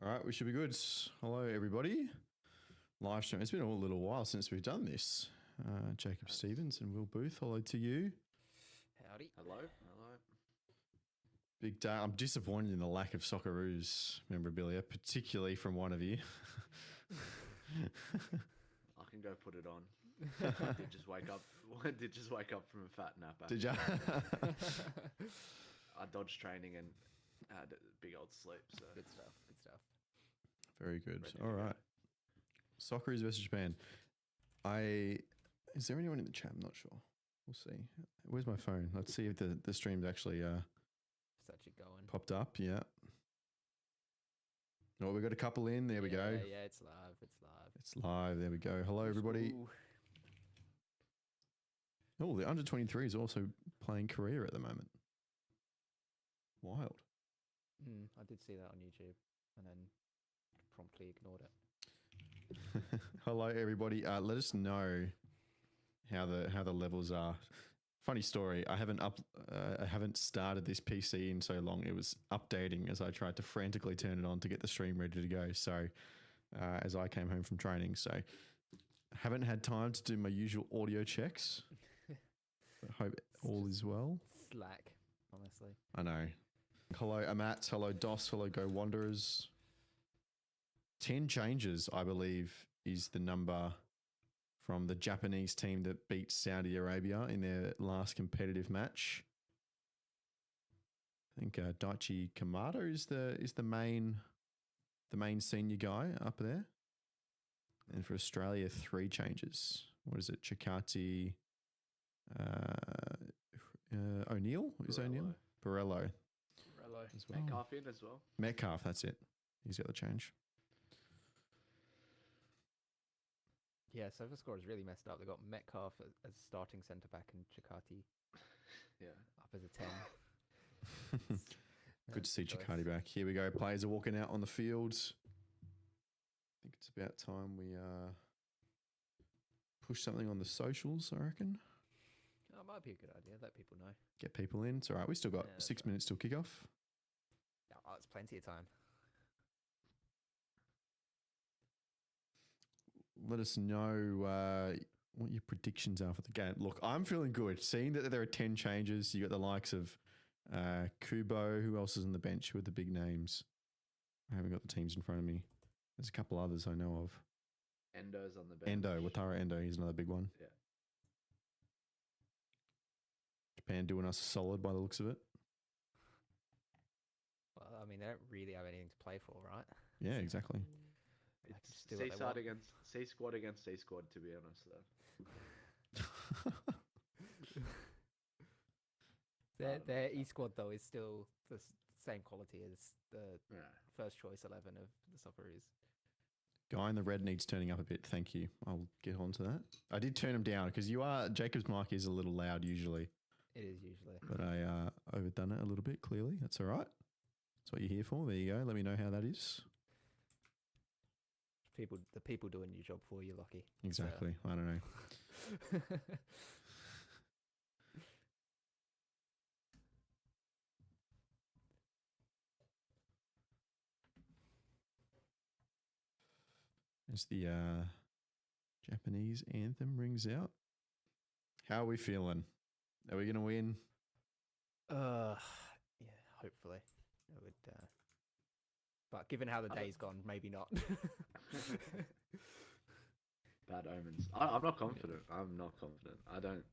All right, we should be good. Hello, everybody. Live stream. It's been a little while since we've done this. Jacob Stevens and Will Booth. Hello to you. Howdy. Hello. Hello. Big day. I'm disappointed in the lack of Socceroos memorabilia, particularly from one of you. I can go put it on. I did just wake up. I did just wake up from a fat nap. Did ya? I dodged training and had a big old sleep. So Good stuff. Good stuff. Very good. ready to All go. right. Socceroos versus Japan. Is there anyone in the chat? I'm not sure. We'll see. Where's my phone? Let's see if the stream's actually Such a going. popped up. Yeah. Oh, we got a couple in. There we go. Yeah, it's live. It's live. It's live. There we go. Hello, everybody. Ooh. Oh, the under 23 is also playing Korea at the moment. Wild. I did see that on YouTube and then promptly ignored it. Hello, everybody. Let us know how the levels are. Funny story. I haven't started this PC in so long. It was updating as I tried to frantically turn it on to get the stream ready to go. So, as I came home from training, so haven't had time to do my usual audio checks. I hope all is well. Slack, honestly. I know. Hello, Amat. Hello, Dos. Hello, Go Wanderers. 10 changes, I believe, is the number from the Japanese team that beat Saudi Arabia in their last competitive match. I think Daichi Kamado is the main senior guy up there. And for Australia, 3 changes. What is it? Chikati, O'Neill? Is O'Neill? Barello. As well. Metcalf in as well. Metcalf, that's it. He's got the change. Yeah, SofaScore is really messed up. They got Metcalf as starting centre back and Chikati Yeah. up as a 10. Good to see choice. Chikati back. Here we go. Players are walking out on the fields. I think it's about time we push something on the socials, I reckon. Oh, it might be a good idea. Let people know. Get people in. It's all right. We still got Yeah, 6 that's minutes till kickoff. Oh, it's plenty of time. Let us know what your predictions are for the game. Look, I'm feeling good. Seeing that there are 10 changes, you got the likes of Kubo. Who else is on the bench? Who are the big names? I haven't got the teams in front of me. There's a couple others I know of. Endo's on the bench. Endo, Wataru Endo, he's another big one. Yeah. Japan doing us a solid by the looks of it. Well, I mean, they don't really have anything to play for, right? Yeah, exactly. They can It's just do what they C-side want. against C-squad against C-squad, to be honest, though. Their E squad though is still the same quality as the Yeah. first choice 11 of the Socceroos. Guy in the red needs turning up a bit. Thank you. I'll get on to that. I did turn him down because Jacob's mic is a little loud usually, It is usually. but I overdone it a little bit. Clearly, that's all right. That's what you're here for. There you go. Let me know how that is. The people doing your job for you, Lockie. Exactly. I don't know. As the Japanese anthem rings out. How are we feeling? Are we going to win? Yeah, hopefully. I would but given how the day's gone, maybe not. Bad omens. I'm not confident. I'm not confident. I don't.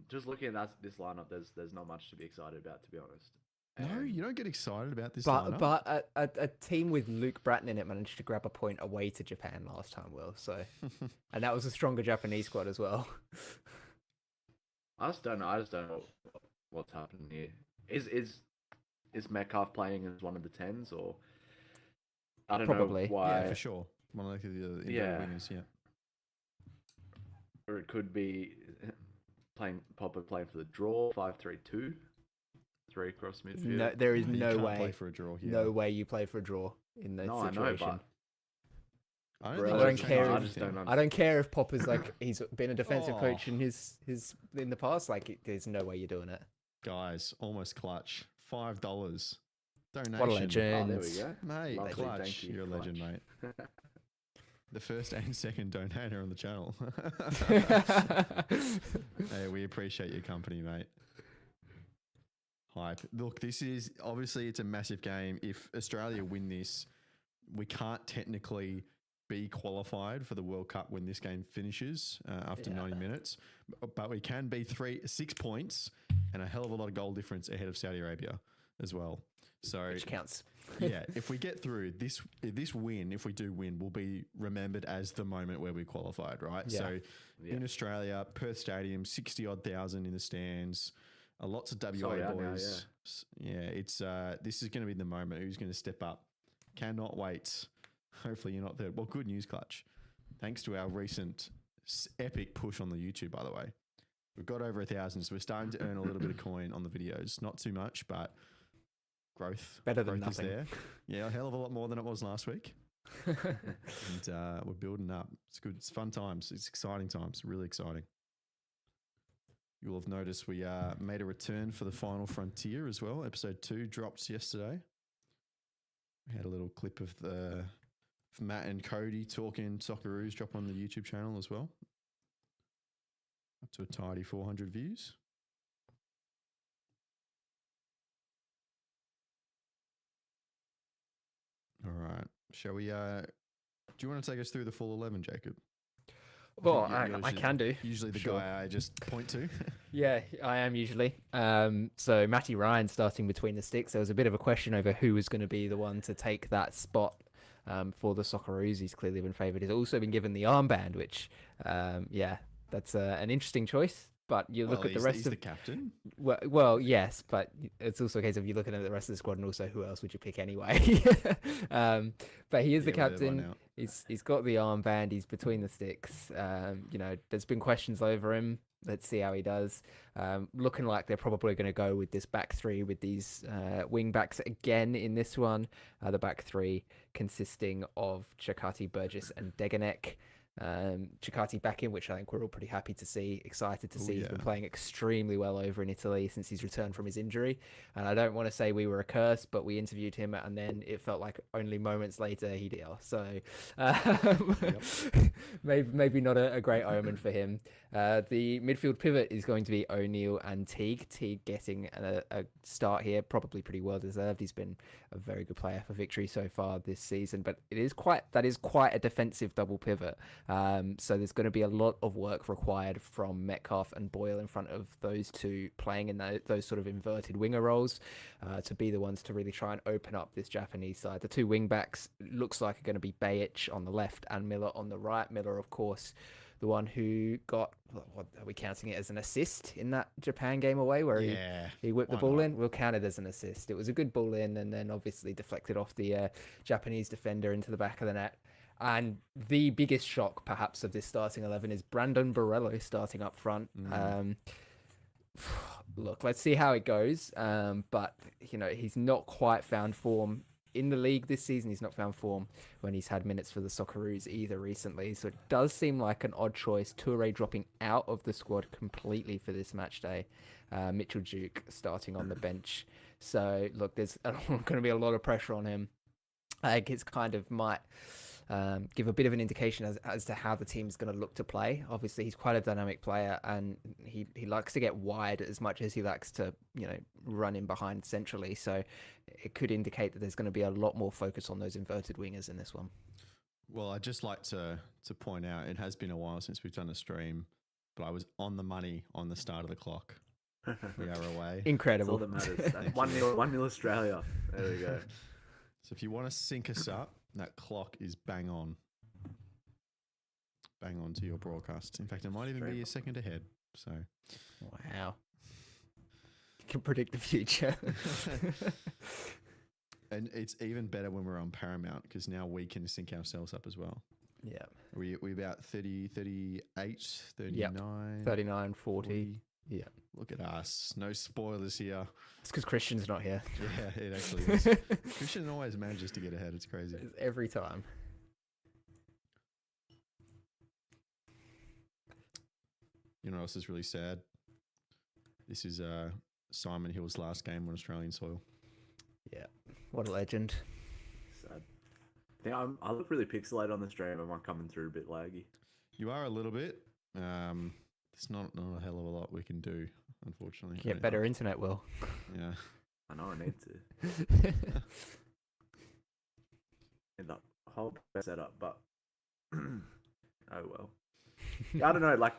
Just looking at this lineup, there's not much to be excited about, to be honest. No, And you don't get excited about this lineup. But a team with Luke Bratton in it managed to grab a point away to Japan last time, Will. So, and that was a stronger Japanese squad as well. I just don't know what's happening here. Is Metcalf playing as one of the 10s, or I don't Probably. know why? Yeah, for sure. One of the inverted Yeah. wingers, yeah. Or it could be Popper playing for the draw, 5-3-2, 3 across midfield. No, there is You no can't way. play for a draw here. No way you play for a draw in that No, I know, situation. but I Bro, don't, I don't think care I if- just don't I don't care if Popper's like he's been a defensive Oh. coach in his in the past. Like, there's no way you're doing it. Guys, almost clutch. $5. Donation. What a legend. Oh, there we go. Mate, Lovely, clutch. thank you, You're a legend, clutch. mate. The first and second donator on the channel. Hey, we appreciate your company, mate. Hype. Look, this is obviously it's a massive game. If Australia win this, we can't technically be qualified for the World Cup when this game finishes after 90 minutes, but we can be 6 points and a hell of a lot of goal difference ahead of Saudi Arabia as well. So Which counts. yeah, if we get through this win, if we do win, we'll be remembered as the moment where we qualified, right? Yeah. So in Australia, Perth Stadium, 60 odd thousand in the stands, lots of WA Sold out now, boys. It's this is going to be the moment. Who's going to step up? Cannot wait. Hopefully you're not third. Well, good news, Clutch. Thanks to our recent epic push on the YouTube, by the way. We've got over 1,000, so we're starting to earn a little bit of coin on the videos. Not too much, but growth. Better than growth is nothing. there. Yeah, a hell of a lot more than it was last week. And we're building up. It's good. It's fun times. It's exciting times. Really exciting. You'll have noticed we made a return for the Final Frontier as well. Episode 2 dropped yesterday. We had a little clip of Matt and Cody talking Socceroos drop on the YouTube channel as well. Up to a tidy 400 views. All right. Shall we? Do you want to take us through the full 11, Jacob? Well, You're I can do. Usually the Sure. guy I just point to. Yeah, I am usually. So Matty Ryan starting between the sticks. There was a bit of a question over who was going to be the one to take that spot for the Socceroos. He's clearly been favoured. He's also been given the armband, which, that's an interesting choice. But you look at the rest he's of the captain. well, yes, but it's also a case of you looking at the rest of the squad and also who else would you pick anyway? But he is the Yeah, we're there by captain. now. He's got the armband. He's between the sticks. There's been questions over him. Let's see how he does. Looking like they're probably going to go with this back three with these wing backs again in this one. The back three consisting of Chakati, Burgess, and Deganek. Chakati back in, which I think we're all pretty happy to see, excited to see. He's been playing extremely well over in Italy since he's returned from his injury, and I don't want to say we were a curse, but we interviewed him and then it felt like only moments later he did. So maybe not a great omen for him. The midfield pivot is going to be O'Neill and Teague. Teague getting a start here, probably pretty well deserved. He's been a very good player for Victory so far this season, but that is quite a defensive double pivot. So there's going to be a lot of work required from Metcalf and Boyle in front of those two playing in those sort of inverted winger roles to be the ones to really try and open up this Japanese side. The two wing backs looks like are going to be Bajic on the left and Miller on the right. Miller, of course, the one who got, what are we counting it as, an assist in that Japan game away where he whipped the ball in? We'll count it as an assist. It was a good ball in and then obviously deflected off the Japanese defender into the back of the net. And the biggest shock, perhaps, of this starting 11 is Brandon Borello starting up front. Look, let's see how it goes. But, he's not quite found form in the league this season. He's not found form when he's had minutes for the Socceroos either recently. So it does seem like an odd choice. Toure dropping out of the squad completely for this match day. Mitchell Duke starting on the bench. So, look, there's going to be a lot of pressure on him. I think it's kind of might give a bit of an indication as to how the team's going to look to play. Obviously, he's quite a dynamic player and he likes to get wide as much as he likes to, run in behind centrally. So it could indicate that there's going to be a lot more focus on those inverted wingers in this one. Well, I'd just like to point out, it has been a while since we've done a stream, but I was on the money on the start of the clock. We are away. Incredible. That's all that matters. 1-0 Australia. There we go. So if you want to sync us up, that clock is bang on. Bang on to your broadcast. In fact, it might even be a second ahead. So, wow. You can predict the future. And it's even better when we're on Paramount because now we can sync ourselves up as well. Yeah. We about 30, 38, 39. Yep. 39, 40. Yeah. Look at us. No spoilers here. It's because Christian's not here. Yeah, it actually is. Christian always manages to get ahead. It's crazy. Every time. You know what else is really sad? This is Simon Hill's last game on Australian soil. Yeah, what a legend. Sad. I look really pixelated on the stream. Am I coming through a bit laggy? You are a little bit. There's not a hell of a lot we can do, unfortunately. Get better internet, Will. Yeah. I know I need to. In the whole setup, but oh well. Yeah, I don't know. Like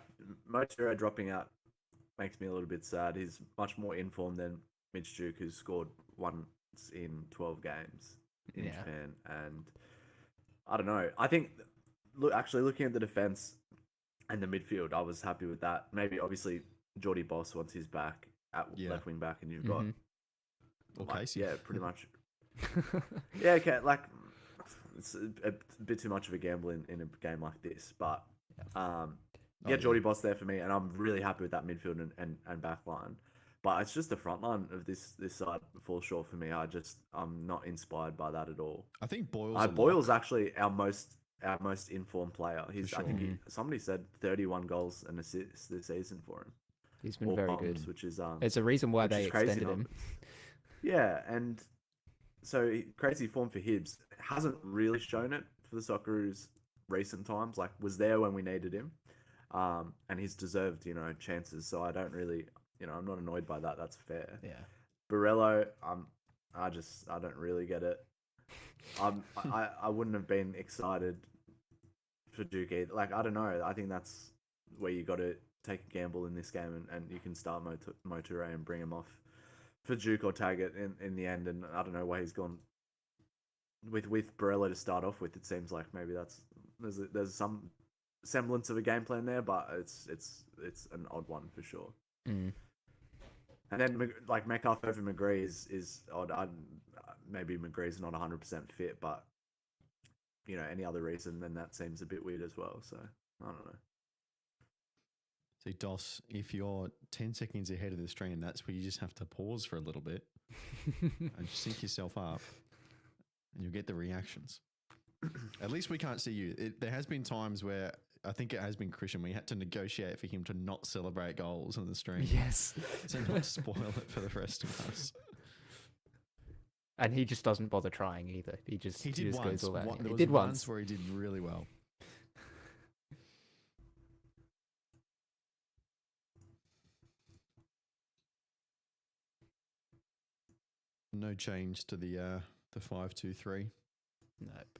Motiro dropping out makes me a little bit sad. He's much more informed than Mitch Duke, who's scored once in 12 games in Japan, and I don't know. I think actually looking at the defense and the midfield, I was happy with that. Maybe obviously Geordie Boss once he's back at left wing back, and you've got Casey. Yeah, pretty much. Yeah, okay. Like it's a bit too much of a gamble in a game like this, but Geordie Boss there for me, and I'm really happy with that midfield and back line. But it's just the front line of this side falls short for me. I'm not inspired by that at all. I think Boyle's Boyle's actually our most informed player. Sure. I think somebody said 31 goals and assists this season for him. He's been very good, which is it's a reason why they extended him. Yeah, and so crazy form for Hibbs. Hasn't really shown it for the Socceroos recent times. Like was there when we needed him, and he's deserved chances. So I don't really I'm not annoyed by that. That's fair. Yeah. Borello, I don't really get it. I wouldn't have been excited for Duke either. Like I don't know. I think that's where you got to take a gamble in this game, and you can start Moture and bring him off for Duke or Taggart in the end. And I don't know why he's gone with Borello to start off with. It seems like maybe there's some semblance of a game plan there, but it's an odd one for sure. And then like Metcalf over McGree is odd. Maybe McGree's not 100% fit, but any other reason, then that seems a bit weird as well. So I don't know. See, Dos, if you're 10 seconds ahead of the stream, that's where you just have to pause for a little bit and sync yourself up, and you'll get the reactions. At least we can't see you. There has been times where I think it has been Christian. We had to negotiate for him to not celebrate goals on the stream. Yes. So not spoil it for the rest of us. And he just doesn't bother trying either. He just once. Goes all out. There He was did once once where he did really well. No change to the 5-2-3. Nope.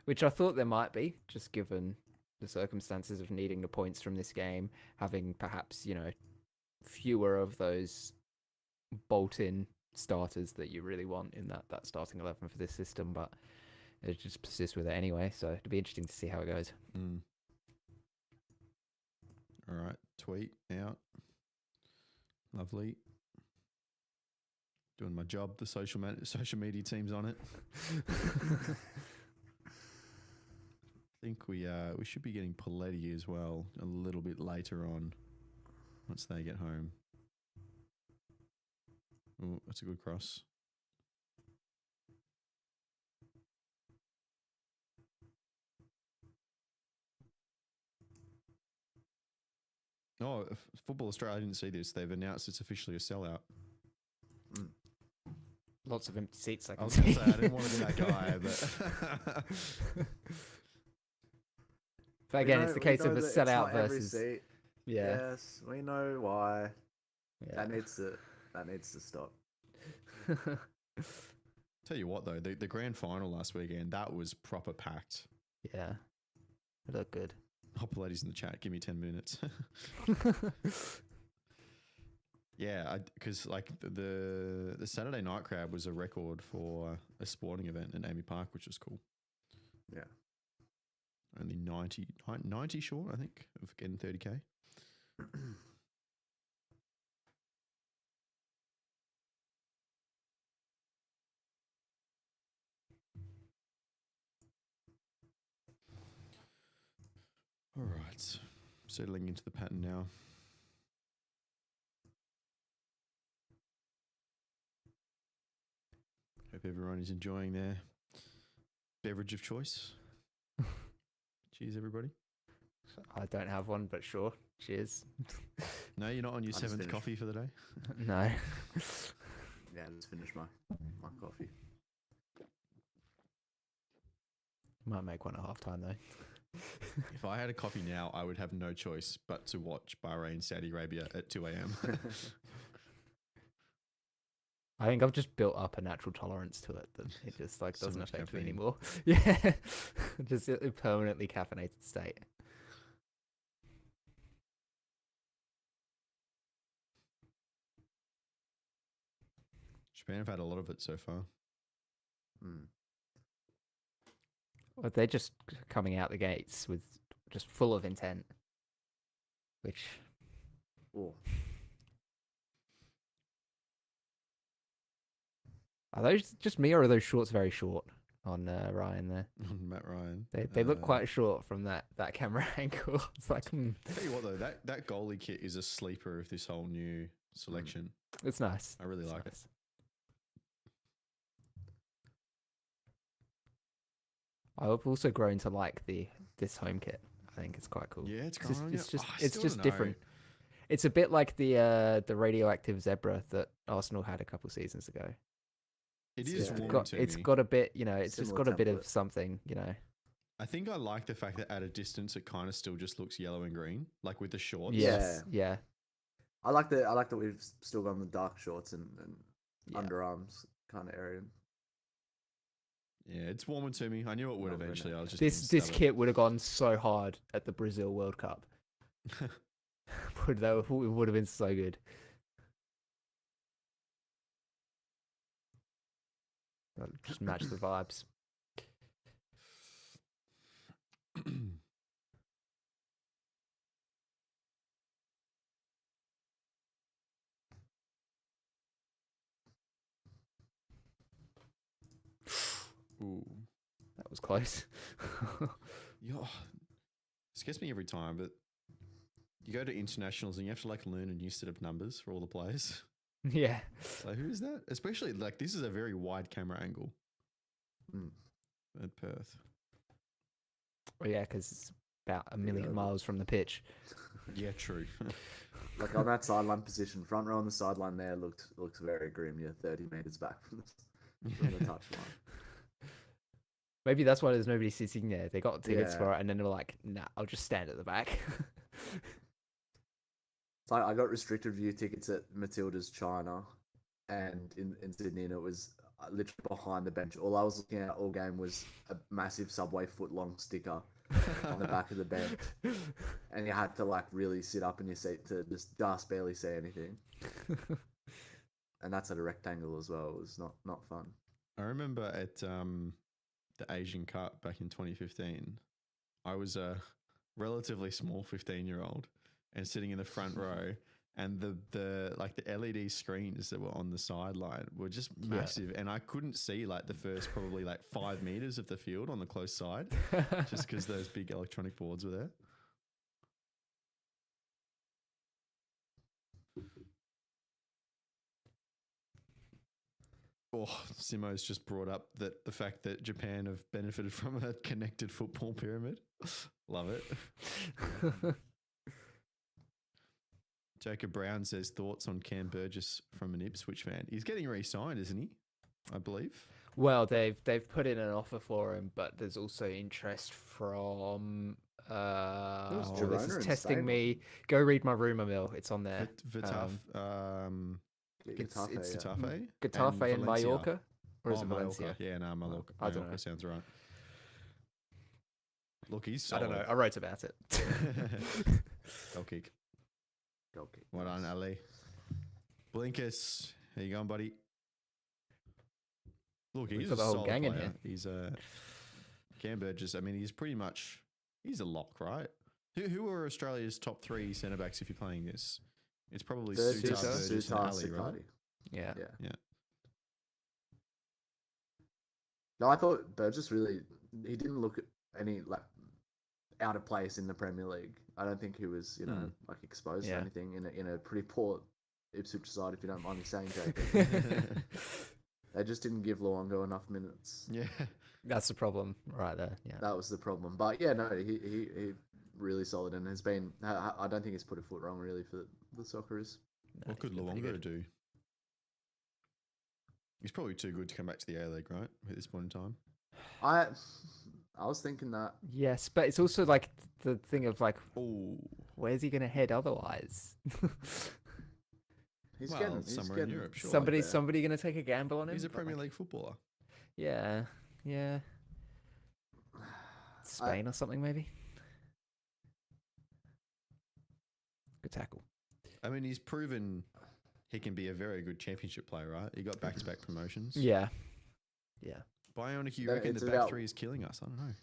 Which I thought there might be, just given the circumstances of needing the points from this game, having perhaps, fewer of those bolt-in starters that you really want in that starting 11 for this system, but it just persists with it anyway, so it'll be interesting to see how it goes. All right, tweet out. Lovely. Doing my job. The social media team's on it. I think we should be getting Paletti as well a little bit later on once they get home. Oh, that's a good cross. Oh, Football Australia, I didn't see this. They've announced it's officially a sellout. Lots of empty seats, I I can was going see. to say, I didn't want to be that guy, but... But again, it's the case of a sellout versus... Yeah. Yes, we know why. Yeah. That needs to stop. Tell you what, though, the grand final last weekend, that was proper packed. Yeah. It looked good. Hop ladies in the chat, give me 10 minutes. Yeah, because like the Saturday night crowd was a record for a sporting event in Amy Park, which was cool. Yeah. Only 90 short, I think, of getting 30K. All right, settling into the pattern now. Hope everyone is enjoying their beverage of choice. Cheers, everybody. I don't have one, but sure. Cheers. No, you're not on your I just seventh finished. coffee for the day? No. Yeah, let's finish my coffee. Might make one at halftime though. If I had a coffee now, I would have no choice but to watch Bahrain, Saudi Arabia at 2 a.m. I think I've just built up a natural tolerance to it that it just like So doesn't much affect me caffeine. anymore. Yeah, just a permanently caffeinated state. Japan have had a lot of it so far. Mm. Well, they're just coming out the gates with just full of intent, which Oh, are those just me or are those shorts very short on Ryan there? Matt Ryan. They look quite short from that camera angle. It's like Tell you what though, that goalie kit is a sleeper of this whole new selection. it's nice. I really It's like nice. I've also grown to like this home kit. I think it's quite cool. it. Yeah, it's It's going. just I it's still just don't know. different. It's a bit like the radioactive zebra that Arsenal had a couple seasons ago. It It's is got- warm to It's me. got a bit, it's just Similar got a bit template. of something, I think I like the fact that at a distance it kind of still just looks yellow and green, like with the shorts. Yes, yeah. I like that we've still got the dark shorts and Yeah. underarms kind of area. Yeah, it's warmer to me. I knew it would Not really. eventually. I was just This being kit would have gone so hard at the Brazil World Cup. It would have been so good. Just match the vibes. stubborn. Ooh. That was close. Yo, this gets me every time, but you go to internationals and you have to like learn a new set of numbers for all the players. Yeah. So who is that? Especially like this is a very wide camera angle Mm. at Perth. Well, yeah, because it's about a million Yeah. miles from the pitch. Yeah, true. Like on that sideline position, front row on the sideline there looks very grim. You're 30 meters back from the touchline. Maybe that's why there's nobody sitting there. They got tickets Yeah. for it, and then they were like, "Nah, I'll just stand at the back." So I got restricted view tickets at Matilda's China, and in Sydney, and it was literally behind the bench. All I was looking at all game was a massive Subway foot-long sticker on the back of the bench, and you had to like really sit up in your seat to just barely see anything. And that's at a rectangle as well. It was not fun. I remember at the Asian Cup back in 2015, I was a relatively small 15-year-old and sitting in the front row, and the like the LED screens that were on the sideline were just massive, and I couldn't see like the first probably like 5 meters of the field on the close side, just because those big electronic boards were there. Oh, Simo's just brought up that the fact that Japan have benefited from a connected football pyramid. Love it. Jacob Brown says thoughts on Cam Burgess from an Ipswich fan. He's getting re-signed, isn't he? I believe. Well, they've put in an offer for him, but there's also interest from. Who's This Girona is in testing Spain? me. Go read my rumor mill. It's on there. Vitaf, It's Getafe, Getafe and Valencia. Mallorca, or is it Mallorca. Valencia? Yeah, no, Mallorca. I don't Mallorca know. sounds right. Look, he's I solid. don't know. I wrote about it. Goal kick. Okay. Well done, Ali. Blinkus, how you going, buddy? Look, We've he's got a the whole solid gang in player. here. He's a Cam Burgess. I mean, he's a lock, right? Who are Australia's top three centre backs if you're playing this? It's probably Burgess, Sutar, Burgess, and Sutar, Ali, right? Sicardi. Yeah. Yeah. Yeah. No, I thought Burgess he didn't look any like out of place in the Premier League. I don't think he was, like exposed Yeah. to anything in a pretty poor Ipswich side, if you don't mind me saying, Jacob. They just didn't give Luongo enough minutes. Yeah. That's the problem right there. Yeah. That was the problem. But yeah, no, he really solid and has been. I don't think he's put a foot wrong really for the Socceroos. What could he's been pretty Luongo good. do? He's probably too good to come back to the A-League, right? At this point in time. I was thinking that. Yes, but it's also like the thing of like, Oh, where's he gonna head otherwise? He's well, getting somewhere getting in Europe, sure. Somebody gonna take a gamble on him. He's a But, Premier like, League footballer. Yeah, yeah. Spain or something maybe. Good tackle. I mean, he's proven he can be a very good championship player, right? He got back-to-back promotions. Yeah, yeah. Bionic, you Then reckon it's the back about- three is killing us? I don't know.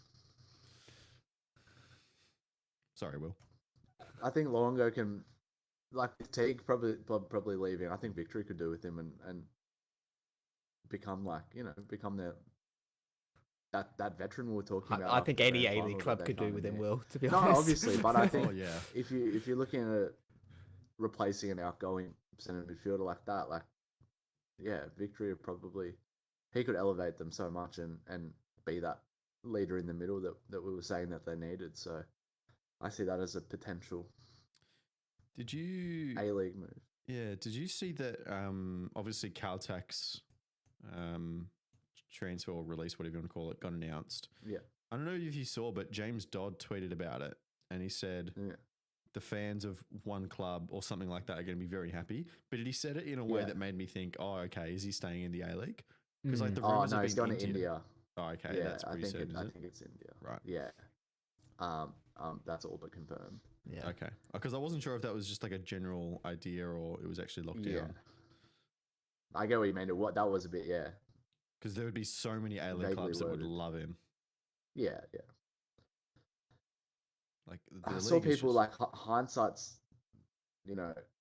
Sorry, Will. I think Luongo can, like Teague probably leaving. I think Victory could do with him and become become that veteran we were talking about. I after think the any grand A-League final club that could they do come with in him, here. Will, to be No, honest. obviously, but I think Oh yeah. if you're looking at replacing an outgoing centre midfielder like that, like yeah, Victory probably he could elevate them so much and be that leader in the middle that we were saying that they needed. So I see that as a potential Did you? A-League move. Yeah. Did you see that? Obviously, Caltech's transfer or release, whatever you want to call it, got announced. Yeah, I don't know if you saw, but James Dodd tweeted about it, and he said yeah. the fans of one club or something like that are going to be very happy. But he said it in a way Yeah. that made me think, oh, okay, is he staying in the A-League? Because like the Oh rumors no, have he's been going to Indian. India. Oh, okay, Yeah, that's pretty certain, I is it? think it's India. Right. Yeah. That's all but confirmed. Yeah. Okay, because I wasn't sure if that was just like a general idea or it was actually locked Yeah. down. I get what you mean. What that was a bit, yeah, Because there would be so many A-League Vaguely clubs that would worded. love him. yeah. Like I the saw league is people just- like hindsight's,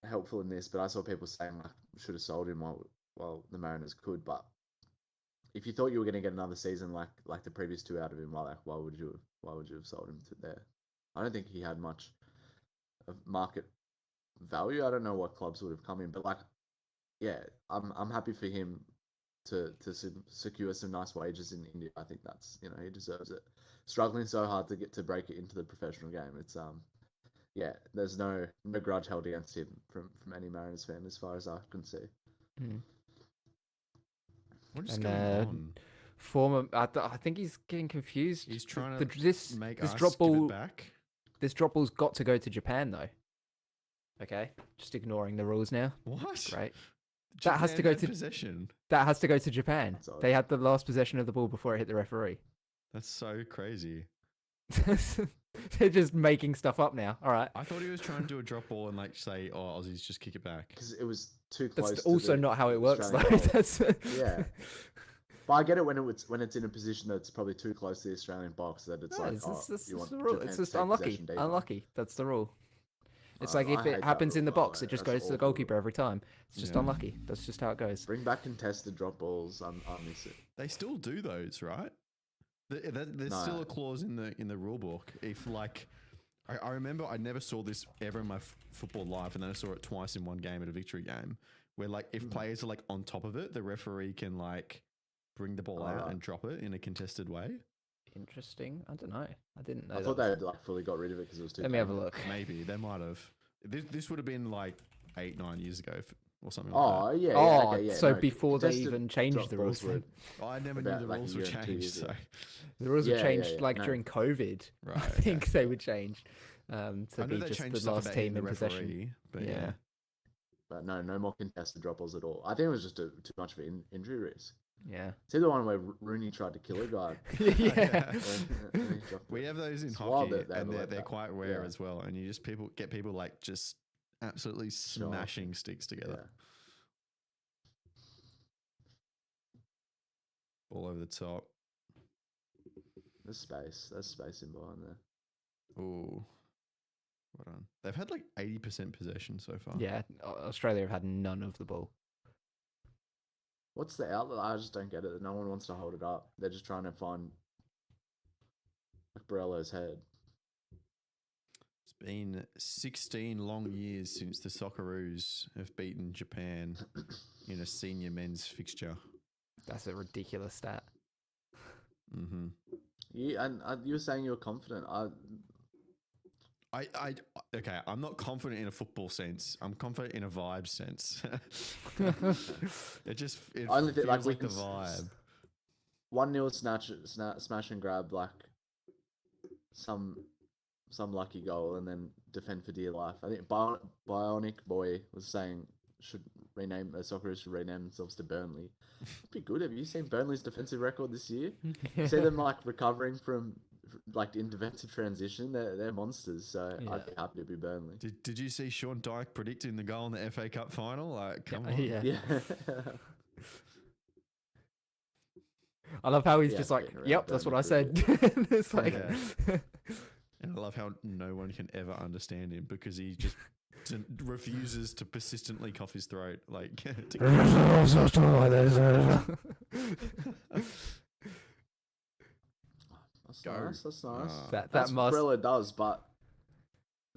helpful in this, but I saw people saying like should have sold him while the Mariners could. But if you thought you were going to get another season like the previous two out of him, why would you have sold him to there? I don't think he had much of market value. I don't know what clubs would have come in, but like, yeah, I'm happy for him to secure some nice wages in India. I think that's he deserves it. Struggling so hard to get to break it into the professional game. It's yeah, there's no grudge held against him from any Mariners fan as far as I can see. Mm. what is And, going on? Former, I think he's getting confused. He's trying to this make this us drop give ball. it back. This drop ball's got to go to Japan though. Okay, just ignoring the rules now. What? Right. That has to Japan go had to- possession. That has to go to Japan. That's odd. They had the last possession of the ball before it hit the referee. That's so crazy. They're just making stuff up now. All right. I thought he was trying to do a drop ball and like say, "Oh, Aussies, just kick it back." Because it was too close. That's to also the not how it works though. Australian goal. That's Yeah. But I get it when it's in a position that's probably too close to the Australian box that it's No, like it's oh, just, that's you want the rule. Japan It's to just take unlucky. possession deeper. Unlucky. That's the rule. It's I like if hate it that happens in the rule, by the box, way. it just That's goes to the awful. goalkeeper every time. It's just Yeah. unlucky. That's just how it goes. Bring back contested drop balls. I miss it. They still do those, right? There's No. still a clause in the rule book. If like, I remember I never saw this ever in my football life, and then I saw it twice in one game at a victory game, where like if players are like on top of it, the referee can like bring the ball out Alright. and drop it in a contested way. Interesting. I don't know. I didn't know. I that thought was- they had like fully got rid of it because it was too. Let me have a painful. look. Maybe they might have. This would have been like 8-9 years ago or something Oh like yeah. Oh, okay, yeah, so no, before they contested even changed drop the rules, balls were- then. that. I never knew about, the like, a rules year were and 2 changed. years So ago. The rules Yeah, were yeah, changed yeah, like no. during COVID. Right, I think okay. they would change to I know be they just changed the stuff last about team the in possession. referee, but Yeah. yeah. But no more contested drop balls at all. I think it was just too much of an injury risk. Yeah. See the one where Rooney tried to kill a guy. Yeah. when he dropped We it. have those in It's wild hockey, that they and were like they're that. quite rare Yeah. as well. And you just get people like just absolutely smashing sticks together, all over the top. There's space in behind there. Ooh, well done. They've had like 80% possession so far. Yeah. Australia have had none of the ball. What's the outlet? I just don't get it. No one wants to hold it up. They're just trying to find like Borello's head. It's been 16 long years since the Socceroos have beaten Japan in a senior men's fixture. That's a ridiculous stat. Mm-hmm. You were saying you were confident. Okay, I'm not confident in a football sense. I'm confident in a vibe sense. It Only thing, feels we like the can vibe. 1-0 smash and grab, like some lucky goal, and then defend for dear life. I think Bionic Boy was saying Socceroos should rename themselves to Burnley. It'd be good. Have you seen Burnley's defensive record this year? You see them like recovering from like in defensive transition. They're monsters. So Yeah. I'd be happy to be Burnley. Did you see Sean Dyche predicting the goal in the FA Cup final? Like, come on. Yeah. Yeah. I love how he's Yeah, just like, getting around yep, that's what I Burnley said. It's like, Yeah. And I love how no one can ever understand him because he just refuses to persistently cough his throat. Like, That's Go. nice. That's nice. That That's what must Brella does, but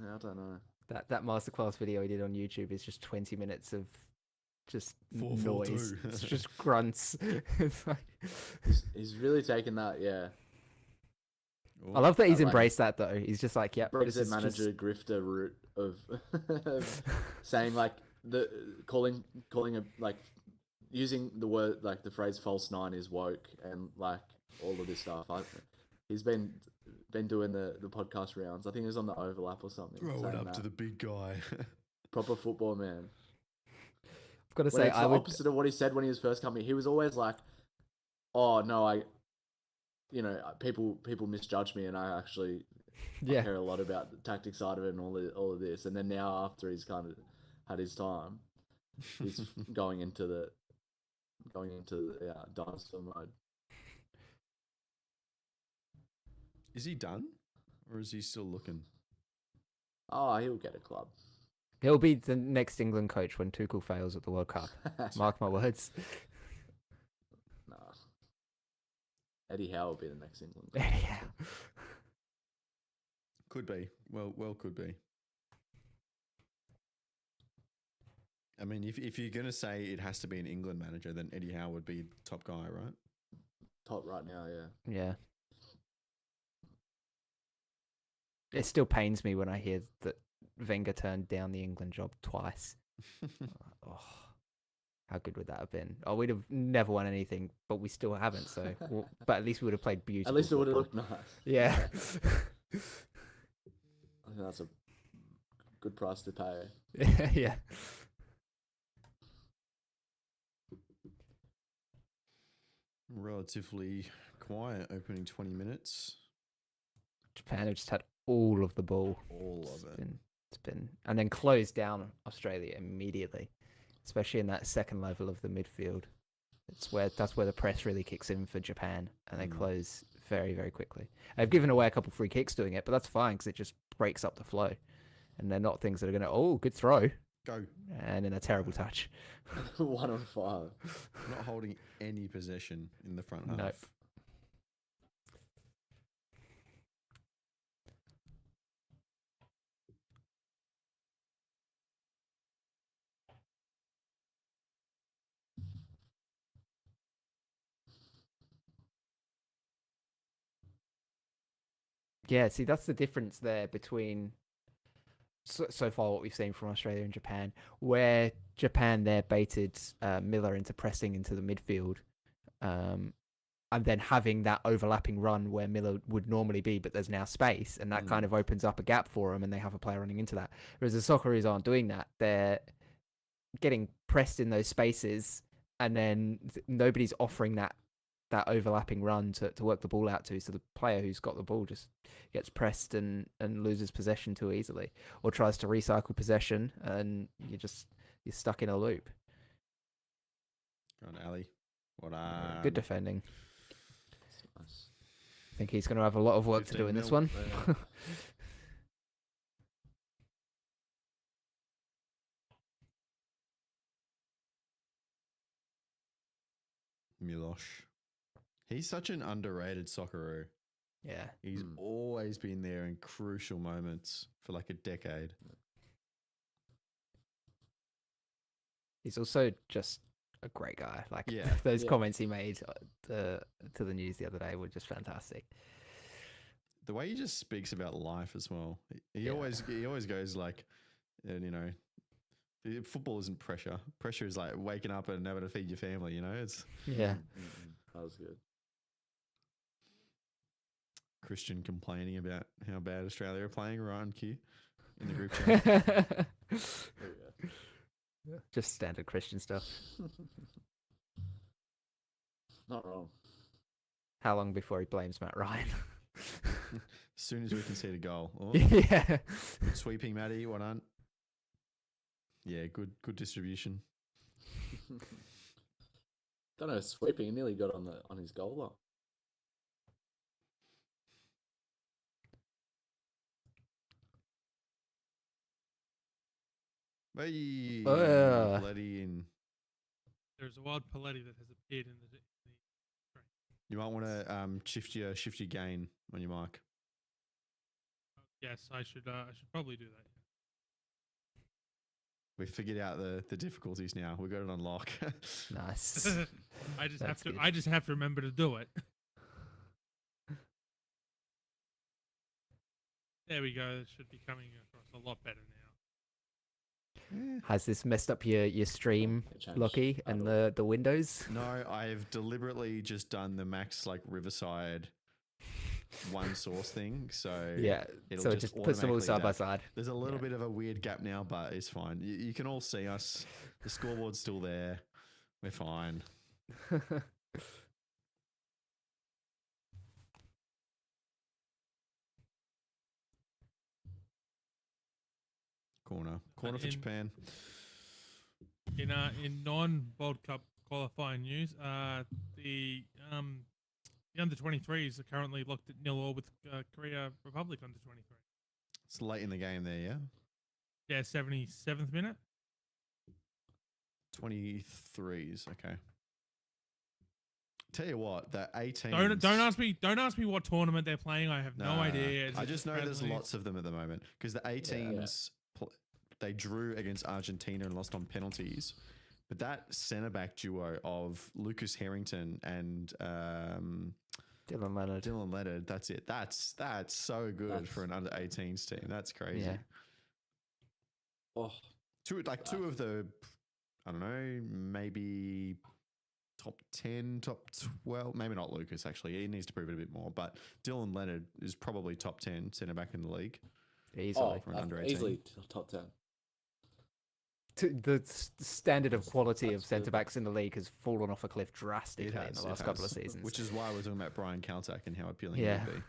yeah, I don't know. that masterclass video he did on YouTube is just 20 minutes of just 4-4-2. noise. It's just grunts. It's like, He's really taken that. Yeah, I love that he's Like- embraced that though. He's just like, yep, this Brexit is manager just... grifter route of saying like calling a like using the word like the phrase false nine is woke and like all of this stuff. He's been doing the podcast rounds. I think he was on the overlap or something. Throw it saying up that. to the big guy. Proper football man. I've got to When say, it's the opposite of what he said when he was first coming. He was always like, "Oh no, people misjudge me, and I actually yeah, care a lot about the tactic side of it and all of this." And then now, after he's kind of had his time, he's going into the dinosaur mode. Is he done? Or is he still looking? Oh, he'll get a club. he'll be the next England coach when Tuchel fails at the World Cup. Mark my words. Nah. Eddie Howe will be the next England. Yeah. Could be. Well, could be. I mean, if you're going to say it has to be an England manager, then Eddie Howe would be top guy, right? Top right now, yeah. Yeah. It still pains me when I hear that Wenger turned down the England job twice. Oh, how good would that have been? Oh, we'd have never won anything, but we still haven't. So, but at least we would have played beautiful. At least it would have football. looked nice. Yeah. I think that's a good price to pay. Yeah. Relatively quiet opening 20 minutes. Japan have just had all of the ball. All of it. It's been, and then closed down Australia immediately, especially in that second level of the midfield. That's where the press really kicks in for Japan, and they close very, very quickly. They've given away a couple free kicks doing it, but that's fine because it just breaks up the flow, and they're not things that are going to good throw, Go. and then a terrible touch. 1 on 5. Not holding any possession in the front half. Nope. Yeah, see, that's the difference there between so far what we've seen from Australia and Japan, where Japan there baited Miller into pressing into the midfield, and then having that overlapping run where Miller would normally be, but there's now space, and that kind of opens up a gap for them, and they have a player running into that. Whereas the Socceroos aren't doing that; they're getting pressed in those spaces, and then nobody's offering that overlapping run to work the ball out to, so the player who's got the ball just gets pressed and loses possession too easily, or tries to recycle possession, and you're stuck in a loop. Go on, Ali. What Good defending. Nice. I think he's going to have a lot of work to do in this one. Milosh. He's such an underrated Socceroo. Yeah. He's always been there in crucial moments for like a decade. He's also just a great guy. Like, Yeah. those comments he made to the news the other day were just fantastic. the way he just speaks about life as well. He Yeah. always goes like, and football isn't pressure. Pressure is like waking up and having to feed your family. It's Yeah. That was good. Christian complaining about how bad Australia are playing, Ryan Q in the group chat. There we go. Just standard Christian stuff. Not wrong. How long before he blames Matt Ryan? As soon as we concede a goal. Oh, Yeah. good sweeping, Matty. What on? Yeah, good distribution. Don't know, sweeping. He nearly got on his goal line. Hey, Uh. bloody in. There's a wild Paletti that has appeared in the You might want to shift your gain on your mic. Yes, I should probably do that. We figured out the difficulties now. We got it on lock. Nice. I just That's good. I just have to remember to do it. There we go. It should be coming across a lot better now. Has this messed up your stream, It changed Lockie, at and all. the windows? No, I've deliberately just done the max like Riverside one source thing. So Yeah. it'll So it just just puts them all automatically side by adapt. side. There's a little Yeah. bit of a weird gap now, but it's fine. You can all see us. The scoreboard's still there. We're fine. Corner for in- Japan. In non-World Cup qualifying news, the under 23s are currently locked at 0-0 with Korea Republic under 23. It's late in the game there, yeah. Yeah, 77th minute. 23s, okay. Tell you what, the 18s. Don't ask me what tournament they're playing. I have no idea. I just know there's friendlies? lots of them at the moment because the 18s they drew against Argentina and lost on penalties. But that centre back duo of Lucas Harrington and Dylan Leonard. that's it. That's so good for an under 18s team. That's crazy. Yeah. Oh, Two of the, I don't know, maybe top 10, top 12, maybe not Lucas actually. He needs to prove it a bit more. But Dylan Leonard is probably top 10 centre back in the league. Easily. For an under 18. easily top 10. The standard of quality of That's good. centre backs in the league has fallen off a cliff drastically in It the last couple of has. seasons. Which is why we're talking about Brian Kaltak and how appealing Yeah. he would be.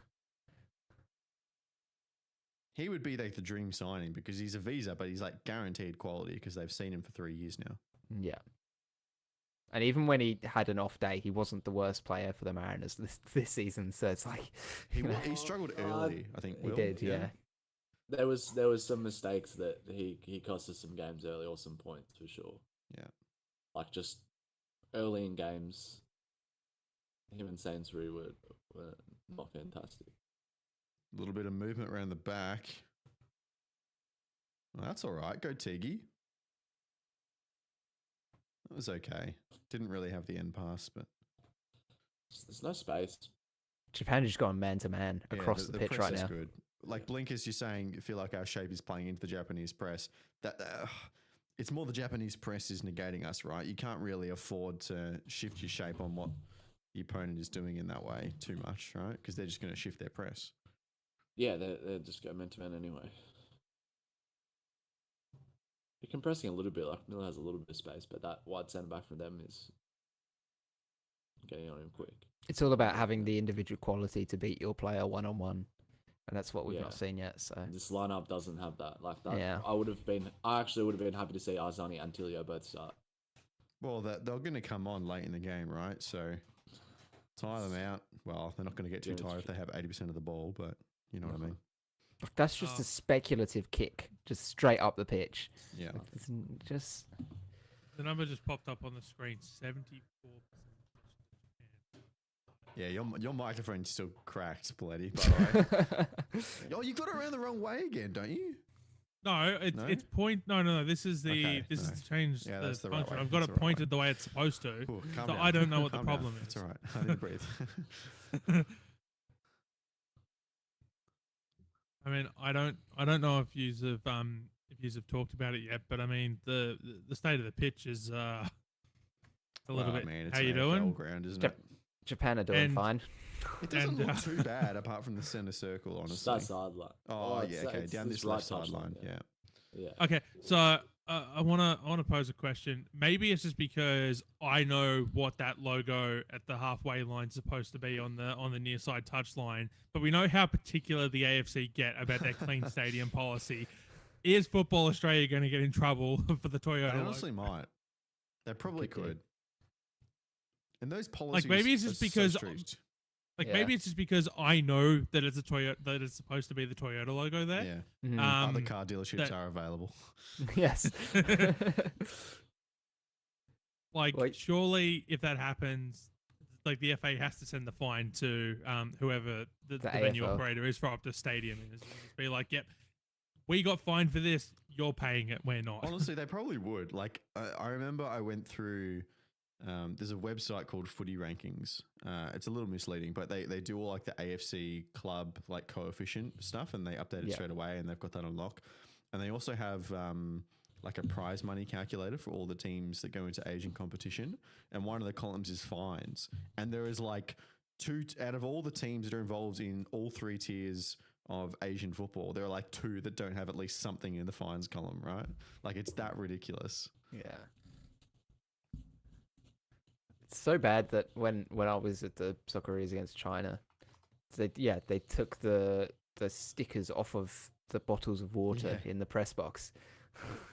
He would be like the dream signing because he's a visa, but he's like guaranteed quality because they've seen him for 3 years now. Yeah. And even when he had an off day, he wasn't the worst player for the Mariners this season. So it's like He struggled early, I think. he Will, did, yeah. There was some mistakes that he cost us some games early or some points for sure. Yeah. Like just early in games, him and Sainsbury were not fantastic. A little bit of movement around the back. Well, that's all right. Go Tiggy. That was okay. Didn't really have the end pass, but There's no space. Japan just gone man to man yeah, across the pitch press right is now. good. Like Blinkers, you're saying you feel like our shape is playing into the Japanese press. That it's more the Japanese press is negating us, right? You can't really afford to shift your shape on what the opponent is doing in that way too much, right? Because they're just going to shift their press. Yeah, they're just go man to man anyway. You're compressing a little bit. Like Miller has a little bit of space, but that wide centre back from them is getting on him quick. It's all about having the individual quality to beat your player one on one, and that's what we've Yeah. not seen yet. So This lineup doesn't have that. Like that. Yeah. I actually would have been happy to see Arzani and Tilio both start. Well, they're going to come on late in the game, right? So tire them out. Well, they're not going to get too Yeah, that's tired if they have 80% of the ball, but you know what I mean? that's just Oh. a speculative kick, just straight up the pitch. Yeah. It's just The number just popped up on the screen. 74%. Yeah, your microphone's still cracked, Bloody, by the way. Oh, you got it around the wrong way again, don't you? No, No? it's point. No. This is the Okay, this no. is to change Yeah, the that's the right function. way. I've got That's it the right pointed the way it's supposed to. Ooh, calm So down. I don't know what the Calm down. problem It's is. all right. I didn't breathe. I mean, I don't know if you've talked about it yet, but I mean, the state of the pitch is a little bit. Man, it's How you an AFL doing? ground, isn't it? Japan are doing And- fine. It doesn't and, look too bad apart from the center circle, Just honestly. that sideline. Oh, yeah, it's- okay. it's Down this right left sideline, yeah. Yeah. Okay, so I wanna pose a question. Maybe it's just because I know what that logo at the halfway line is supposed to be on the near side touchline, but we know how particular the AFC get about their clean stadium policy. Is Football Australia going to get in trouble for the Toyota They logo? honestly might. They probably Could do. could. And those policies maybe it's just are so because strict. Like Yeah. maybe it's just because I know that it's a Toyota, that it's supposed to be the Toyota logo there. Yeah. Mhm. Other car dealerships that- are available. Yes. Like Like- surely if that happens, like the FA has to send the fine to whoever the venue AFL. operator is for Optus Stadium, and just be like, "Yep, we got fined for this. You're paying it. We're not." Honestly, they probably would. Like, I remember I went through. There's a website called Footy Rankings. It's a little misleading, but they do all like the AFC club like coefficient stuff, and they update it Yeah. straight away, and they've got that on lock. And they also have like a prize money calculator for all the teams that go into Asian competition, and one of the columns is fines, and there is like two out of all the teams that are involved in all three tiers of Asian football, there are like two that don't have at least something in the fines column, right? Like it's that ridiculous. Yeah. It's so bad that when I was at the Socceroos against China, they took the stickers off of the bottles of water Yeah. in the press box.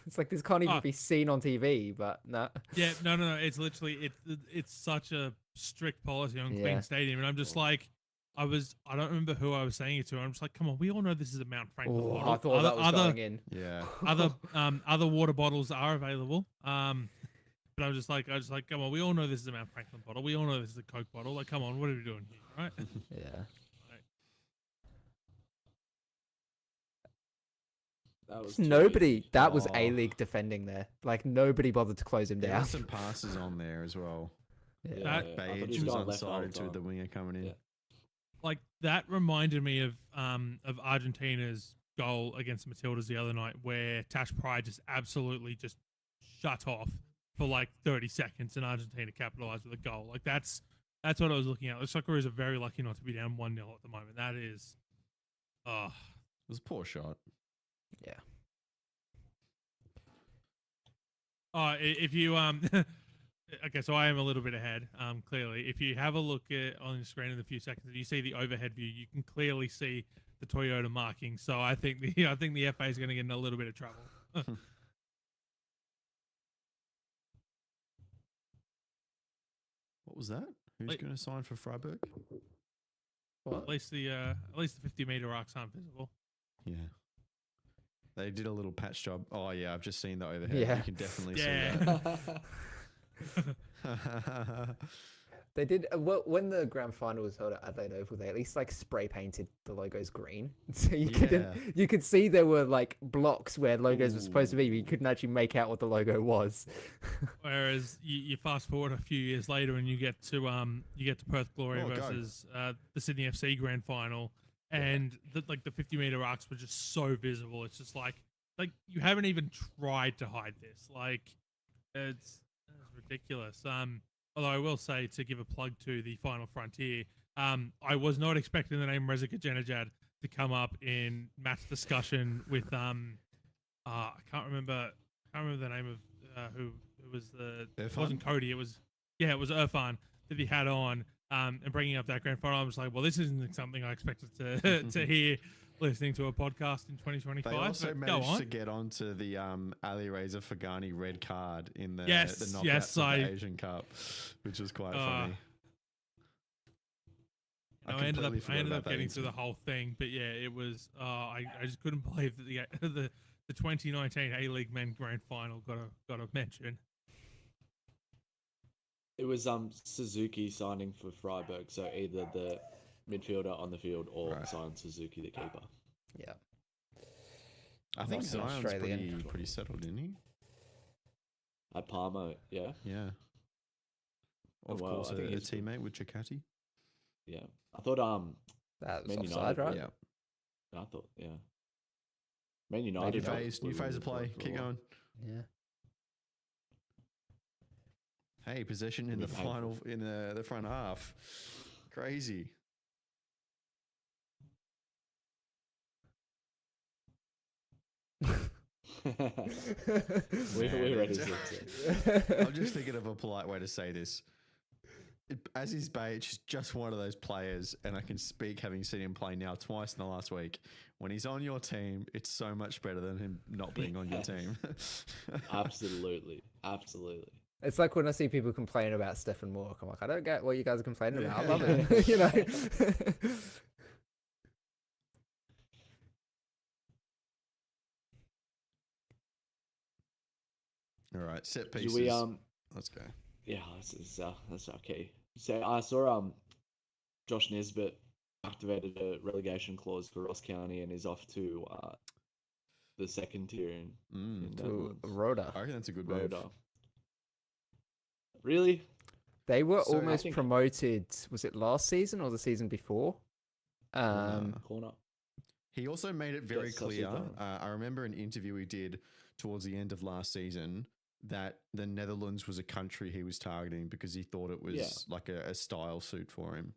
It's like this can't even Oh. be seen on TV, but no. Yeah, no. It's literally it's such a strict policy on Yeah. Queen Stadium, and I'm just like, I don't remember who I was saying it to. I'm just like, come on, we all know this is a Mount Franklin Oh, bottle. I thought that was other going in. Yeah. other water bottles are available. But I was just like, come on, we all know this is a Mount Franklin bottle. We all know this is a Coke bottle. Like, come on, what are we doing here, right? Yeah. That was too Nobody. easy. That was Oh. A-League defending there. Like nobody bothered to close him There down. were some passes on there as well. Yeah. That- I thought he Beige was was going left the whole onside to time. the winger coming in. Yeah. Like that reminded me of Argentina's goal against the Matildas the other night, where Tash Pride just absolutely just shut off for like 30 seconds, and Argentina capitalized with a goal. Like that's what I was looking at. The Socceroos are very lucky not to be down 1-0 at the moment. That is, It was a poor shot. Yeah. If you okay, so I am a little bit ahead. Clearly, if you have a look on the screen in a few seconds, and you see the overhead view, you can clearly see the Toyota marking. So I think the FA is going to get in a little bit of trouble. What was that? Who's Wait. going to sign for Freiburg? At least the 50-meter arcs aren't visible. Yeah. They did a little patch job. Oh, yeah, I've just seen the overhead. Yeah. You can definitely Yeah. see that. They did when the grand final was held at Adelaide Oval. They at least like spray painted the logos green, so you could see there were like blocks where logos were supposed to be, but you couldn't actually make out what the logo was. Whereas you fast forward a few years later and you get to Perth Glory Oh, go. versus the Sydney FC grand final, and the 50-meter arcs were just so visible. It's just like you haven't even tried to hide this. Like it's ridiculous. Although I will say, to give a plug to the Final Frontier, I was not expecting the name Reza Janajad to come up in Matt's discussion with I can't remember the name of who was the it wasn't Cody, it was Irfan that he had on, and bringing up that grand final. I was like, well, this isn't something I expected to hear listening to a podcast in 2025. They also but managed go on. to get onto the Ali Reza Fagani red card in the Yes, knockouts yes, of the Asian Cup, which was quite funny. I ended completely up forgot about that getting through the incident. whole thing, but yeah, it was. I just couldn't believe that the 2019 A-League Men Grand Final got a mention. It was Suzuki signing for Freiburg, so either the midfielder on the field or Right. Zion Suzuki, the keeper. Yeah. I think That's an Zion's Australian. pretty settled, isn't he? At Parma, yeah. Yeah. Of Well, course, I think a he's- teammate with Chakati. Yeah. I thought That was Man offside, United, right? Yeah. I thought, yeah. Man United. New phase of play. Keep going. Yeah. Hey, possession in the final in the front half. Crazy. We're ready I'm just thinking of a polite way to say this. Aziz Behich is just one of those players, and I can speak having seen him play now twice in the last week. When he's on your team, it's so much better than him not being on your team. Absolutely. It's like when I see people complain about Stephen Moore. I'm like, I don't get what you guys are complaining about. I love him. You know. All right, set pieces. Let's go. Yeah, that's okay. So I saw Josh Nisbet activated a relegation clause for Ross County and is off to the second tier in To Netherlands. Rhoda. I reckon that's a good move. Rhoda. Really? They were So I almost think- promoted. Was it last season or the season before? Corner. He also made it very Yes, clear. Sociedad. I remember an interview he did towards the end of last season that the Netherlands was a country he was targeting because he thought it was like a style suit for him.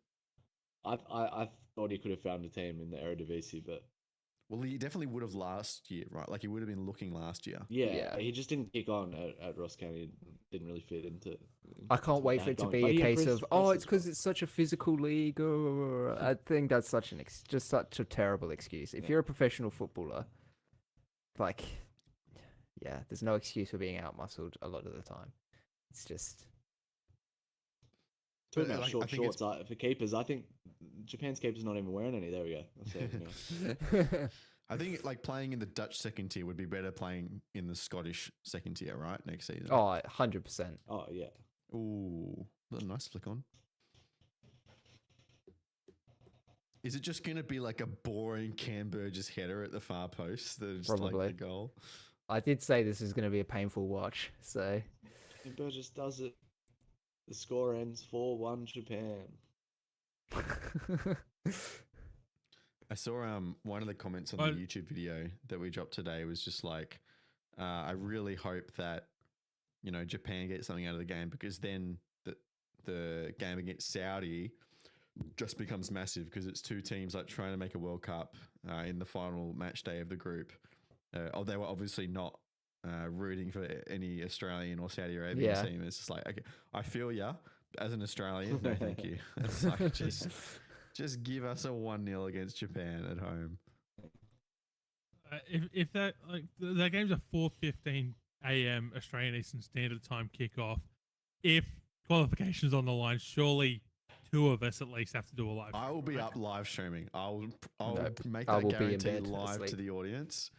I thought he could have found a team in the Eredivisie, but Well, he definitely would have last year, right? Like he would have been looking last year. Yeah. he just didn't kick on at Ross County. Didn't really fit into. I can't wait for it to going. be But a he case impressed- of, oh, impressed it's as because well. it's such a physical league. I think that's such just such a terrible excuse. If you're a professional footballer, like, yeah, there's no excuse for being outmuscled a lot of the time. It's just, Talking about like, short I think it's- shorts for keepers. I think Japan's keepers not even wearing any. There we go. That's it, yeah. I think like playing in the Dutch second tier would be better playing in the Scottish second tier, right? Next season. oh, 100%. Oh yeah. Ooh, a nice flick on. Is it just going to be like a boring Cam Burgess header at the far post that is like Probably. the goal? I did say this is going to be a painful watch, so And Burgess does it. The score ends 4-1 Japan. I saw one of the comments on the YouTube video that we dropped today was just like, I really hope that, you know, Japan gets something out of the game because then the game against Saudi just becomes massive because it's two teams like trying to make a World Cup in the final match day of the group. They were obviously not rooting for any Australian or Saudi Arabian team. It's just like, okay, I feel ya as an Australian. No, thank you. It's like just give us a 1-0 against Japan at home. If that that game's a 4:15 a.m. Australian Eastern Standard Time kickoff, if qualification's on the line, surely two of us at least have to do a live. I will be stream, up live streaming. I'll make I that will be in guarantee bed live to asleep. the audience.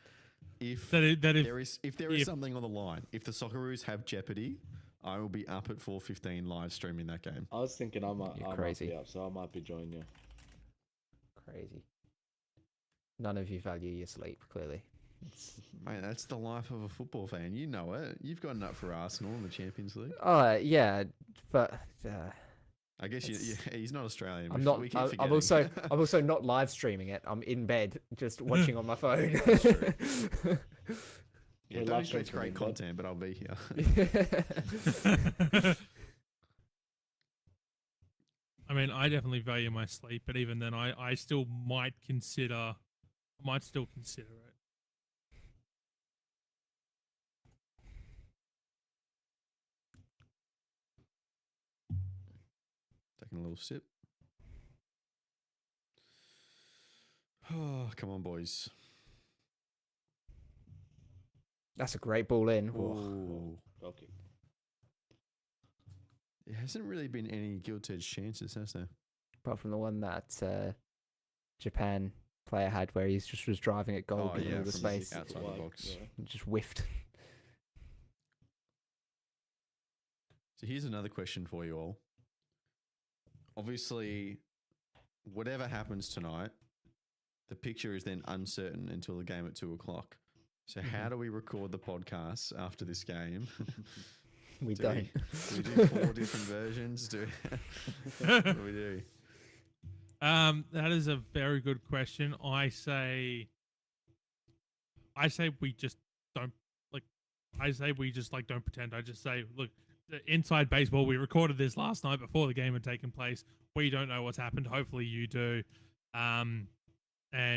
If That there is something on the line, if the Socceroos have jeopardy, I will be up at 4:15 live streaming that game. I was thinking I might crazy. be up, so I might be joining you. crazy. None of you value your sleep, clearly. Mate, that's the life of a football fan. You know it. You've gotten up for Arsenal in the Champions League. Yeah, but I guess he's not Australian. I'm not. We keep I'm forgetting. also not live streaming it. I'm in bed just watching on my phone. That's true. Yeah, We're don't live expect streaming, great but- content, but I'll be here. I mean, I definitely value my sleep, but even then, I still might still consider it. Taking a little sip. Oh, come on, boys. That's a great ball in. Ooh. Okay. There hasn't really been any gilt-edged chances, has there? Apart from the one that Japan player had where he just was driving at goal, getting all the from space, outside the box. Yeah. and just whiffed. So here's another question for you all. Obviously, whatever happens tonight, the picture is then uncertain until the game at 2:00. So how do we record the podcast after this game? We Do don't. we do 4 different versions? What do we do? That is a very good question. I say we just don't like. I say we just like don't pretend. I just say, look, inside baseball. We recorded this last night before the game had taken place. We don't know what's happened. Hopefully, you do. And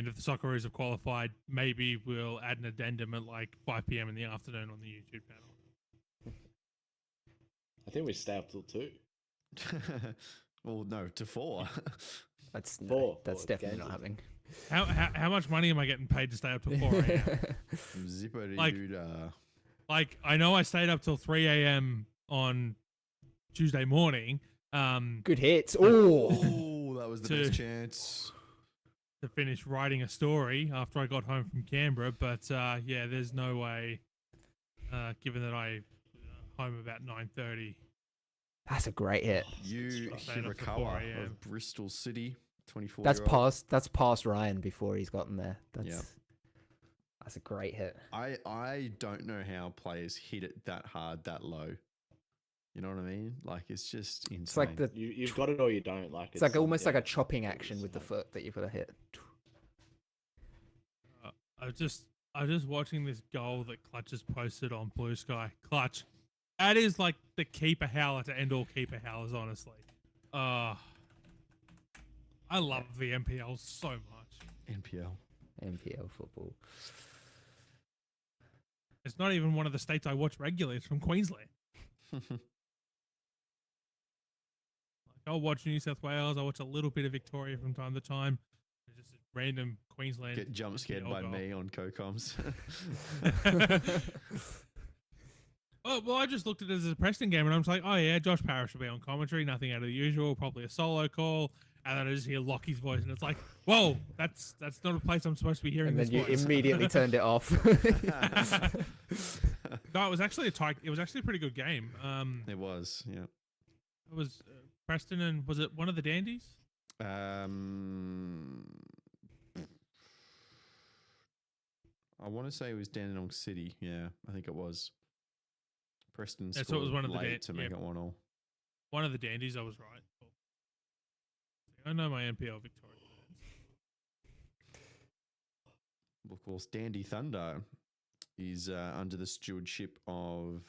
if the Socceroos have qualified, maybe we'll add an addendum at like 5 p.m. in the afternoon on the YouTube channel. I think we stay up till 2. Well, no, to 4. That's Four. that's Four definitely games. not happening. How much money am I getting paid to stay up till 4 a.m.? Zipper-dee-doo-dah. Like, I know I stayed up till 3 a.m. on Tuesday morning Good hits. Oh, Oh, that was the To- best chance. to finish writing a story after I got home from Canberra, but yeah, there's no way, given that I home about 9:30. that's a great hit. You Staying up till 4 Hirakawa a.m. of Bristol City, 24. That's past Ryan before he's gotten there. That's a great hit. I don't know how players hit it that hard, that low. You know what I mean? Like, it's just insane. It's like the You've got it or you don't. Like it's like almost like yeah. a chopping action with the foot that you've got to hit. I was just watching this goal that Clutch has posted on Blue Sky. Clutch, that is like the keeper howler to end all keeper howlers. Honestly, I love the MPL so much. NPL. NPL football. It's not even one of the states I watch regularly. It's from Queensland. I'll watch New South Wales. I watch a little bit of Victoria from time to time. It's just a random Queensland. Get jump scared NPL by goal. me on co-coms. Oh, well, I just looked at it as a Preston game, and I'm just like, oh yeah, Josh Parrish will be on commentary. Nothing out of the usual. Probably a solo call. And then I just hear Lockie's voice, and it's like, whoa, that's not a place I'm supposed to be hearing And this then you voice. immediately turned it off. No, it was actually It was actually a pretty good game. It was, yeah. It was Preston, and was it one of the Dandies? I want to say it was Dandenong City. Yeah, I think it was. Preston Yeah, scored so it was one of the late to make it 1-1. One of the Dandies. I was right. I know my NPL Victoria. Of course, Dandy Thunder is under the stewardship of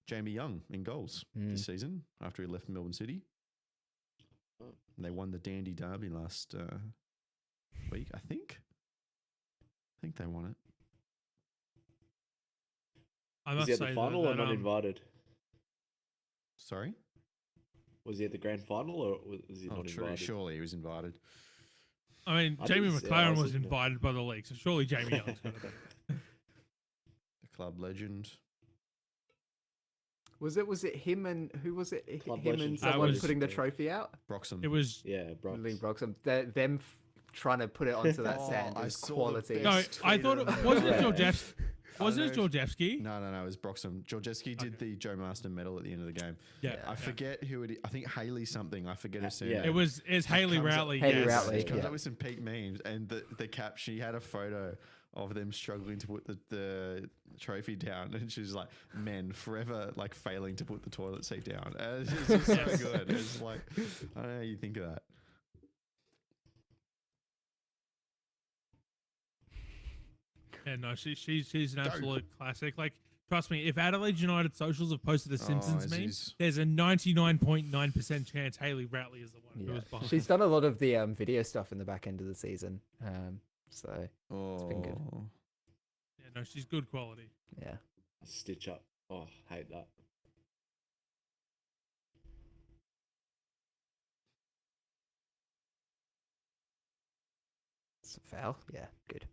Jamie Young in goals this season after he left Melbourne City. And they won the Dandy Derby last week, I think. I think they won it. I Was must he at say the final though, or that, not invited? Sorry? Was he at the grand final or was he Oh, not true. invited? Surely he was invited. I mean, I Jamie didn't see it. I McLaren was was looking at- invited by the league, so surely Jamie Young's got to be. The club legend. Was it him and who was it? Club Him and legend. someone was- putting the trophy out? Broxham. It was Yeah, bro. Lee Broxham. Them trying to put it onto that Oh, stand I is saw the quality. best no. I tweet thought of it the wasn't it night. Georgievsky. Wasn't it don't know Georgievsky? No, it was Broxham. Georgievsky did the Joe Marston medal at the end of the game. Yeah, I forget who it is. I think Haley something. I forget her surname. Yeah. It's Haley comes up- Routley. Haley yes. Routley. She comes Yeah. up with some peak memes, and the cap. She had a photo of them struggling to put the trophy down, and she was like, "Men forever like failing to put the toilet seat down." And it's just so good. It's like, I don't know how you think of that. Yeah, no, she's an absolute classic. Like, trust me, if Adelaide United socials have posted a Simpsons meme, Aziz. there's a 99.9% chance Haley Routley is the one who Yeah. was behind. She's done a lot of the video stuff in the back end of the season. So Oh, been good. Yeah, no, she's good quality. yeah. Stitch up. Oh, hate that. It's a foul. Yeah, good.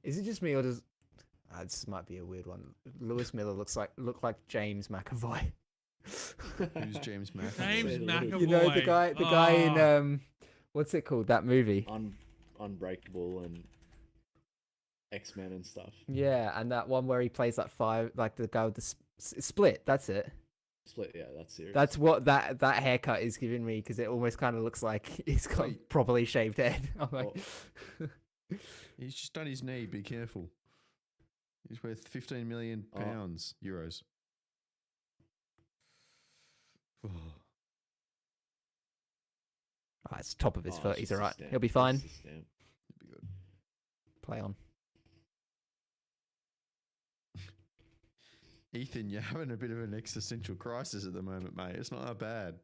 Is it just me or does this might be a weird one. Lewis Miller look like James McAvoy. Who's James Mack? James Say it a little- McAvoy. You know the guy in Oh. what's it called? That movie. Unbreakable and X-Men and stuff. Yeah, and that one where he plays like the guy with the Split. That's it. Split, yeah, that's serious. That's what that haircut is giving me because it almost kind of looks like he's got Wait. properly shaved head. I'm like, He's just done his knee. Be careful. He's worth 15 million pounds, euros. Ah, it's top of his Oh, foot. it's He's just all a right. stamp. He'll be It's fine. just a stamp. It'd be good. Play on. Ethan, you're having a bit of an existential crisis at the moment, mate. It's not that bad.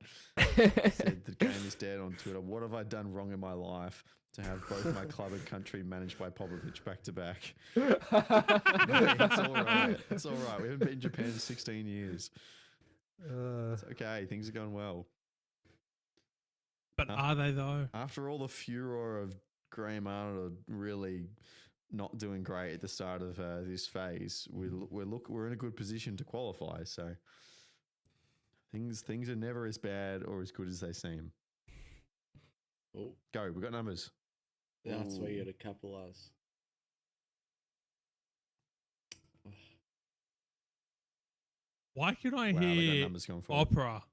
Yeah, Said the game is dead on Twitter. What have I done wrong in my life to have both my club and country managed by Popovich back to back? It's all right. It's all right. We haven't been in Japan in 16 years. It's okay. Things are going well. But are they though? After all the furor of Graham Arnold really not doing great at the start of this phase, we're in a good position to qualify. So things are never as bad or as good as they seem. Oh, Go. We got numbers. that's where Ooh. you got to capitalize. Why can I Wow, they got hear numbers going forward. opera?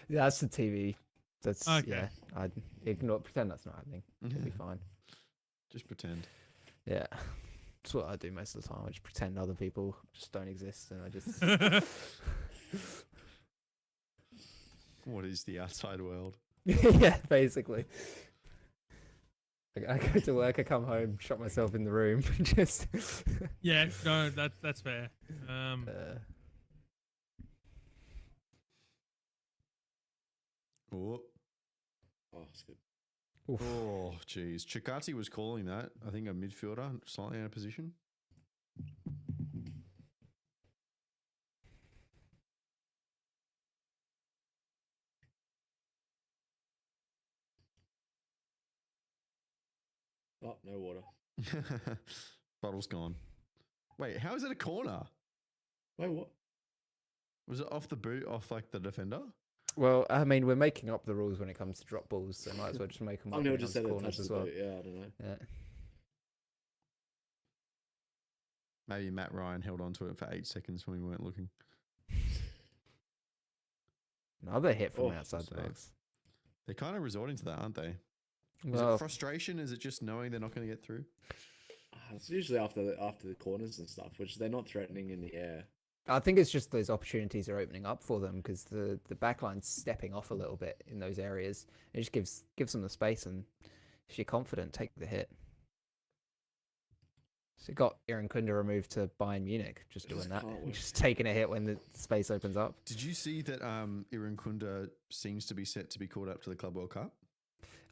that's the TV. That's Okay. yeah. I'd ignore. Pretend that's not happening. It'll be fine. Just pretend. Yeah, that's what I do most of the time. I just pretend other people just don't exist, and I just What is the outside world? yeah, basically. I go to work, I come home, shut myself in the room, just. Yeah, no, that's fair. Oh, Oh, it's good. Oof. oh, geez. Chikati was calling that. I think a midfielder, slightly out of position. Oh, no water. Bottle's gone. Wait, how is it a corner? Wait, what? Was it off the boot, off like the defender? Well, I mean, we're making up the rules when it comes to drop balls, so might as well just make them up I when never it just comes to said it corners touched as the well. boot. Yeah, I don't know. Yeah. Maybe Matt Ryan held on to it for 8 seconds when we weren't looking. Another hit from Oh, outside the so- box. They're kind of resorting to that, aren't they? Is Well, it frustration? Is it just knowing they're not going to get through? It's usually after the corners and stuff, which they're not threatening in the air. I think it's just those opportunities are opening up for them because the backline's stepping off a little bit in those areas. It just gives them the space, and if you're confident, take the hit. So it got Aaron Kunda removed to Bayern Munich, just doing Just that, can't wait. just taking a hit when the space opens up. Did you see that Iran Kunda seems to be set to be called up to the Club World Cup?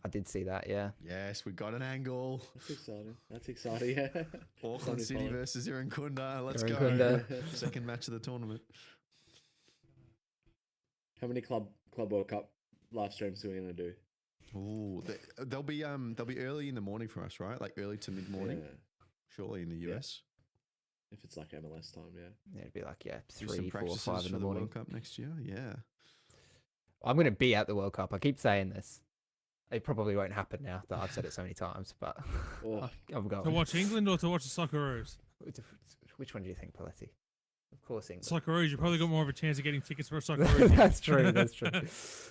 I did see that, yeah. Yes, we got an angle. That's exciting. That's exciting. Yeah. Auckland Somebody City follow. versus Iran Kunda. Let's Iran go. Kunda. Second match of the tournament. How many Club World Cup live streams are we gonna do? Ooh, they'll be early in the morning for us, right? Like early to mid morning, Yeah. surely in the US. If it's like MLS time, yeah. Yeah, it'd be like, yeah, Do some 3, 4, practices 5 in for the the morning. World Cup next year. Yeah. I'm going to be at the World Cup. I keep saying this. It probably won't happen now that I've said it so many times, but Oh. I'm going. To watch England or to watch the Socceroos? Which one do you think, Paletti? Of course, England. Socceroos, you probably got more of a chance of getting tickets for a Socceroos. That's true. That's true.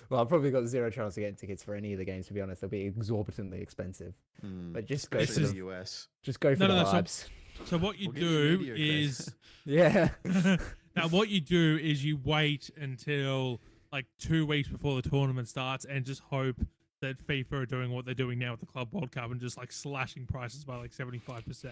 Well, I've probably got zero chance of getting tickets for any of the games. To be honest, they'll be exorbitantly expensive. But just go for Especially the the US. just go for No, the no, no, vibes. So what you We'll get you do media is credit. Yeah. now what you do is you wait until like 2 weeks before the tournament starts and just hope that FIFA are doing what they're doing now with the Club World Cup and just like slashing prices by like 75%.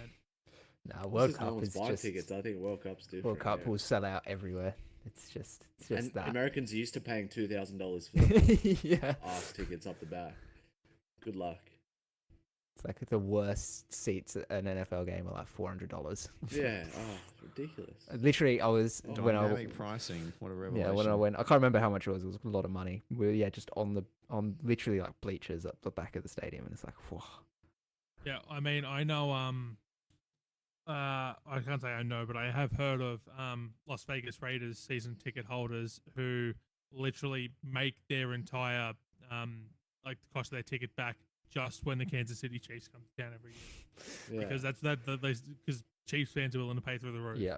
Nah, It's World just no Cup one's is buying just tickets. I think World Cup's different. World Cup yeah. will sell out everywhere. It's just And that. Americans are used to paying $2,000 for the Yeah. ass tickets up the back. Good luck. It's like the worst seats at an NFL game are like $400. Yeah. Oh, ridiculous. Literally, I was Oh, when I Dynamic pricing. What a revelation. yeah when I went. I can't remember how much it was. It was a lot of money. We were just on literally like bleachers up the back of the stadium, and it's like, whoa. Yeah, I mean, I know, I can't say I know, but I have heard of Las Vegas Raiders season ticket holders who literally make their entire like the cost of their ticket back just when the Kansas City Chiefs come to town every year, Yeah. because because Chiefs fans are willing to pay through the roof. Yeah.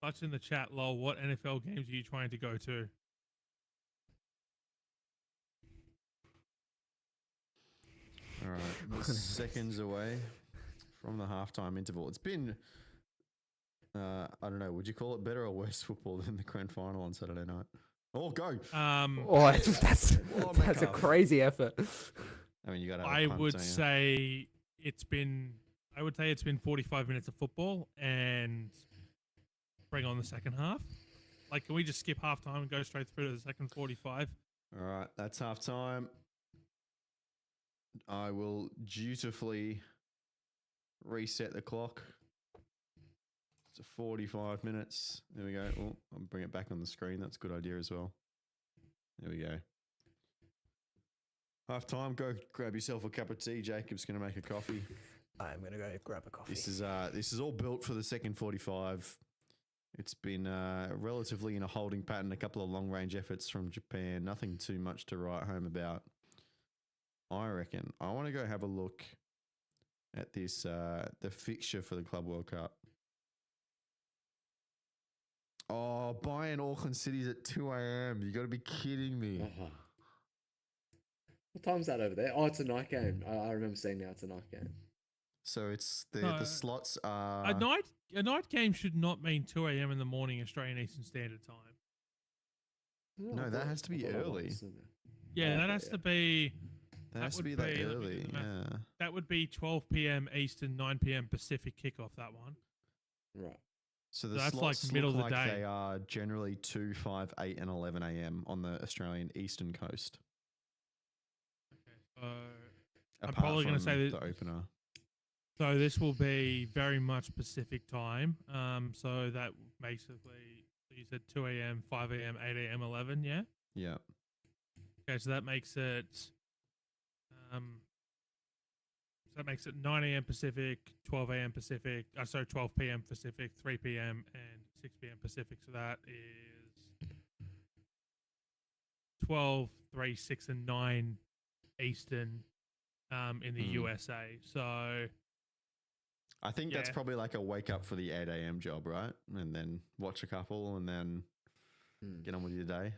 Touch in the chat, lol. What NFL games are you trying to go to? All right. We're seconds away from the halftime interval. It's been I don't know. Would you call it better or worse football than the grand final on Saturday night? Oh, go! Oh, that's Oh, my that's a calf. crazy effort. I mean, you got to. I would say it's been 45 minutes of football and bring on the second half. Like, can we just skip halftime and go straight through to the second 45? All right, that's half time. I will dutifully reset the clock. It's 45 minutes. There we go. Oh, I'll bring it back on the screen. That's a good idea as well. There we go. Half time. Go grab yourself a cup of tea. Jacob's going to make a coffee. I'm gonna go grab a coffee. This is all built for the second 45. It's been relatively in a holding pattern. A couple of long range efforts from Japan. Nothing too much to write home about. I reckon I want to go have a look at this the fixture for the Club World Cup. Oh, Bayern Auckland City's at 2 a.m. You got to be kidding me. Uh-huh. What time's that over there? Oh, it's a night game. I remember seeing now it's a night game. So it's the No, slots are A night game should not mean 2 a.m. in the morning Australian Eastern Standard Time. No, that has to be early. Yeah, that has to be. That has to would be that let me do early. the math. Yeah. That would be 12 p.m. Eastern, 9 p.m. Pacific kickoff. That one. Right. So the That's slots like middle look of the like day. they are generally 2, 5, 8, and 11 a.m. on the Australian eastern coast. So I'm Apart probably going to from say the that. opener. So this will be very much Pacific time. So that basically, you said 2 a.m., 5 a.m., 8 a.m., 11. Yeah. Yeah. Okay, so that makes it. So that makes it 9 a.m. Pacific, 12 a.m. Pacific. Sorry, 12 p.m. Pacific, 3 p.m. and 6 p.m. Pacific. So that is 12, 3, 6, and 9 Eastern in the USA. So I think that's Yeah. probably like a wake up for the 8 a.m. job, right? And then watch a couple and then get on with your day.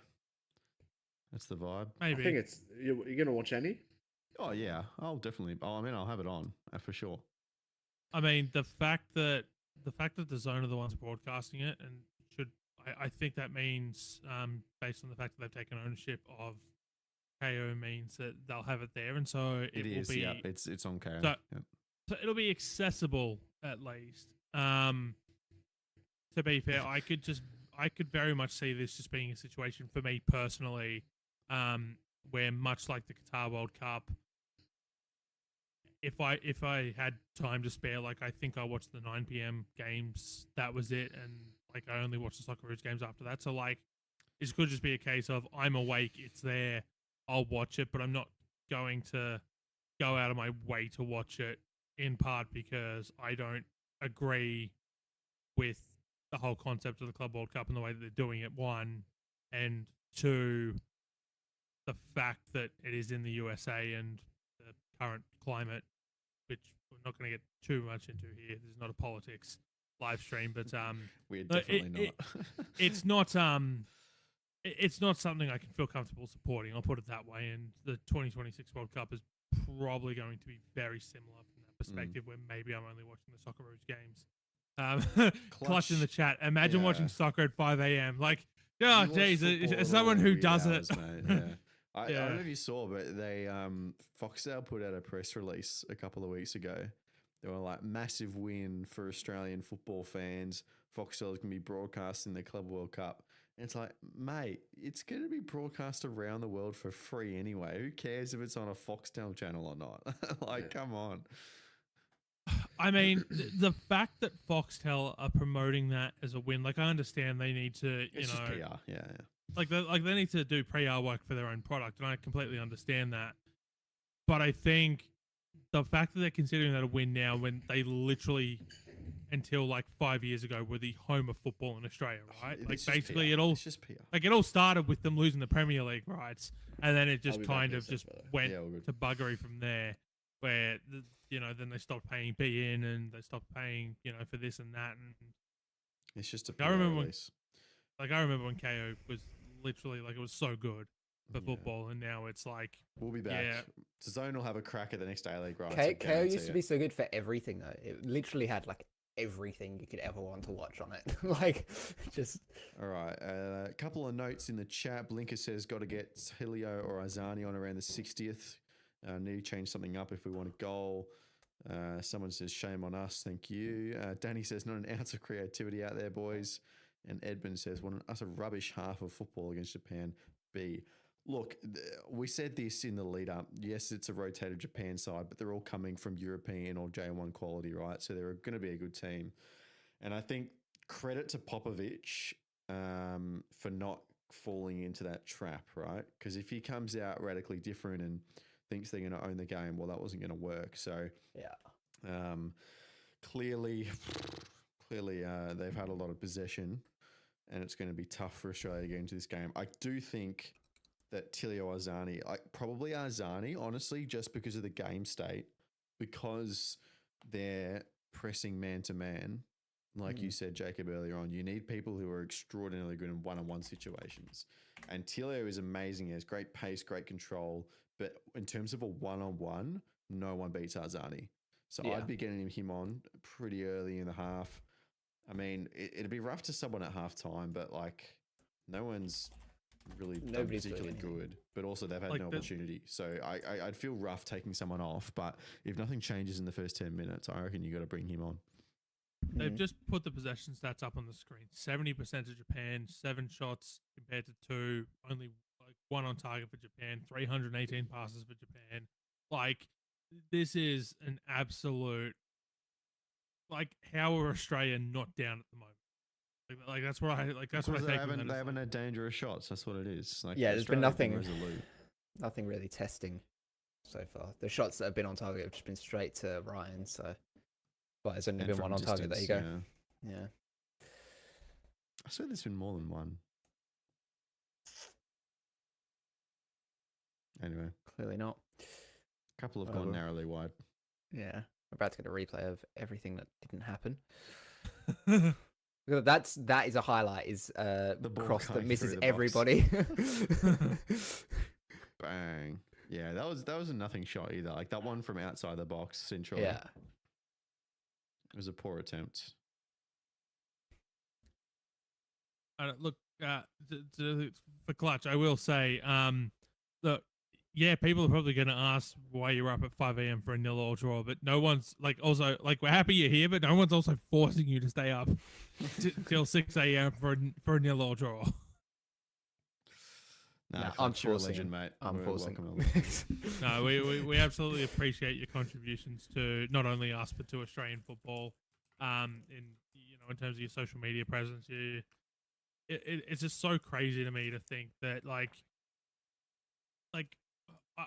That's the vibe. maybe. I think it's you're gonna watch any? Oh, yeah. I'll definitely. Oh, I mean, I'll have it on for sure. I mean, the fact that the Zone are the ones broadcasting it, and I think that means, based on the fact that they've taken ownership of KO, means that they'll have it there, and so it will is. be. Yeah, it's on KO. So- Yep. So it'll be accessible at least. To be fair, I could very much see this just being a situation for me personally, where much like the Qatar World Cup, if I had time to spare, like I think I watched the 9 p.m. games, that was it, and like I only watched the Socceroos games after that. So like, it could just be a case of I'm awake, it's there, I'll watch it, but I'm not going to go out of my way to watch it. In part because I don't agree with the whole concept of the Club World Cup and the way that they're doing it, one, and two, the fact that it is in the USA and the current climate, which we're not going to get too much into here. This is not a politics live stream, but We're no, definitely not. it's not something I can feel comfortable supporting. I'll put it that way. And the 2026 World Cup is probably going to be very similar from that perspective, where maybe I'm only watching the Socceroos games. Clutch in the chat. Imagine watching soccer at 5 a.m. Like, oh, You watch geez, football as at someone all who weird does hours, it. mate, yeah. I Yeah. don't know if you saw, but they Foxtel put out a press release a couple of weeks ago. They were like, massive win for Australian football fans. Foxtel is going to be broadcasting the Club World Cup. And it's like, mate, it's going to be broadcast around the world for free anyway. Who cares if it's on a Foxtel channel or not? Like, come on. I mean, the fact that Foxtel are promoting that as a win, like I understand they need to, It's just PR. Yeah. like they need to do PR work for their own product, and I completely understand that. But I think the fact that they're considering that a win now, when they literally, until like 5 years ago, were the home of football in Australia, right? Like It's just basically, PR. it all It's just PR. like it all started with them losing the Premier League rights, and then it just be back kind in a of sec, just by the way. went Yeah, all good. to buggery from there, where then they stopped paying in and they stopped paying for this and that, and It's just a I PR remember release. I remember when KO was literally like it was so good for Yeah. football, and now it's like We'll be back. Yeah. Zone will have a crack at the next A-League rights. KO used to be so good for everything though. It literally had like everything you could ever want to watch on it. Like, just All right. A couple of notes in the chat. Blinker says, got to get Hilio or Azani on around the 60th. Need to change something up if we want a goal. Someone says, shame on us. Thank you. Danny says, not an ounce of creativity out there, boys. And Edmund says, what an utter rubbish half of football against Japan. B. Look, we said this in the lead up. Yes, it's a rotated Japan side, but they're all coming from European or J1 quality, right? So they're going to be a good team. And I think credit to Popovic for not falling into that trap, right? Because if he comes out radically different and thinks they're going to own the game, well, that wasn't going to work. So yeah, clearly, they've had a lot of possession, and it's going to be tough for Australia to get into this game. I do think that Tilio Azani, probably Azani, honestly, just because of the game state, because they're pressing man to man. Like you said, Jacob, earlier on, you need people who are extraordinarily good in one-on-one situations. And Tilio is amazing. He has great pace, great control. But in terms of a one-on-one, no one beats Azani. So Yeah. I'd be getting him on pretty early in the half. I mean, it'd be rough to someone at halftime, but like no one's really done Nobody's particularly doing good. But also they've had Like no the- opportunity. So I'd feel rough taking someone off. But if nothing changes in the first 10 minutes, I reckon you got to bring him on. They've just put the possession stats up on the screen. 70% to Japan, 7 shots compared to 2, only like 1 on target for Japan, 318 passes for Japan. Like, this is an absolute, like, how are Australia not down at the moment? Like that's what I that's what I Because take from that. they It's haven't like- had dangerous shots. That's what it is. Like, Yeah, there's been Australia have nothing- resolute. nothing really testing so far. The shots that have been on target have just been straight to Ryan. So, but there's only And been from one on target. There you distance, go. yeah. Yeah. I swear there's been more than one. Anyway, Clearly not. a couple have Oh, gone well. narrowly wide. Yeah. We're about to get a replay of everything that didn't happen. That is a highlight. Is The ball cross that going misses through the box. everybody. Bang. Yeah, that was a nothing shot either. Like that one from outside the box centrally. Yeah. It was a poor attempt. Look, for Clutch, I will say, look, yeah, people are probably going to ask why you're up at 5 a.m. for a 0-0 draw, but no one's like also like we're happy you're here, but no one's also forcing you to stay up till 6 a.m. for a 0-0 draw. Nah, No, I'm Clutch, you're a forcing legend, him. mate. I'm We're forcing. welcome along. No, we absolutely appreciate your contributions to not only us but to Australian football. In terms of your social media presence, it's just so crazy to me to think that like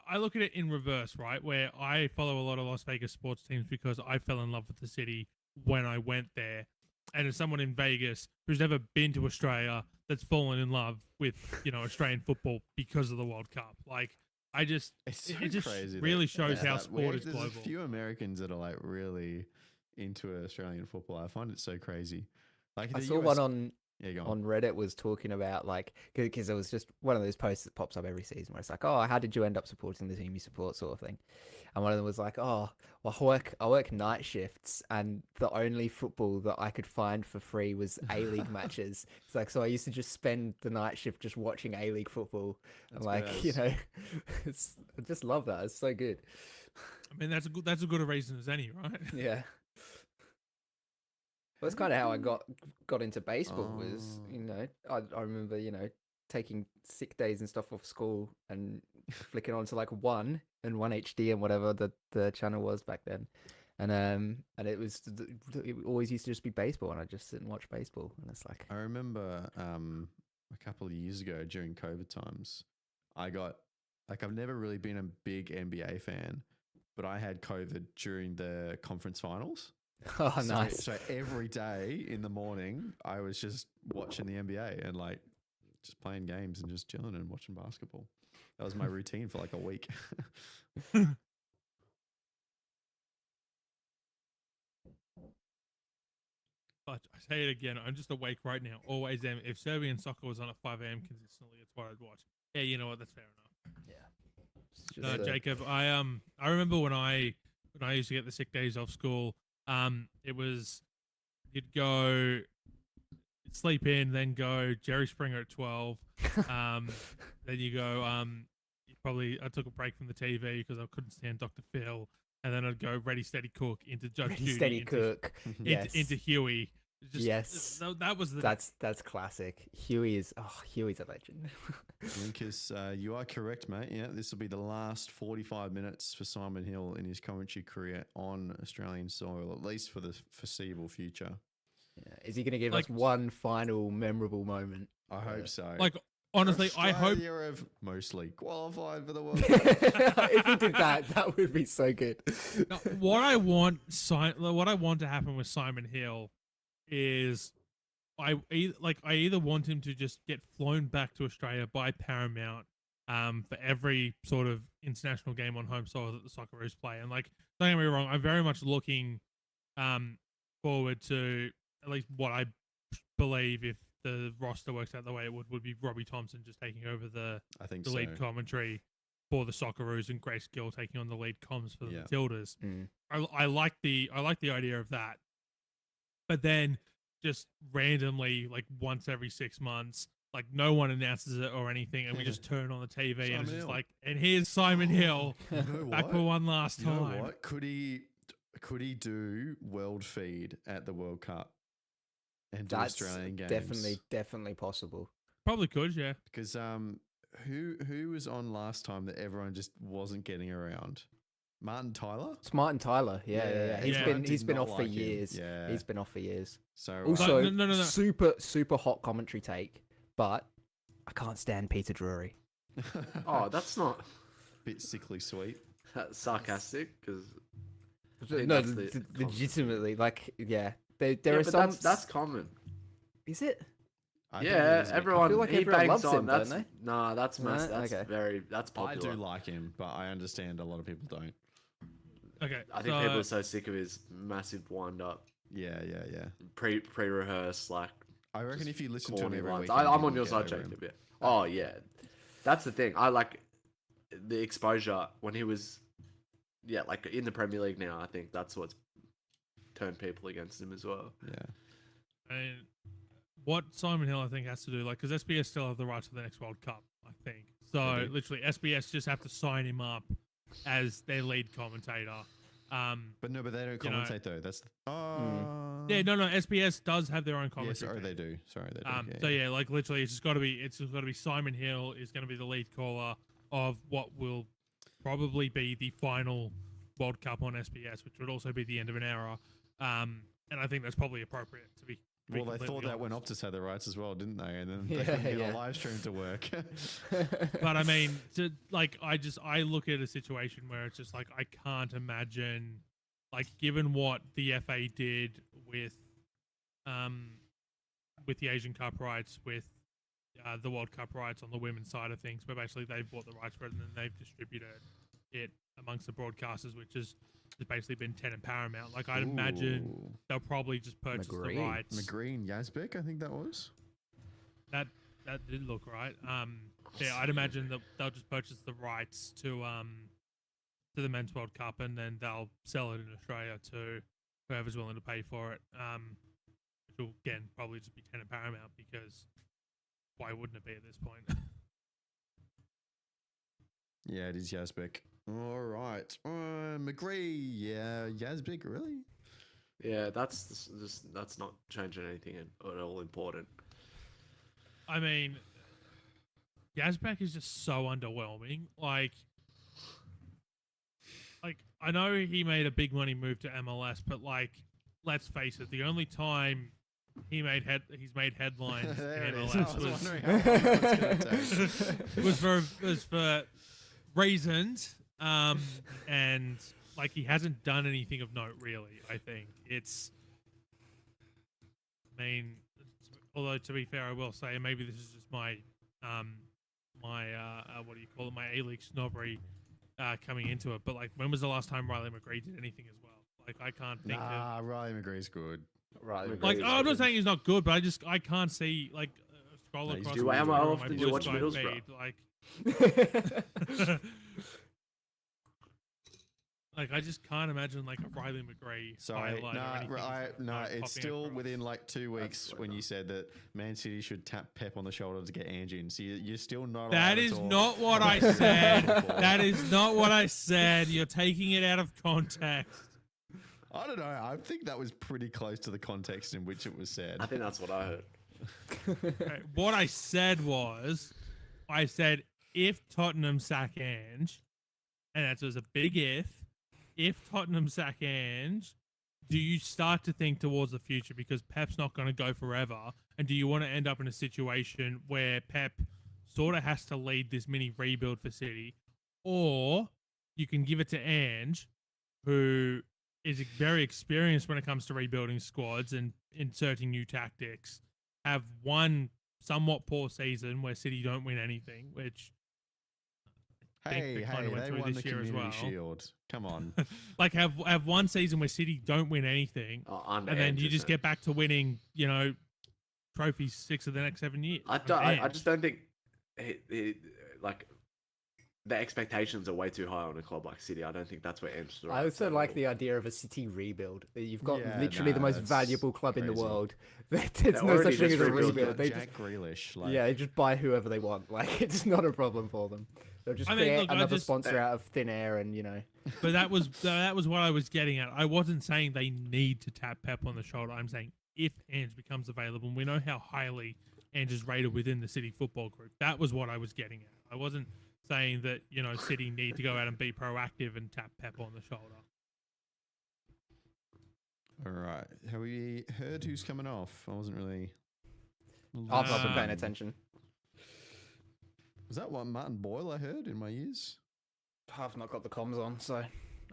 I look at it in reverse, right? Where I follow a lot of Las Vegas sports teams because I fell in love with the city when I went there. And as someone in Vegas who's never been to Australia, that's fallen in love with, Australian football because of the World Cup. Like, It's so it just crazy. really that- shows how that sport is there's global. a few Americans that are like really into Australian football. I find it so crazy. Like I the saw US one on Yeah, go on Reddit was talking about like because it was just one of those posts that pops up every season where it's like, oh, how did you end up supporting the team you support, sort of thing. And one of them was like, oh, well, I work night shifts, and the only football that I could find for free was A-League matches. It's like, so I used to just spend the night shift just watching A-League football. That's And like, good I just love that. It's so good. I mean, that's a good a reason as any, right? Yeah. Well, that's kind of how I got into baseball. Was Oh. I remember taking sick days and stuff off school and flicking on to like one HD and whatever the channel was back then, and it always used to just be baseball, and I just sit and watch baseball, and it's like I remember a couple of years ago during COVID times, I got I've never really been a big NBA fan, but I had COVID during the conference finals. oh So- nice. So every day in the morning, I was just watching the NBA and like just playing games and just chilling and watching basketball. That was my routine for like a week. But I say it again, I'm just awake right now. Always am. If Serbian soccer was on at 5 a.m. consistently, it's what I'd watch. Yeah, you know what? That's fair enough. It's just, No, Jacob, I remember when I used to get the sick days off school. It was you'd go sleep in, then go Jerry Springer at 12. Then you go. I took a break from the TV because I couldn't stand Dr. Phil, and then I'd go Ready Steady Cook into Judge Ready, Judy, steady, cook. Yes. into Huey. Yes. That was the. That's classic. Huey's a legend. Lucas, you are correct, mate. Yeah, this will be the last 45 minutes for Simon Hill in his commentary career on Australian soil, at least for the foreseeable future. Yeah. Is he going to give us one final memorable moment? I hope so. Like, honestly, I hope. Australia have mostly qualified for the World Cup. If he did that, that would be so good. Now, what I want to happen with Simon Hill is I either want him to just get flown back to Australia by Paramount for every sort of international game on home soil that the Socceroos play. And like, don't get me wrong, I'm very much looking forward to at least what I believe, if the roster works out the way it would be Robbie Thompson just taking over the lead commentary for the Socceroos and Grace Gill taking on the lead comms for the Matildas. I like the idea of that. But then just randomly, like once every 6 months, like no one announces it or anything, and we just turn on the TV and it's just like, and here's Simon Hill back for one last time. You know what? Could he do world feed at the World Cup and do Australian games? Definitely possible. Probably could, yeah. Because who was on last time that everyone just wasn't getting around? Martin Tyler? It's Martin Tyler. Yeah. He's been off for years. Yeah. He's been off for years. So also, no. super hot commentary take, but I can't stand Peter Drury. Oh, that's not bit sickly sweet. sarcastic because no, legitimately, like, yeah. There are but some. that's common. Is it? Everyone. I feel like he everyone bangs loves on. him, don't That's they? nah. That's mass. No? That's Okay. That's I popular. do like him, but I understand a lot of people don't. Okay. I think people are so sick of his massive wind up, Yeah. pre-rehearse, like. I reckon just if you listen to him corny every lines. weekend, I'm you on your get side, over him. Jacob. Yeah. Oh yeah, that's the thing. I like the exposure when he was, like in the Premier League now. I think that's what's turned people against him as well. Yeah. And what Simon Hill, I think, has to do, like, because SBS still have the rights to the next World Cup, I think. So literally, SBS just have to sign him up as their lead commentator. But they don't commentate though. That's Yeah, no. SBS does have their own commentary. Yes, they do. Sorry, they do. So yeah, like literally, it's just got to be Simon Hill is going to be the lead caller of what will probably be the final World Cup on SBS, which would also be the end of an era. And I think that's probably appropriate to be. Well, they thought that when Optus had the rights as well, didn't they? And then they couldn't get a live stream to work. But I mean, I look at a situation where it's just like, I can't imagine, like, given what the FA did with the Asian Cup rights, with the World Cup rights on the women's side of things, but basically they've bought the rights for it and then they've distributed it amongst the broadcasters, which has basically been 10 and Paramount. Like, I'd imagine they'll probably just purchase the rights. McGree and Yazbek, I think that was. That did look right. Yeah, I'd imagine that they'll just purchase the rights to the Men's World Cup, and then they'll sell it in Australia to whoever's willing to pay for it. Which will, again, probably just be 10 and Paramount, because why wouldn't it be at this point? Yeah, it is Yazbek. All right. McGree, yeah. Yazbek, really? Yeah, that's not changing anything at all important. I mean, Yazbek is just so underwhelming. Like, I know he made a big money move to MLS, but like, let's face it, the only time he's made headlines in MLS was for reasons, and like, he hasn't done anything of note, really. I think although to be fair, I will say, maybe this is just my my A-League snobbery coming into it, but like, when was the last time Riley McGree did anything as well? Like, I can't think of. Riley McGree's good. I'm not saying he's not good, but I can't see, like, scroll across. How often do you watch Middlesbrough? Like, Like I just can't imagine like a Riley McGree Sorry, highlight or anything. no, it's popping still across. within like 2 weeks Absolutely when you not. said that Man City should tap Pep on the shoulder to get Angie in. So you're still not. That allowed to is talk not what I about said. football. That is not what I said. You're taking it out of context. I don't know. I think that was pretty close to the context in which it was said. I think that's what I heard. Okay, what I said was, I said if Tottenham sack Ange, and that was a big if Tottenham sack Ange, do you start to think towards the future because Pep's not going to go forever, and do you want to end up in a situation where Pep sort of has to lead this mini rebuild for City, or you can give it to Ange, who is very experienced when it comes to rebuilding squads and inserting new tactics, have one somewhat poor season where City don't win anything, which I think Hey, they kinda went they through won this the year as Community well. Shield. Come on. like have one season where City don't win anything, Oh, under and then you Ange, just isn't get back to winning, trophies 6 of the next 7 years. I under don't. I Ange. just don't think like the expectations are way too high on a club like City. I don't think that's where Ange. I also like the idea of a City rebuild. You've got Yeah, literally the nah, most that's valuable club in the crazy. world. There's They're no already such thing as just a rebuilt rebuild. They Jack just, Grealish. Like, yeah, they just buy whoever they want. Like it's not a problem for them. They'll just I mean, create look, I another just- sponsor out of thin air, and But that was what I was getting at. I wasn't saying they need to tap Pep on the shoulder. I'm saying if Ange becomes available, and we know how highly Ange is rated within the City football group. That was what I was getting at. I wasn't saying that City need to go out and be proactive and tap Pep on the shoulder. all right. Have we heard who's coming off? I wasn't really. I've not been paying Um, attention. Was that what Martin Boyle I heard in my ears? I've not got the comms on, so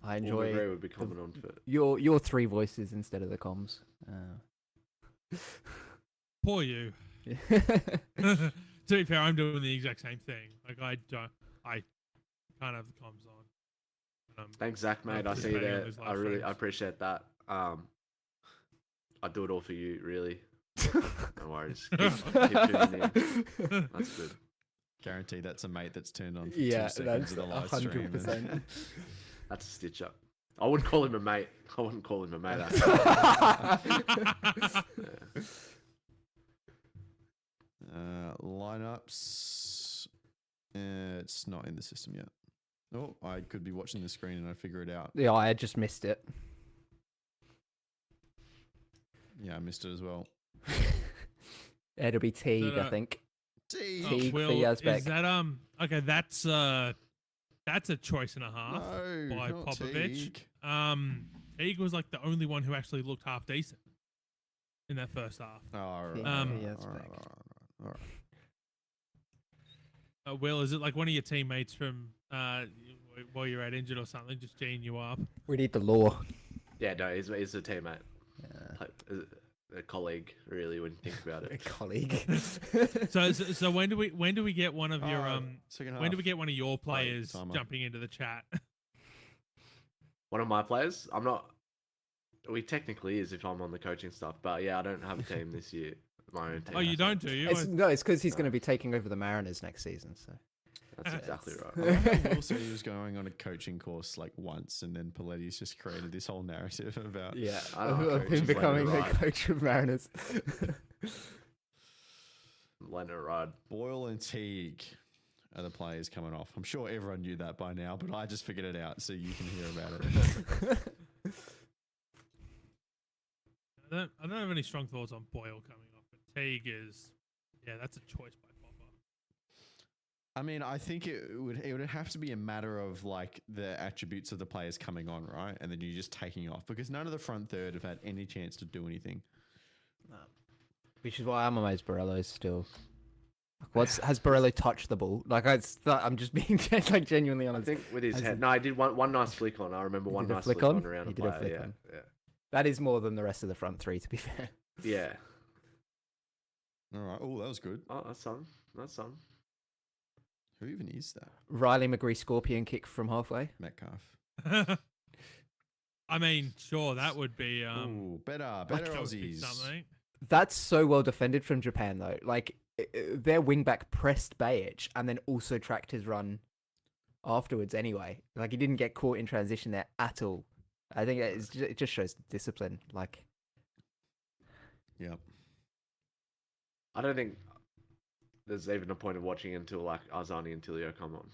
I Enjoy. enjoy Would be coming on for. your three voices instead of the comms. Poor you. To be fair, I'm doing the exact same thing. Like I can't have the comms on. Thanks, Zach, mate. I see participating on that. those I live really, I streams. appreciate that. I do it all for you, really. No worries. Keep tuning in. That's good. Guarantee that's a mate that's turned on for Yeah, 2 seconds that's of the live stream. 100%. That's a stitch up. I wouldn't call him a mate. I wouldn't call him a mate. Lineups. It's not in the system yet. Oh, I could be watching the screen and I figure it out. Yeah, I just missed it. Yeah, I missed it as well. It'll be Teague, But, I think. Teague. Oh, Teague for Will, Yazbek. is that okay? That's a choice and a half No, by not Popovich. Teague. Teague was like the only one who actually looked half decent in that first half. Oh, all right. Teague all for right, Yazbek. all right, all right. Will, is it like one of your teammates from while you're out injured or something, just geeing you up? We need the law. Yeah, no, he's a teammate, Yeah. like, a colleague, really, when you think about A it. colleague. So when do we get one of your Second half. when do we get one of your players timer. jumping into the chat? One of my players, I'm not. We technically is if I'm on the coaching stuff, but yeah, I don't have a team this year. My own team. Oh, you has don't, one. do you? It's because he's going to be taking over the Mariners next season. So That's exactly I right. like how Will said he was going on a coaching course like once, and then Paletti's just created this whole narrative about. yeah, I don't know, of coach, him just let it becoming the ride. coach of Mariners. Letting it ride. Boyle and Teague are the players coming off. I'm sure everyone knew that by now, but I just figured it out so you can hear about it. I don't have any strong thoughts on Boyle coming off, but Teague is, that's a choice by Popper. I mean, I think it would have to be a matter of like the attributes of the players coming on, right? And then you just taking off because none of the front third have had any chance to do anything. Which is why I'm amazed Borello's still. Like, has Borello touched the ball? Like I'm just being like genuinely I honest. think with his Has head. he- No, I did one nice flick on. I remember He one did a nice flick flick on on? around He a did a player. flick Yeah, on. yeah, That is more than the rest of the front three, to be fair. yeah. All right. Oh, that was good. Oh, that's something. That's something. Who even is that? Riley McGree scorpion kick from halfway. Metcalf. I mean, sure, that would be Ooh, better that would be Aussies. something. That's so well defended from Japan, though. Like their wingback pressed Bajic and then also tracked his run afterwards anyway. Like he didn't get caught in transition there at all. I think it just shows discipline. Like, Yep. I don't think there's even a point of watching until like Arzani and Tilio come on.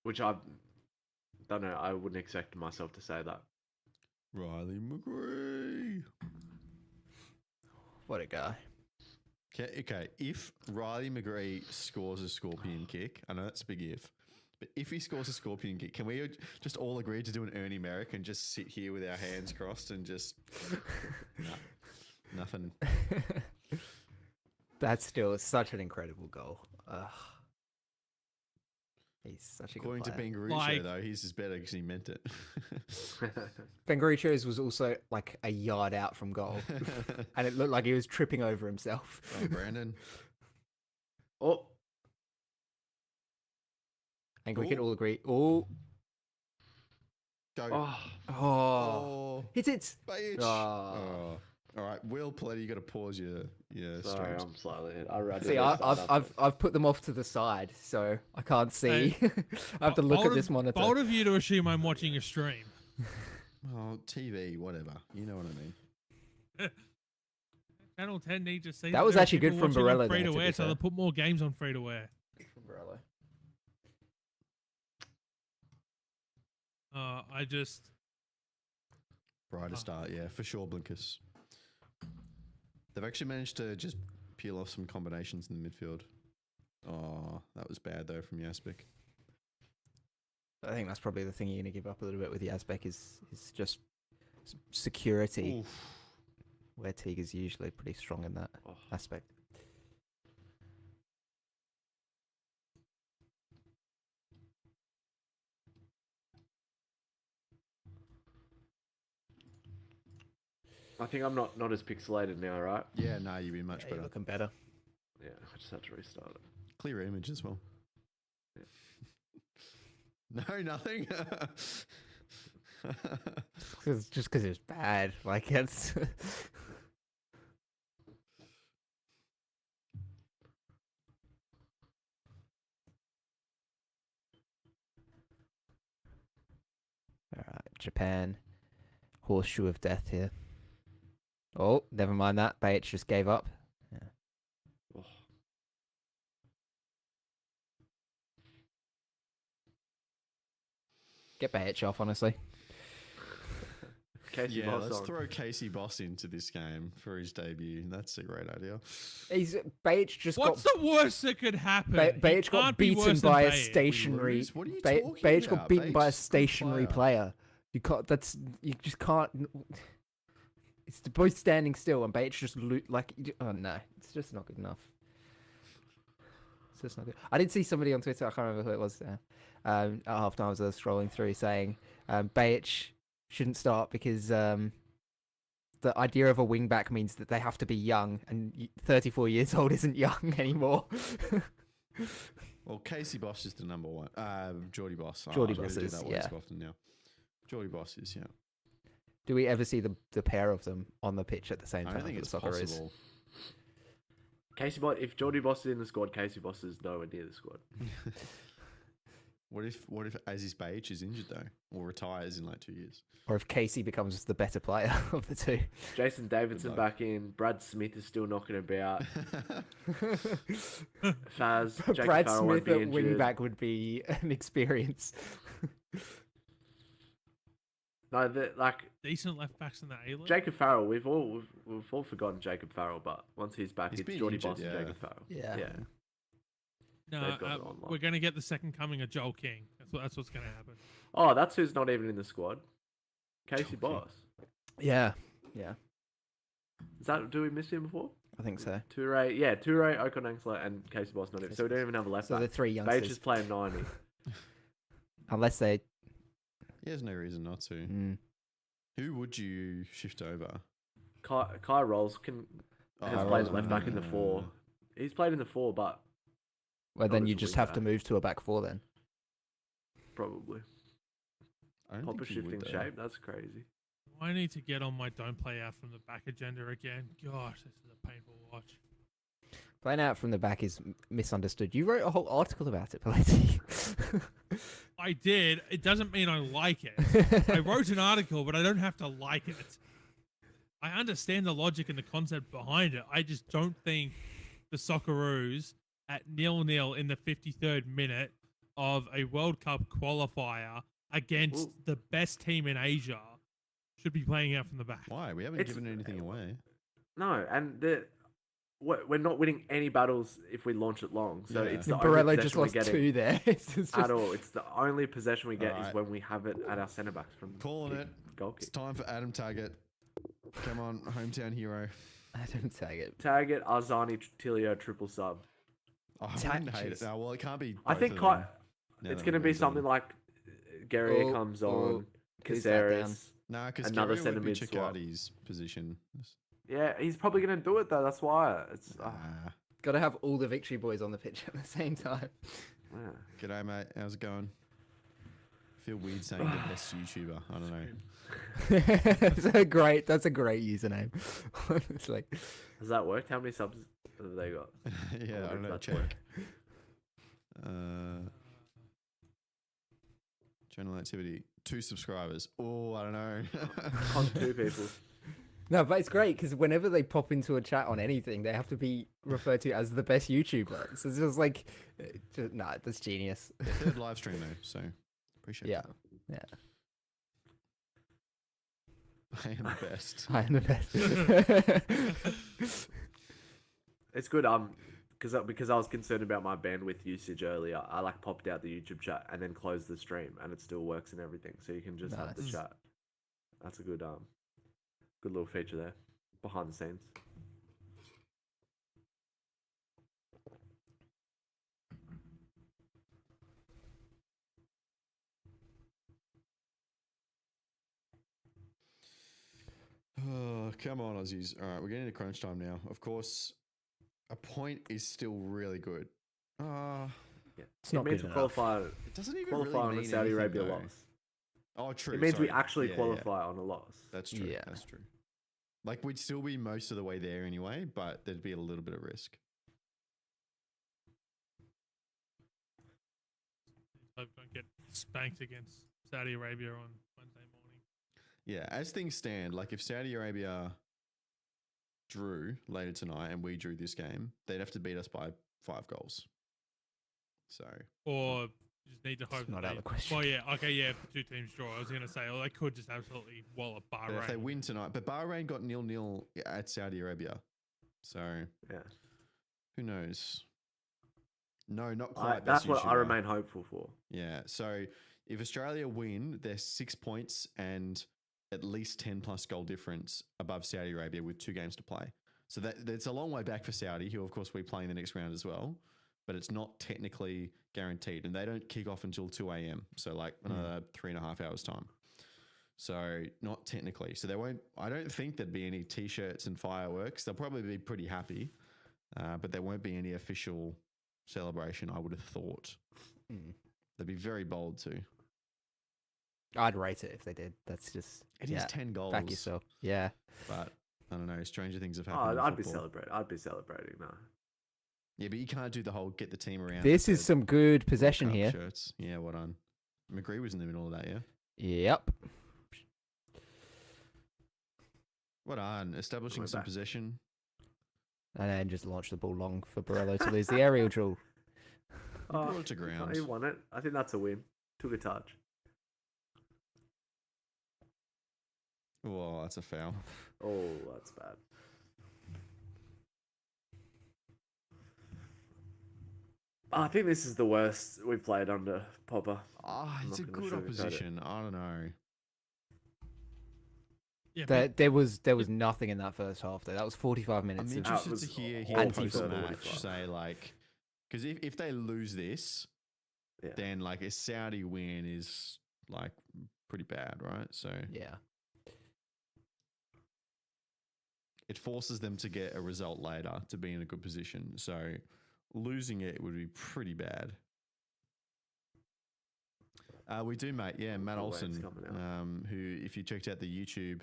Which I don't know. I wouldn't expect myself to say that. Riley McGree. what a guy. Okay. If Riley McGree scores a scorpion kick, I know that's a big if, but if he scores a scorpion kick, can we just all agree to do an Ernie Merrick and just sit here with our hands crossed and just nothing? That's still such an incredible goal. Ugh. He's such a According good to player. Bengaruccio, Like- though, his is better because he meant it. Bengaruccio's was also like a yard out from goal, and it looked like he was tripping over himself. Oh, Brandon. Oh, And we can Ooh. all agree. Oh, Go. oh, oh, Oh, hit it! bitch. Oh. Oh. All right, Will Pletty, you got to pause your sorry, streams. I'm slightly. I read See, I've put them off to the side, so I can't see. I have to look at this monitor. Bold of you to assume I'm watching a stream. Oh, TV, whatever. You know what I mean. Channel 10 need to see That was there are actually good people from watching on Barella free there, to to be wear, so fair. they'll put more games on free to wear. I just Brighter Oh. start, yeah, for sure, Blinkers. They've actually managed to just peel off some combinations in the midfield. Oh, that was bad, though, from Jaspic. I think that's probably the thing you're going to give up a little bit with Yazbek is just security, Oof. where Teague is usually pretty strong in that Oh. aspect. I think I'm not as pixelated now, right? Yeah, no, you've been much Yeah, you're better. looking better. Yeah, I just had to restart it. Clear image as well. Yeah. No, nothing. Just because it was bad. Like, it's. Alright, Japan. Horseshoe of death here. Oh, never mind that. Bajic just gave up. Oh. Get Bajic off, honestly. Casey Yeah, Boss let's on. throw Casey Boss into this game for his debut. That's a great idea. Bajic just what's got. the worst that could happen? Bajic He got can't be beaten worse than by a Bajic. stationary. lose? What are you Bajic talking got about? beaten by a Bajic's a good stationary player. You can't. That's you just can't. It's both standing still and Bajic just oh no, it's just not good enough. It's just not good. I did see somebody on Twitter. I can't remember who it was. At halftime, as I was scrolling through, saying Bajic shouldn't start because the idea of a wing back means that they have to be young, and 34 years old isn't young anymore. Well, Casey Boss is the number one. Geordie Boss. Geordie I was gonna Boss do is, that one yeah. so often now. Geordie Boss is, yeah. Do we ever see the pair of them on the pitch at the same I time? don't think for it's the Socceroos? possible. Casey Boss. If Geordie Boss is in the squad, Casey Boss is nowhere near the squad. What if Aziz Bajic is injured though, or retires in like 2 years? Or if Casey becomes the better player of the two? Jason Davidson luck. back in. Brad Smith is still knocking about. Faz, Jacob Brad Farrell won't Smith be at injured. wing back would be an experience. No, like Decent left backs in the A League. Jacob Farrell. We've all forgotten Jacob Farrell, but once he's back, He's it's been Geordie injured, Boss and yeah. Jacob Farrell. Yeah. yeah. No, They've got it on lock. we're gonna get the second coming of Joel King. That's what's gonna happen. Oh, that's who's not even in the squad. Casey Joel Boss. Yeah, Is that? Do we miss him before? I think so. Toure, yeah, Toure, Ocon Angsler, and Casey Boss not even. So we don't even have a left So the back. three Page youngsters, is playing 90. unless they. He has no reason not to. Mm. Who would you shift over? Kai Rolls has Oh, played right. left back in the 4. He's played in the 4, but Well, Not then as you a just wing have to back. move to a back four then. probably. I don't Popper think he would, shifting though. shape. That's crazy. I need to get on my don't play out from the back agenda again. Gosh, this is a painful watch. Playing out from the back is misunderstood. You wrote a whole article about it, Paletti. I did. It doesn't mean I like it. I wrote an article, but I don't have to like it. I understand the logic and the concept behind it. I just don't think the Socceroos at 0-0 in the 53rd minute of a World Cup qualifier against the best team in Asia should be playing out from the back. Why? We haven't given anything away. No, and we're not winning any battles if we launch it long. So Yeah. it's the only Barella just possession we're lost getting 2 there. It's just... at all. It's the only possession we get Alright. is when we have it at our centre backs from Calling it. goal It's kick. time for Adam Taggart. Come on, hometown hero. I don't tag it. Tag it, Arzani, Tilio, triple sub. Oh, I wouldn't hate it. No, well, it can't be. I both think of Kai, them. No, it's that going to would be dumb. something like Guerrier Oh, comes oh, on, who's that down? Caceres. Nah, because Another Another centre would be mid swap. Chicardi's position. Yeah, he's probably going to do it though. That's why. It's Ah, Got to have all the victory boys on the pitch at the same time. yeah. g'day, mate. How's it going? I feel weird saying the best YouTuber. I don't know. That's a great username. It's like, Has that worked? How many subs have they got? Yeah, I don't know. That's Check. work. Channel activity. 2 subscribers. Oh, I don't know. On 2 people. no, but it's great because whenever they pop into a chat on anything, they have to be referred to as the best YouTuber. So it's just like, that's genius. Third live stream though, so appreciate Yeah, it. yeah. I am the best. I am the best. It's good. Because I was concerned about my bandwidth usage earlier. I like popped out the YouTube chat and then closed the stream, and it still works and everything. So you can just have the Nice. chat. That's a good good little feature there, behind the scenes. Oh, come on, Aussies. All right, we're getting to crunch time now. Of course, a point is still really good. Yeah. It's not it means good we enough. qualify It doesn't even qualify really on a mean Saudi anything, Arabia though. loss. Oh, true. It means we sorry. actually Yeah, qualify on a loss. That's true. Yeah. That's true. Like, we'd still be most of the way there anyway, but there'd be a little bit of risk. Hope don't get spanked against Saudi Arabia on Wednesday morning. Yeah, as things stand, like if Saudi Arabia drew later tonight and we drew this game, they'd have to beat us by 5 goals. So, Or you just need to hope It's not that out of the question. Well, yeah, okay, yeah. If the 2 teams draw, I was going to say, they could just absolutely wallop but Bahrain. if they win tonight, but Bahrain got 0-0 at Saudi Arabia. So, Yeah. who knows? No, not quite. That's best what I YouTuber. remain hopeful for. Yeah. So if Australia win, they're 6 points and at least 10 plus goal difference above Saudi Arabia with 2 games to play. So that's a long way back for Saudi, who of course we play in the next round as well. But it's not technically guaranteed, and they don't kick off until 2 a.m. So like another 3.5 hours time. So not technically. So there won't. I don't think there'd be any t-shirts and fireworks. They'll probably be pretty happy, but there won't be any official celebration, I would have thought. They'd be very bold too. I'd rate it if they did. That's just It is 10 goals. back yourself. Yeah. But I don't know. Stranger things have Oh, happened. in I'd be football. celebrating. I'd be celebrating. No. Yeah, but you can't do the whole get the team around. This with is the some good possession Cup here. Shirts. Yeah, well done. McGree was in the middle of that, yeah? Yep. Well done. Establishing We're some back. possession. And then just launch the ball long for Barello to lose the aerial duel. Brought it to ground. He won it. I think that's a win. Took a touch. Oh, that's a foul. Oh, that's bad. I think this is the worst we've played under Popper. Ah, I'm it's a not gonna good sugarcoat it. opposition. I don't know. Yeah, There was nothing in that first half though. That was 45 I'm minutes. of interested was to hear him anti-football. post-match say, like, because if they lose this, Yeah. then, like, a Saudi win is, like, pretty bad, right? So Yeah. it forces them to get a result later to be in a good position. So losing it would be pretty bad. We do, mate. Yeah, Matt Oh, wait, it's Olsen, coming out. who, if you checked out the YouTube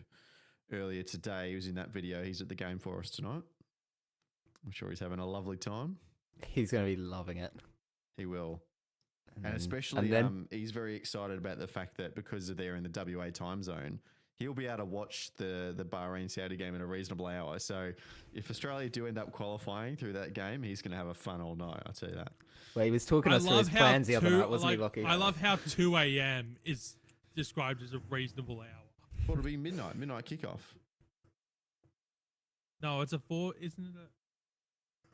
earlier today, he was in that video. He's at the game for us tonight. I'm sure he's having a lovely time. He's going to be loving it. He will. And then- especially, then- he's very excited about the fact that because they're in the WA time zone, he'll be able to watch the Bahrain-Saudi game at a reasonable hour. So if Australia do end up qualifying through that game, he's going to have a fun all night, I'll tell you that. Well, he was talking us through his plans the other night, wasn't he, Lockie? I love how 2 a.m. is described as a reasonable hour. Well, it'll be midnight kickoff. No, it's a 4, isn't it?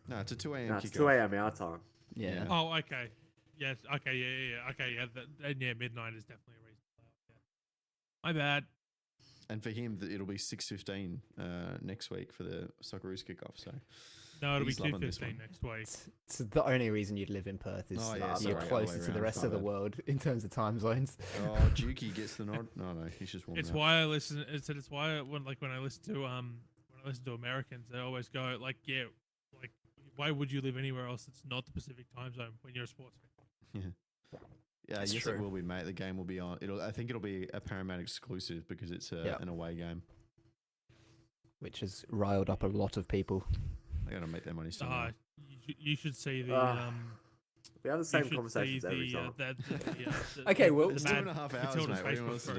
No, it's a 2 a.m. No, kickoff. it's 2 a.m. our time. Yeah. Oh, okay. Yes. Okay. Yeah. Okay. Yeah. And yeah, midnight is definitely a reasonable hour. Yeah. My bad. And for him, it'll be 6:15 next week for the Socceroos kickoff. So No, it'll be he's loving this 2:15 one. next week. It's the only reason you'd live in Perth is Oh, that yeah, you're sorry, closer other way to the around, rest of the my bad. world in terms of time zones. Oh, Dukey gets the nod. No, he's just warming It's up. why I listen. It's why when I listen to Americans, they always go like, yeah, like why would you live anywhere else that's not the Pacific time zone when you're a sports fan? Yeah, That's yes, true. it will be, mate. The game will be on. I think it'll be a Paramount exclusive because it's Yep. an away game. Which has riled up a lot of people. They're gonna make their money somehow. You should see the We have the you same should conversations see every the, time. Okay, well, It's the 2.5 hours, Matilda's mate. What do you want us to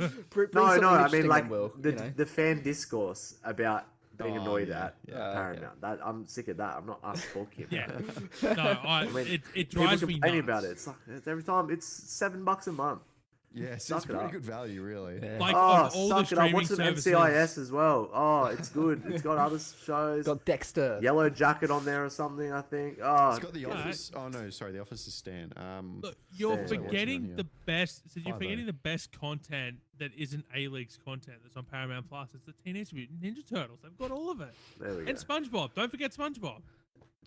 do? Bring No, something I interesting mean like on, Will, the you know? the fan discourse about being Oh, annoyed yeah, at yeah. Paramount. That I'm sick of that. I'm not us talking. Yeah. About it. No, mean, it People drives me complaining nuts. about it. It's like it's every time. It's $7 a month. Yes, Suck it's it pretty up. good value, really. Yeah. Like Oh, of all the suck it up. streaming Watch some services, NCIS as well. Oh, it's good. It's got other shows. Got Dexter. Yellow Jacket on there or something. I think. Oh, It's got The Yeah. Office. Oh no, sorry, The Office is Stan. Look, you're Stand. forgetting Watching the best. So you're Five, forgetting though. the best content that isn't A-League's content that's on Paramount Plus. It's the Teenage Mutant Ninja Turtles. They've got all of it, there we go. and SpongeBob. Don't forget SpongeBob.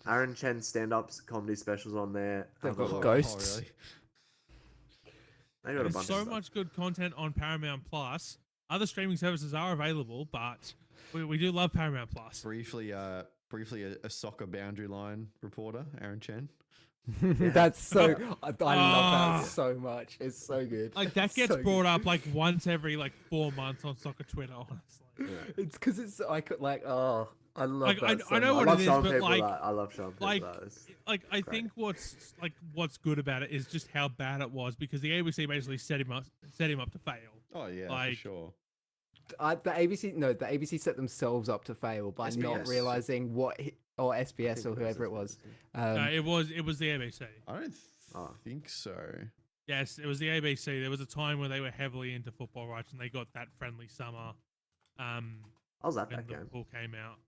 Aaron Chen stand-ups comedy specials on there. They've Have a got look. Ghosts. Oh, really? They got a There's bunch so of stuff. much good content on Paramount Plus. Other streaming services are available, but we do love Paramount Plus. Briefly, a soccer boundary line reporter, Aaron Chen. That's so. I love Ah. that so much. It's so good. Like that It's gets so brought up like once every 4 months on soccer Twitter. Honestly, good. It's because it's I could like oh I love Like, that. I know so I what much. love it is, showing but, people like- that. I love showing people like, that. It's- I Great. think what's good about it is just how bad it was because the ABC basically set him up to fail. Oh yeah, Like- for sure. The ABC set themselves up to fail by not SBS. realizing or SBS or whoever it was. No, it was the ABC. I don't Oh. think so. Yes, it was the ABC. There was a time where they were heavily into football rights, and they got that friendly summer. I was at When that game. Liverpool came out.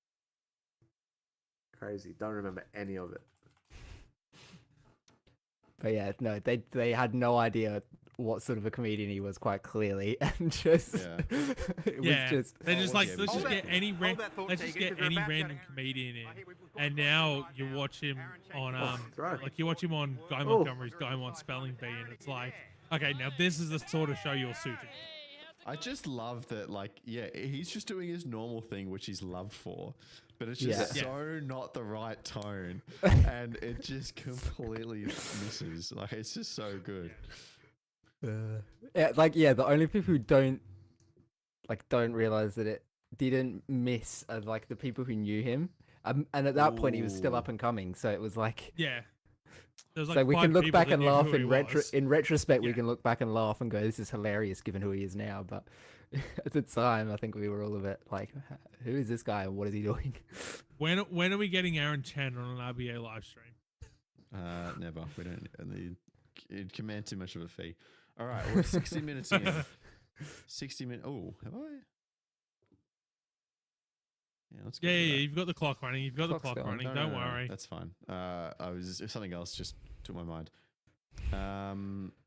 Crazy. Don't remember any of it. But yeah, no, they had no idea what sort of a comedian he was quite clearly, and just Yeah. it Yeah, was just they just what's like the let's just ABC? get any Hold that thought, let's just Tegan, get 'cause we're any about random to- comedian in, Here we've got and the now right you now. watch him Aaron on Jenkins. That's right. like you watch him on Guy Oh. Montgomery's Guy Mont Spelling Bee, and it's like, okay, now this is the sort of show you're suited. I just love that, he's just doing his normal thing, which he's loved for, but it's just Yeah. so not the right tone, and it just completely misses. Like, it's just so good. the only people who don't realize that it didn't miss are like the people who knew him, and at that point he was still Ooh. up and coming, so it was like. Yeah. There was, So we five can look people back that and knew laugh who he was. in retrospect. We Yeah. can look back and laugh and go, "This is hilarious," given who he is now. But at the time, I think we were all a bit like, "Who is this guy? and What is he doing?" When are we getting Aaron Chen on an RBA live stream? Never. We don't. It commands too much of a fee. All right, we're 60 minutes in. 60 minutes. Oh, have I? Yeah, let's go. Yeah, with yeah, that. you've got the clock running. You've got the Clock's clock going. running. No, Don't no, no, worry. that's fine. If something else just took my mind.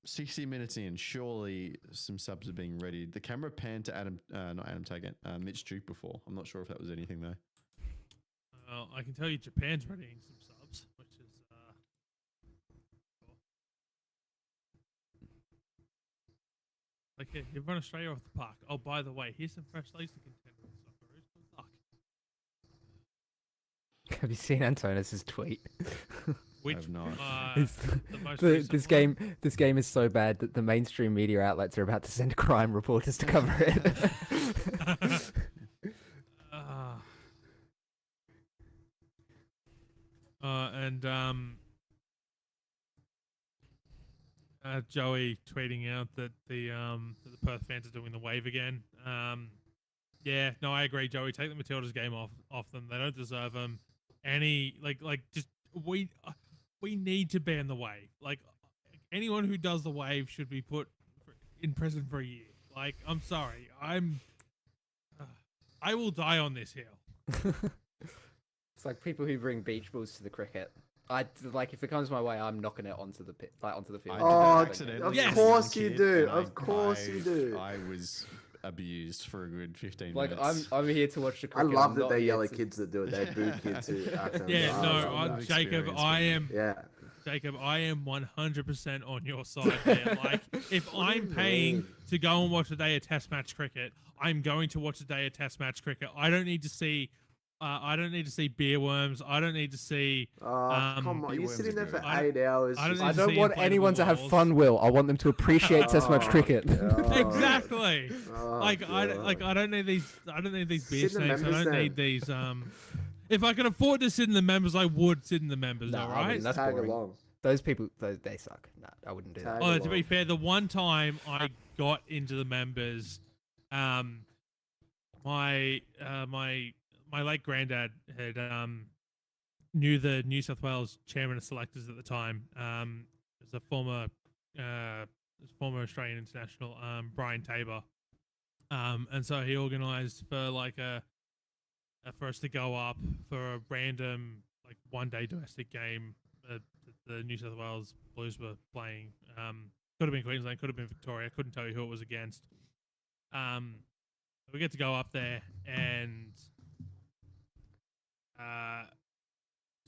60 minutes in, surely some subs are being ready. The camera panned to not Adam Taggart, Mitch Duke before. I'm not sure if that was anything though. I can tell you Japan's readying some subs, which is cool. Like, yeah, you've run Australia off the park. Oh, by the way, here's some fresh legs to contend with Socceroos. Good luck. Have you seen Antonis's tweet? Which, have not. It's- the most The- recent this one? game is so bad that the mainstream media outlets are about to send crime reporters to cover it. Ah. and Joey tweeting out that the Perth fans are doing the wave again. Yeah, no, I agree, Joey. Take the Matildas game off them. They don't deserve them. Just we need to ban the wave. Like anyone who does the wave should be put in prison for a year. Like I'm sorry, I will die on this hill. It's like people who bring beach balls to the cricket. If it comes my way, I'm knocking it onto the onto the field. Of Yes. course you do. Of course you do. I was abused for a good 15 Like minutes. I'm here to watch the I cricket. love I'm that not they here yell at to- kids that do it. They boo kids who act on Yeah, the no, Jacob, I am. Yeah. Jacob, I am 100% on your side there. Like, if I'm paying to go and watch a day of Test match cricket, I'm going to watch a day of Test match cricket. I don't need to see. I don't need to see beer worms. I don't need to see. Come on, you're worms sitting are there for good. 8 hours. I don't just- I need don't see want inflatable anyone to have balls. fun, Will. I want them to appreciate Test match Oh, cricket. God. Exactly. Oh, I don't need these. I don't need these beer Sit in the snakes. I members don't need then. these. If I can afford to sit in the members, I would sit in the members. Nah, all I right. wouldn't. That's Tag boring. along. Those people, they suck. Nah, I wouldn't do that. Tag Oh, to be along. fair, the one time I got into the members, my late granddad had knew the New South Wales chairman of selectors at the time. As a former Australian international, Brian Tabor, and so he organised for for us to go up for a random one-day domestic game. The New South Wales Blues were playing. Could have been Queensland, could have been Victoria. Couldn't tell you who it was against. We get to go up there and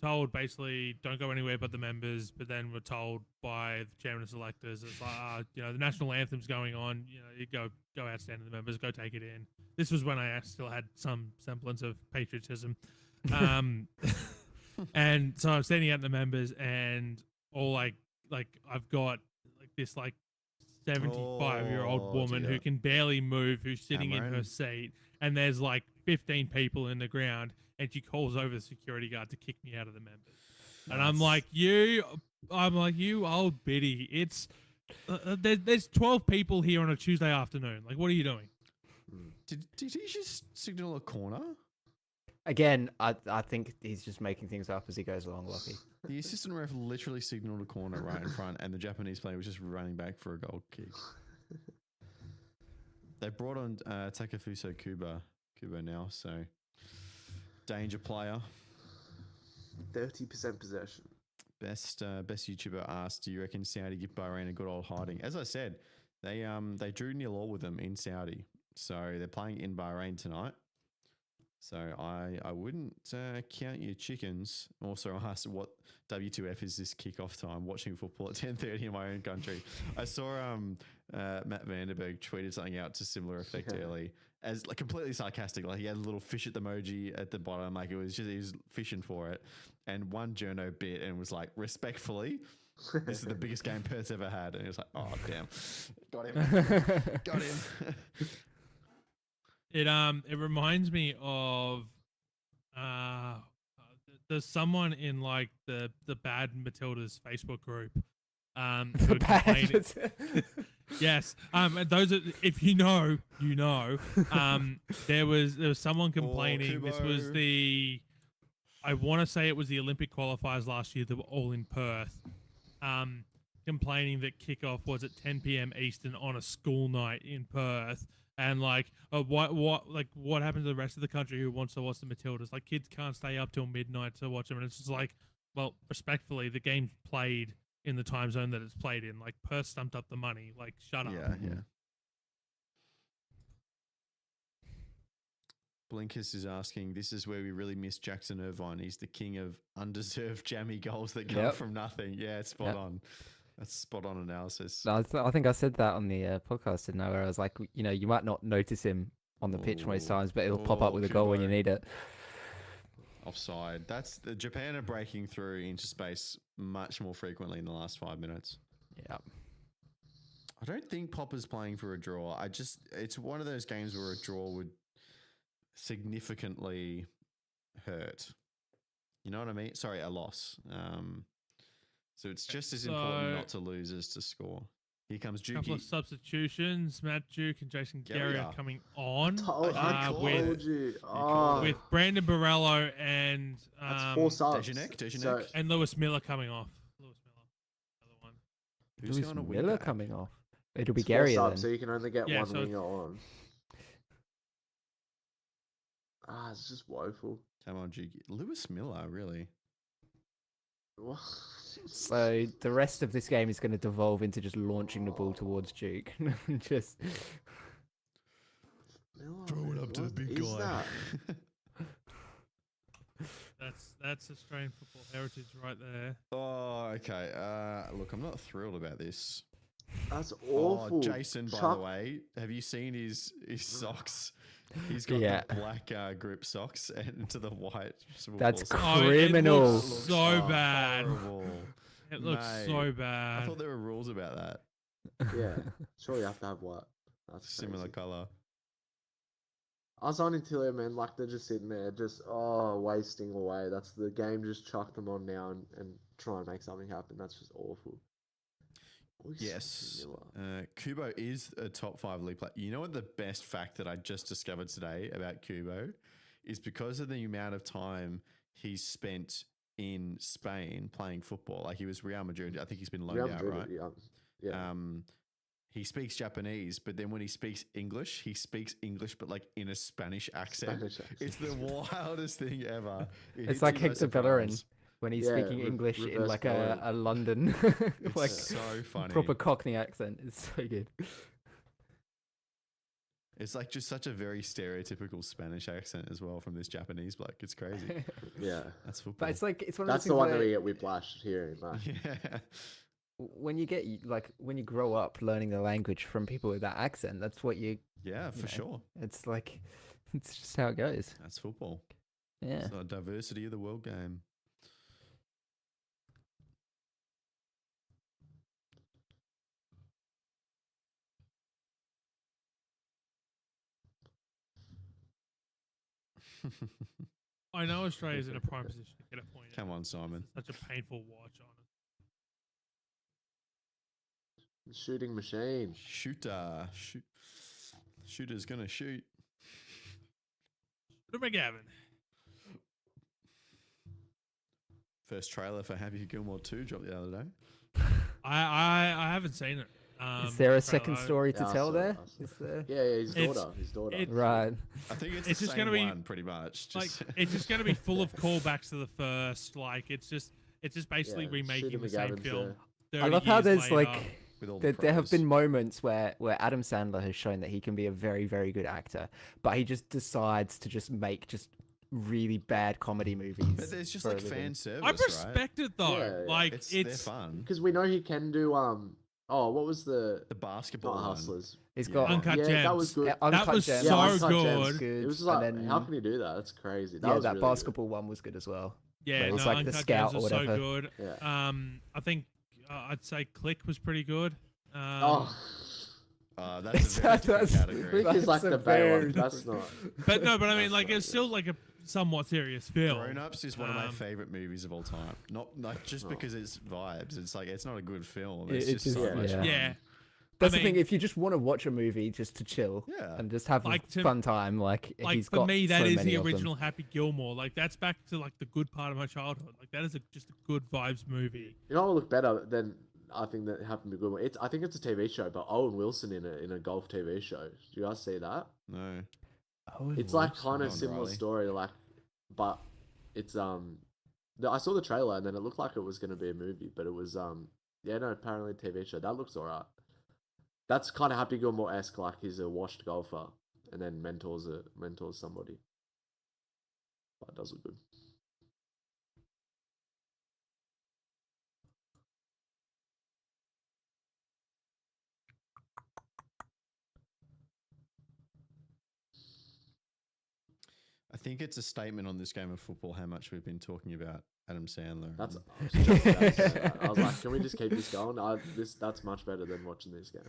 told basically don't go anywhere but the members. But then we're told by the chairman of selectors, it's like the national anthem's going on. You go out, stand in the members, go take it in. This was when I still had some semblance of patriotism. And so I'm standing out in the members, and all I've got this 75-year-old Oh, woman dear. who can barely move, who's sitting in her Cameron. seat, and there's 15 people in the ground, and she calls over the security guard to kick me out of the members. And I'm like, you old biddy. It's there's 12 people here on a Tuesday afternoon. Like, what are you doing? Did he just signal a corner? Again, I think he's just making things up as he goes along, Lockie. The assistant ref literally signaled a corner right in front, and the Japanese player was just running back for a goal kick. They brought on Takefusa Kubo now, so danger player. 30% possession. Best YouTuber asked, do you reckon Saudi give Bahrain a good old hiding? As I said, they drew 0-0 with them in Saudi, so they're playing in Bahrain tonight. So I wouldn't count your chickens. Also asked what W2F is this kickoff time, watching football at 10:30 in my own country. I saw Matt Vanderberg tweeted something out to similar effect early, as completely sarcastic. Like he had a little fish at the emoji at the bottom, like he was fishing for it. And one journo bit and was like, respectfully, this is the biggest game Perth's ever had. And he was like, oh damn, got him. It reminds me of there's someone in the Bad Matildas Facebook group who are complaining. Yes. Those are, if you know, you know. There was someone complaining. This was I want to say it was the Olympic qualifiers last year that were all in Perth. Complaining that kickoff was at 10 p.m. Eastern on a school night in Perth. And what happened to the rest of the country who wants to watch the Matildas? Like, kids can't stay up till midnight to watch them, and it's just well, respectfully, the game's played in the time zone that it's played in. Like, Perth stumped up the money. Like, shut up. Yeah. Blinkers is asking, this is where we really miss Jackson Irvine. He's the king of undeserved jammy goals that come from nothing. Yeah, it's spot on. That's spot on analysis. No, I think I said that on the podcast, didn't I? Where I was like, you might not notice him on the pitch most times, but it'll pop up with a goal when you need it. Offside. That's the Japan are breaking through into space much more frequently in the last 5 minutes. Yeah. I don't think Popper's playing for a draw. It's one of those games where a draw would significantly hurt. You know what I mean? Sorry, a loss. So it's just as important So- not to lose as to score. Here comes Couple of Juki. substitutions. Matt Duke and Jason Gary are Guerrier. coming on I with told you. called Oh, it. with Brandon Barello and that's 4 subs. Dejanek? So, and Lewis Miller coming off. Lewis Miller, another one. Who's Lewis going to win Miller back? coming off. It'll be it's 4 Gary subs, then. so you can only get Yeah, one so winger on. It's just woeful. Come on, Juki. Lewis Miller, really? What? So the rest of this game is going to devolve into just launching the ball towards Duke. Just Miller, Throw it man, up to the what big is guy. that? That's Australian football heritage right there. Oh, okay. Look, I'm not thrilled about this. That's awful. Oh, Jason, by Chuck- the way, have you seen his socks? He's got Yeah. the black grip socks and to the white. That's socks. Oh, criminal. it looks so bad. Horrible. It looks Mate, so I bad. thought there were rules about that. Yeah, sure you have to have white. That's Similar crazy. color. Azan and Tilio, man, like they're just sitting there, just wasting away. That's the game. Just chuck them on now and try and make something happen. That's just awful. Yes. Kubo is a top 5 league player. You know what the best fact that I just discovered today about Kubo is because of the amount of time he's spent in Spain playing football. Like he was Real Madrid. I think he's been loaned Real out, Madrid, right? Yeah. He speaks Japanese, but then when he speaks English but like in a Spanish accent. Spanish accent. It's the wildest thing ever. It It's hits like you by Hector Bellerin surprise. when he's Yeah, speaking English in reverse like Bellerin. a London It's like so funny. proper Cockney accent. It's so good. It's like just such a very stereotypical Spanish accent as well from this Japanese bloke. It's crazy. Yeah. That's football. But it's like it's one of That's those the things one that where we get whiplash hearing. Like, yeah. when you get like when you grow up learning the language from people with that accent, that's what you. Yeah, for know. sure. It's like it's just how it goes. That's football. Yeah. It's the diversity of the world game. I know Australia's in a prime position to get a point. Come on, Simon. It's such a painful watch on it. shooting machine. Shooter. Shooter's going to shoot. What McGavin? First trailer for Happy Gilmore 2 dropped the other day. I haven't seen it. Is there a trailer. second story to Yeah, I tell saw there? it, I saw Is there? Yeah, his It's- daughter. His daughter. it- Right. I think it's It's the just same gonna be- one, pretty much. Like Just it's just going to be full of callbacks to the first. Like it's just basically Yeah, remaking Shooter the same McGavin's film. there. 30 I love how years there's later. like with all the there have pros. been moments where Adam Sandler has shown that he can be a very, very good actor, but he just decides to just make just really bad comedy movies. But there's just for a like living. fan service, I right? respect it though. Yeah, yeah. Like They're it's fun. Because we know he can do what was the The basketball not one. Hustlers? He's Yeah. got Uncut yeah, Gems. that was good. Yeah, Uncut was Gems. so Uncut Gems. good. Good. It was just and like, then, how can you do that? That's crazy. That yeah, was that really good. basketball one was good as well. yeah, Where it was no, like the Uncut scout Gems or was so whatever. good. Yeah. I think I'd say Click was pretty good. Oh, That's a very different That's- category. Click is like That's the a very Baywatch. That's not. but no, but I mean, That's like not it's good. still like a somewhat serious film. Grown Ups is one of my Um, favorite movies of all time. Not like just Oh. because it's vibes. It's like it's not a good film. It- It's it just just- so much yeah. fun. Yeah, That's I the thing. mean- If you just want to watch a movie just to chill Yeah. and just have Like a to- fun time, like like he's for got me, that so is many the of them. original Happy Gilmore. Like that's back to like the good part of my childhood. Like that is just a good vibes movie. You know what would look better than I think that happened to be good. I think it's a TV show, but Owen Wilson in a golf TV show. Do you guys see that? No. It's like kind of Owen similar Riley. story, like, but it's I saw the trailer and then it looked like it was going to be a movie, but it was yeah, no, apparently a TV show. That looks alright. That's kind of Happy Gilmore esque, like he's a washed golfer and then mentors somebody. But it does look good. I think it's a statement on this game of football how much we've been talking about Adam Sandler. That's and- I was just about to say that. I was like, can we just keep this going? That's much better than watching this game.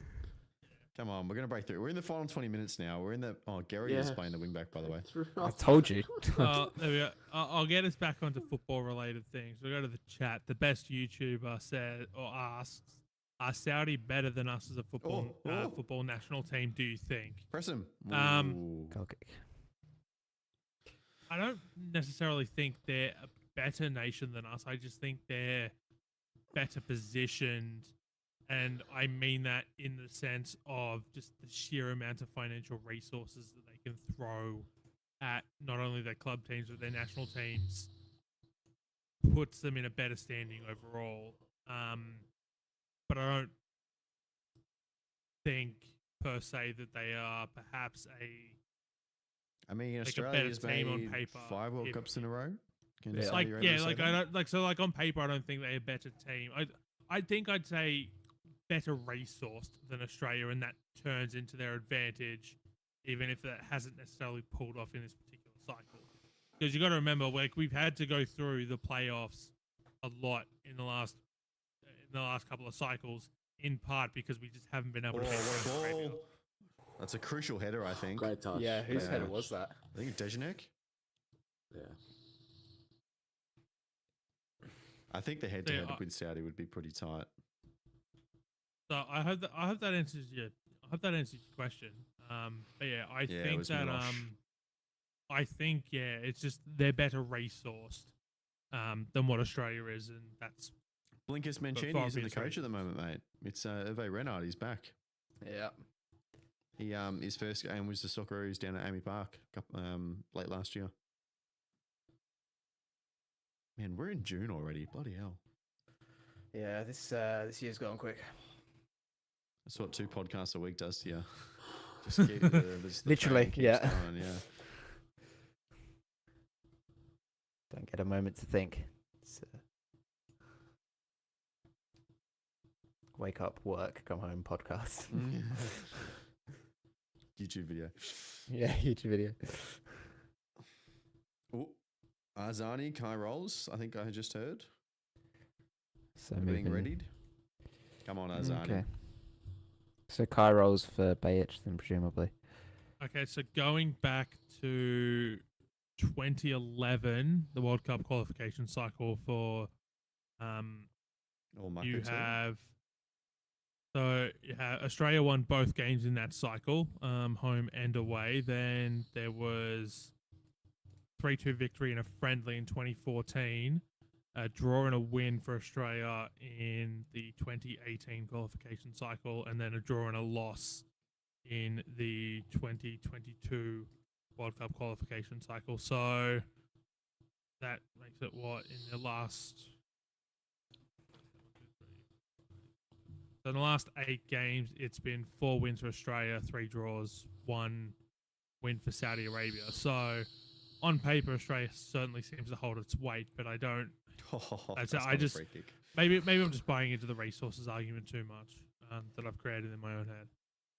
Come on, we're going to break through. We're in the final 20 minutes now. We're in the... Oh, Gary is Yeah. playing the wing back, by the way. I told you. There we go. I'll get us back onto football-related things. We'll go to the chat. The best YouTuber said or asks, "Are Saudi better than us as a football national team? Do you think?" Press him. Goal kick. I don't necessarily think they're a better nation than us. I just think they're better positioned. And I mean that in the sense of just the sheer amount of financial resources that they can throw at not only their club teams, but their national teams puts them in a better standing overall. But I don't think per se that they are perhaps I mean, like Australia's a better team on made paper. 5 World Cups in a row. Can Yeah. Saudi Arabia say that? I don't like on paper I don't think they're a better team. I think I'd say better resourced than Australia, and that turns into their advantage, even if that hasn't necessarily pulled off in this particular cycle. Because you got to remember, like we've had to go through the playoffs a lot in the last couple of cycles, in part because we just haven't been able to. Oh, beat what a Saudi Arabia. ball. That's a crucial header, I think. Great touch. Yeah, whose Great header touch. was that? I think Dejanek. Yeah. I think the head-to-head Yeah, with Saudi would be pretty tight. So I hope that answers your question. But yeah, I Yeah, it think was that Milosh. it's just they're better resourced than what Australia is, and that's Blinkus Mancini for isn't the obvious coach at the reasons. moment, mate. It's Hervé Renard. He's back. Yeah. He his first game was the Socceroos down at Amy Park late last year. Man, we're in June already. Bloody hell. Yeah, this year's gone quick. That's what 2 podcasts a week does to you. Just keep the Literally, train keeps yeah. going, yeah. Don't get a moment to think. It's, wake up, work, come home, podcast. YouTube video. Yeah, YouTube video. Oh, Arzani, Kai Rolls, I think I had just heard. So Being moving- readied. Come on, Arzani. Okay. So Kai rolls for Bayic then presumably. Okay, so going back to 2011, the World Cup qualification cycle for Or Mako you too. have Australia won both games in that cycle, home and away. Then there was 3-2 victory in a friendly in 2014, a draw and a win for Australia in the 2018 qualification cycle, and then a draw and a loss in the 2022 World Cup qualification cycle. So that makes it what in the last. So in the last 8 games, it's been 4 wins for Australia, 3 draws, 1 win for Saudi Arabia. So on paper, Australia certainly seems to hold its weight, but I don't. That's I not a just- free kick. Maybe I'm just buying into the resources argument too much that I've created in my own head.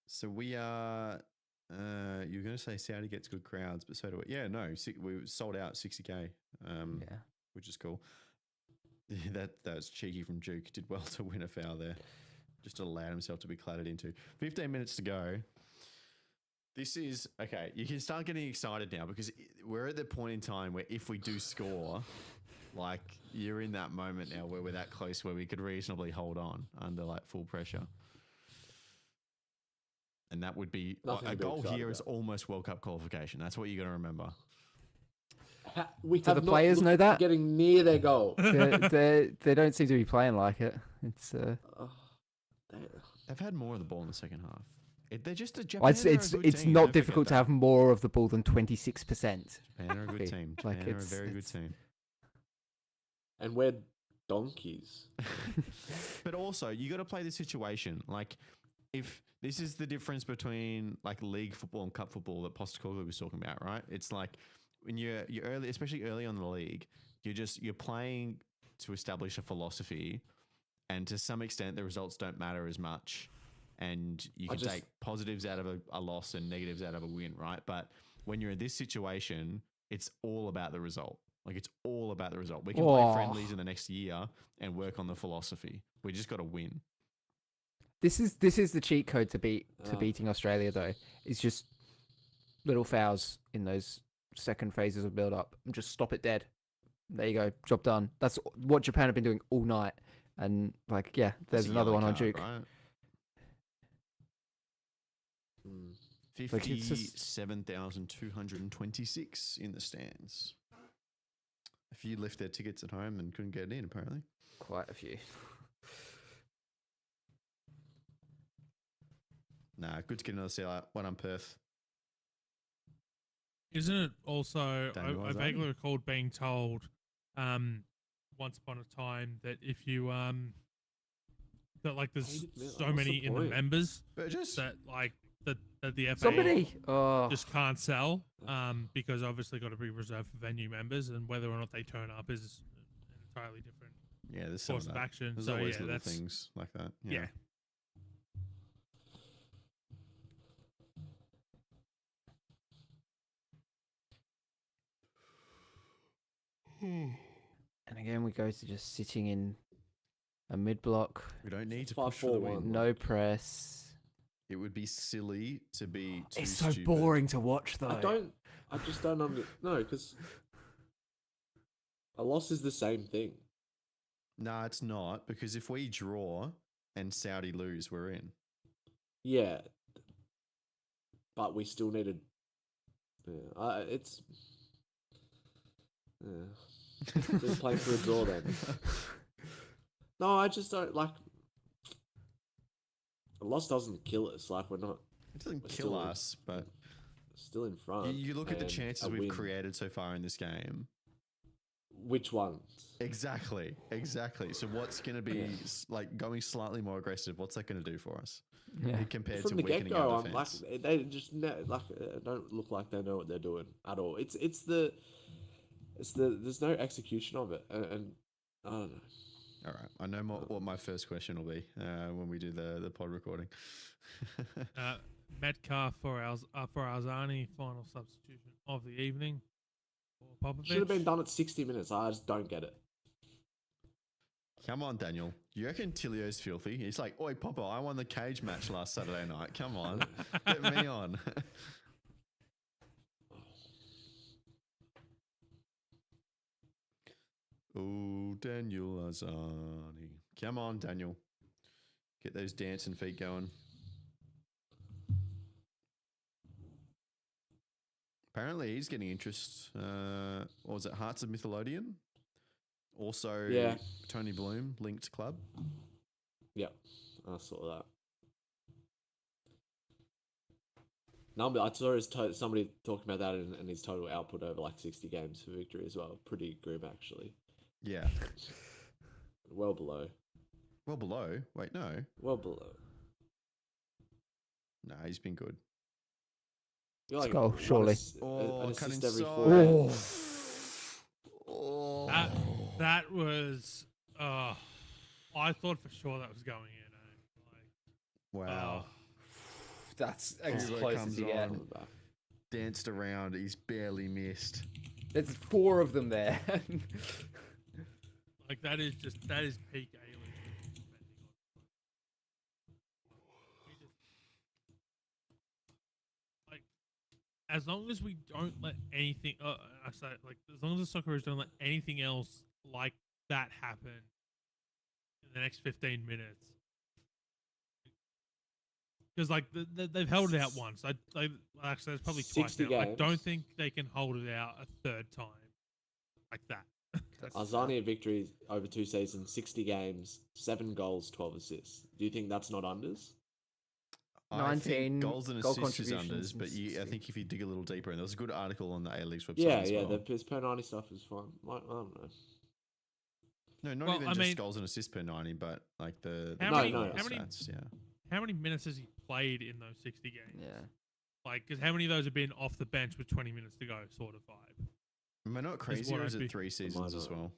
So we are. You're going to say Saudi gets good crowds, but so do we. Yeah, no, we sold out 60K, Yeah. which is cool. That's cheeky from Duke. Did well to win a foul there. Just allowed himself to be clattered into. 15 minutes to go. This is okay. You can start getting excited now because we're at the point in time where if we do score, like you're in that moment now where we're that close where we could reasonably hold on under like full pressure. And that would be Nothing a to be goal excited here is about. almost World Cup qualification. That's what you got to remember. We Do have the not players know looked that? Getting near their goal. They don't seem to be playing like it. It's Oh, they- They've had more of the ball in the second half. They're just a Japan. well, it's are a it's, good it's team, not don't forget difficult to that. have more of the ball than 26%. Japan are a good team. Like, Japan are a it's- very good it's- team. and we're donkeys. But also, you got to play the situation. Like, if this is the difference between like league football and cup football that Postecoglou was talking about, right? It's like when you're early, especially early on in the league, you're playing to establish a philosophy, and to some extent, the results don't matter as much, and you can take positives out of a loss and negatives out of a win, right? But when you're in this situation, it's all about the result. Like, it's all about the result. We can play Oh. friendlies in the next year and work on the philosophy. We just got to win. This is the cheat code to beating Australia though. It's just little fouls in those second phases of build up and just stop it dead. There you go, job done. That's what Japan have been doing all night. And like, yeah, there's That's a another yellow one on card, Duke. right? Hmm. 57,226 in the stands. A few left their tickets at home and couldn't get in, apparently. Quite a few. Nah, good to get another sellout. One on Perth. Isn't it also? Daniel I Azani. vaguely recalled being told, once upon a time that if you that like there's What's so the many in the point? members Burgess. that like that the FA Somebody. Oh, just can't sell because obviously got to be reserved for venue members, and whether or not they turn up is an entirely different Yeah, there's some course of of that. action. There's So always yeah, little that's things like that. yeah. and again we go to just sitting in a mid block, We don't need to 5-4-1. push for the win. no press. It would be silly to be too It's so stupid. boring to watch though. I just don't no, because a loss is the same thing. Nah, it's not, because if we draw and Saudi lose, we're in. Yeah, but we still needed. Yeah, it's. Yeah. Just play for a draw then. No, I just don't like. A loss doesn't kill us. Like we're not It doesn't We're kill still- us, but still in you, front. you look at the and chances a we've win. created so far in this game. Which ones? Exactly. So what's going to be like going slightly more aggressive? What's that going to do for us Yeah. compared From to the weakening get go, our I'm like defense? they just don't look like they know what they're doing at all. It's the there's no execution of it, and I don't know. All right, I know what my first question will be when we do the pod recording. Metcalf for Alzani, final substitution of the evening. For Popovic. Should have been done at 60 minutes. I just don't get it. Come on, Daniel. You reckon Tilio's filthy? He's like, oi, Popo, I won the cage match last Saturday night. Come on, get me on. Oh, Daniel Azani. Come on, Daniel. Get those dancing feet going. Apparently, he's getting interest. What was it? Hearts of Mytholodian? Also, Yeah. Tony Bloom, linked club. Yeah, I saw that. No, but I saw somebody talking about that and his total output over like 60 games for victory as well. Pretty grim, actually. Yeah. Well below. Well below. Wait, no. Well below. Nah, he's been good. You're Let's go, surely. An cutting assist every soul. 4 games. Oh. That was. I thought for sure that was going in. Wow. That's as Hugo close comes as you get. on. Danced around. He's barely missed. There's 4 of them there. Like that is peak A-League. Like, as long as we don't let anything, I say like as long as the Socceroos don't let anything else like that happen in the next 15 minutes, because like they've held it out once. Actually, it's probably twice 60 now. I games. don't think they can hold it out a third time like that. Alzani victories over 2 seasons, 60 games, 7 goals, 12 assists. Do you think that's not unders? I 19 think goals and goal assists is contributions unders, but and I 60. think if you dig a little deeper, and there was a good article on the A-League's website Yeah, as yeah. well. The per 90 stuff is fine. Like, I don't know. No, not Well, even I just mean- goals and assists per 90, but like the How many- general how many- stats, yeah. How many minutes has he played in those 60 games? Yeah. Like, because how many of those have been off the bench with 20 minutes to go, sort of vibe? Am I not crazy, what or I'd is it be- 3 seasons as not? well?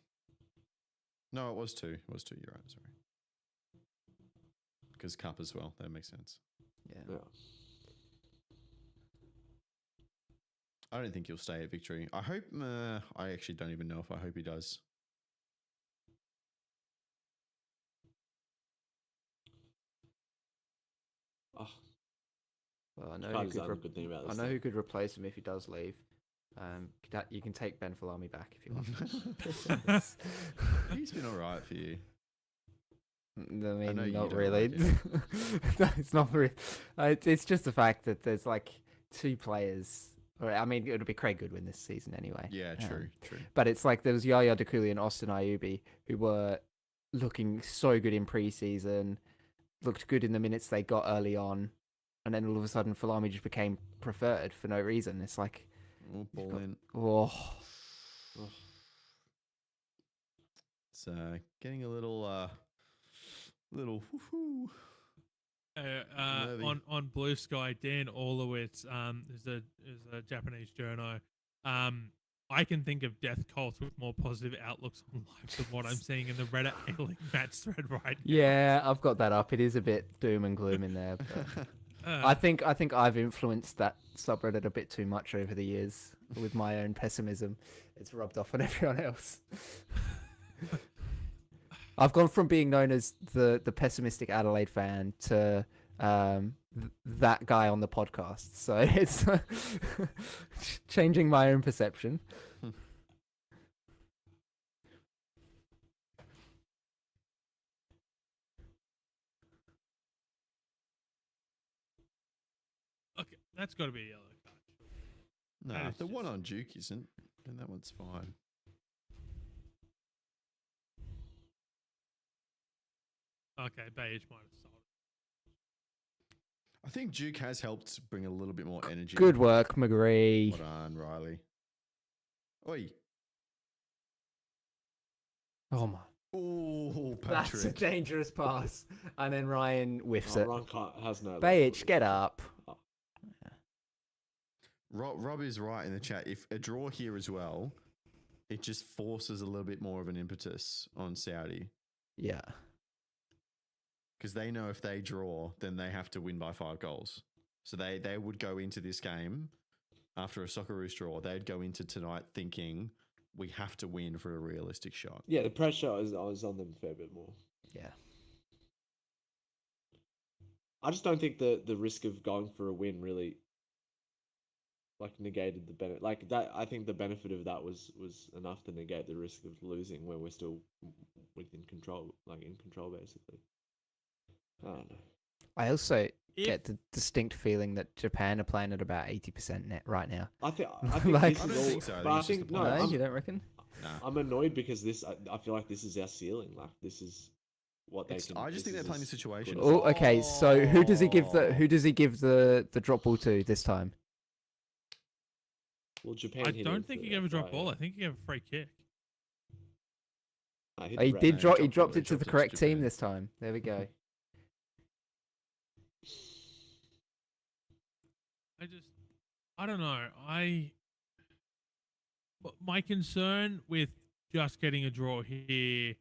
No, it was 2. It was 2, you're right, sorry. Because Cup as well, that makes sense. Yeah. Yeah. I don't think he'll stay at Victory. I hope, I actually don't even know if I hope he does. Well, I know Can't who say could. the good thing about I this know team. who could replace him if he does leave. You can take Ben Falami back if you want. He's been all right for you. I know mean, you not don't really. like No, it's not really. It's just the fact that there's like two players. Or, I mean, it'll be Craig Goodwin this season anyway. Yeah, true. But it's like there was Yaya Dakuli and Austin Ayubi who were looking so good in pre-season, looked good in the minutes they got early on, and then all of a sudden Falami just became preferred for no reason. It's like, Oh, ball in. oh, It's getting a little woohoo. Nervy. On Blue Sky, Dan Orlowitz is a Japanese journo. I can think of death cults with more positive outlooks on life than what I'm seeing in the Reddit A-League match thread right now. yeah, I've got that up. It is a bit doom and gloom in there. But I think I've influenced that subreddit a bit too much over the years with my own pessimism. It's rubbed off on everyone else. I've gone from being known as the pessimistic Adelaide fan to that guy on the podcast. So it's changing my own perception. Okay, that's got to be a yellow card. No, That if is the one just- on Duke isn't, then that one's fine. Okay, Bayage might have sold. I think Duke has helped bring a little bit more energy. Good work, McGree. Well done, Riley. Oi. Oh my. Oh, That's a Patrick. dangerous pass. And then Ryan whiffs Oh, it. Ron has no. Bayage, get up. Rob is right in the chat. If a draw here as well, it just forces a little bit more of an impetus on Saudi. Yeah. Because they know if they draw, then they have to win by 5 goals. So they would go into this game after a Socceroos draw. They'd go into tonight thinking we have to win for a realistic shot. Yeah, the pressure is on them a fair bit more. Yeah. I just don't think the risk of going for a win really like negated the benefit. Like that, I think the benefit of that was enough to negate the risk of losing when we're still within control, like in control basically. I don't know. I also If- get the distinct feeling that Japan are playing at about 80% net right now. I think Like- this I is don't all, think so. I but I think it's just think the no, players. You don't reckon? Nah. I'm annoyed because I feel like this is our ceiling. Like this is what they It's, can. I just this think they're is playing the as situation. good as- Oh, okay. So who does he give the drop ball to this time? Well, Japan. I hit don't it think for he gave a drop right ball. hand. I think he gave a free kick. He Oh, he right did hand. drop. He dropped dropped it, it to the dropped it to correct team Japan. this time. There we go. I don't know. But my concern with just getting a draw here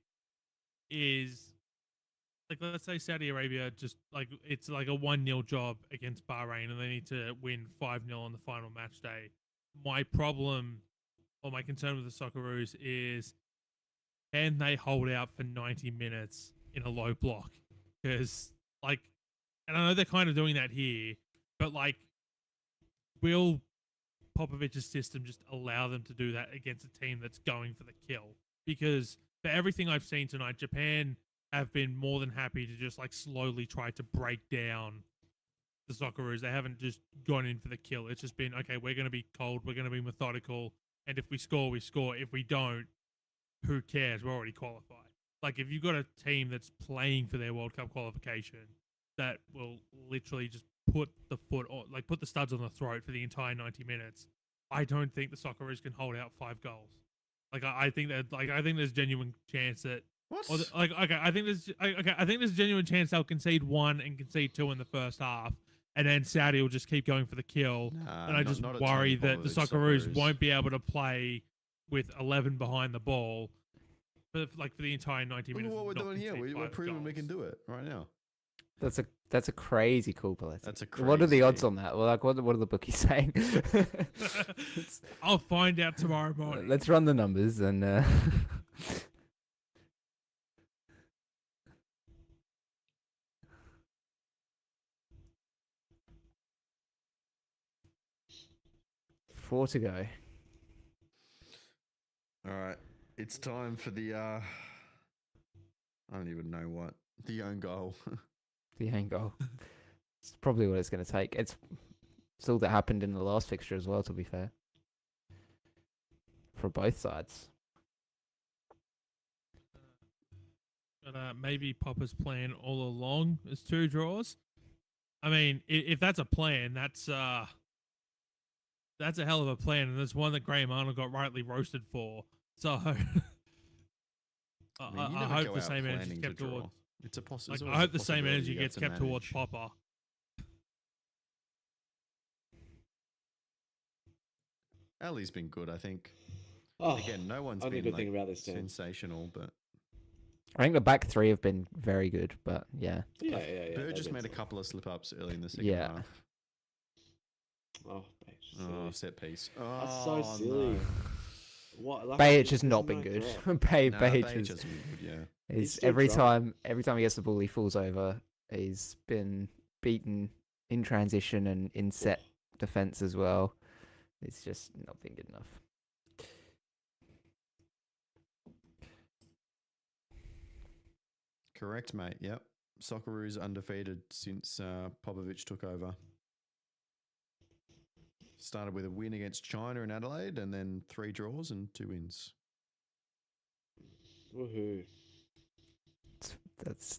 is, like, let's say Saudi Arabia just, like, it's like a 1-0 job against Bahrain and they need to win 5-0 on the final match day. My problem or my concern with the Socceroos is, can they hold out for 90 minutes in a low block? Because, like, and I know they're kind of doing that here, but, like, will Popovic's system just allow them to do that against a team that's going for the kill? Because for everything I've seen tonight, Japan have been more than happy to just like slowly try to break down the Socceroos. They haven't just gone in for the kill. It's just been, okay, we're going to be cold, we're going to be methodical, and if we score, we score. If we don't, who cares? We're already qualified. Like, if you've got a team that's playing for their World Cup qualification that will literally just put the studs on the throat for the entire 90 minutes, I don't think the Socceroos can hold out 5 goals. Like, I think there's genuine chance that, What? I think there's a genuine chance they'll concede 1 and concede 2 in the first half, and then Saudi will just keep going for the kill. Nah, And I just not at worry Tony that the Popovich Socceroos won't be able to play with 11 behind the ball, for the entire 90 Look at minutes. what we're and not doing here. concede We're 5 proving we can goals. do it right now. That's a crazy call, Paletti. That's a What are the odds crazy- on that? Well, like, what are the bookies saying? I'll find out tomorrow morning. Let's run the numbers and. 4 to go. All right, it's time for the. I don't even know what the own goal. The own goal. It's probably what it's going to take. It's all that happened in the last fixture as well, to be fair. For both sides. But maybe Popper's plan all along is 2 draws. I mean, if that's a plan, that's a hell of a plan, and it's one that Graham Arnold got rightly roasted for. So I hope the same energy kept towards. It's a Like, I hope the same energy gets kept towards Popper. Ali's been good, I think. Oh, Again, no one's only been good thing about this team. sensational, but I think the back three have been very good, but yeah. Yeah. Burgess they've made a been couple of slip-ups early in the second Yeah. half. solid. Oh, Beige, Oh, silly. set piece. That's Oh, so silly. no. What? Like, Beige has there's not been no good. threat. Beige Nah, has Beige has been good, yeah. He's is still every drunk. time he gets the ball, he falls over. He's been beaten in transition and in set defense as well. It's just not been good enough. Correct, mate. Yep. Socceroos undefeated since Popovic took over. Started with a win against China in Adelaide, and then 3 draws and 2 wins. Woohoo!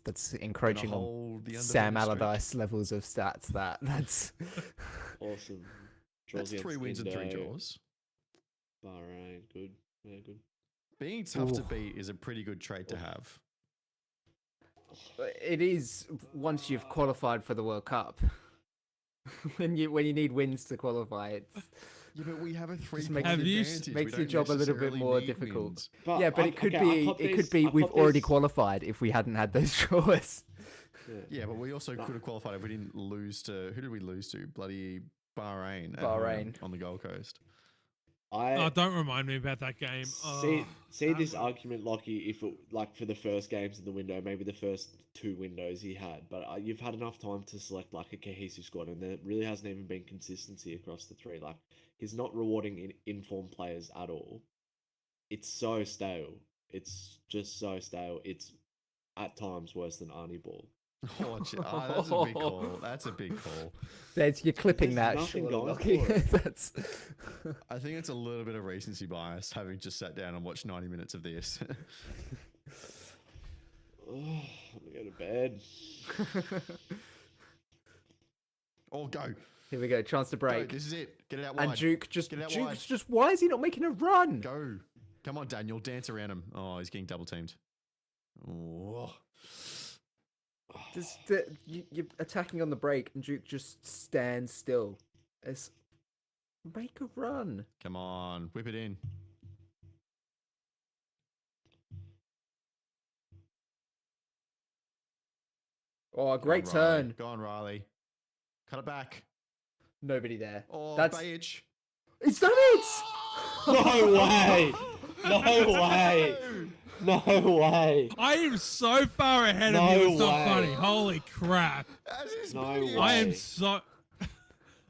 That's encroaching on Hold the Sam undefeated streak. Allardyce levels of stats. That's Awesome. That's 3 wins and 3 Indo, draws. Bahrain, good. Yeah, good. Being tough to Ooh. beat is a pretty good trait to have. it is once you've qualified for the World Cup. when you need wins to qualify, it's Yeah, but we have a 3 Just makes point Have you advantage. We makes your don't job a little bit necessarily more need difficult. wins. yeah, but it could be we've already qualified if we hadn't had those draws. Yeah, but we also No. could have qualified if we didn't lose to... Who did we lose to? Bloody Bahrain. at Bahrain. home on the Gold Coast. Oh, don't remind me about that game. See that this was- argument, Lockie, if it, like for the first games in the window, maybe the first 2 windows he had, but you've had enough time to select like a cohesive squad, and there really hasn't even been consistency across the 3. Like he's not rewarding informed players at all. It's so stale. It's just so stale. It's at times worse than Arnie Ball. Oh, that's a big call. That's a big call. You're clipping There's that. nothing surely, going Lockie. for it. That's I think it's a little bit of recency bias, having just sat down and watched 90 minutes of this. Oh, I'm gonna go to bed. Oh, go. Here we go. Chance to Go. break. This is it. Get it out wide. And Duke just Get it out wide. why is he not making a run? Go. Come on, Daniel. Dance around him. Oh, he's getting double teamed. Oh. You're attacking on the break, and Duke just stands still. Make a run. Come on. Whip it in. Oh, a great Go on, Riley. turn. Go on, Riley. Cut it back. Nobody there. Oh, That's Beige. It's done it. No way! No way! No way! I am so far ahead of No you. It's not way. funny. Holy crap! That is No brilliant. way. I am so.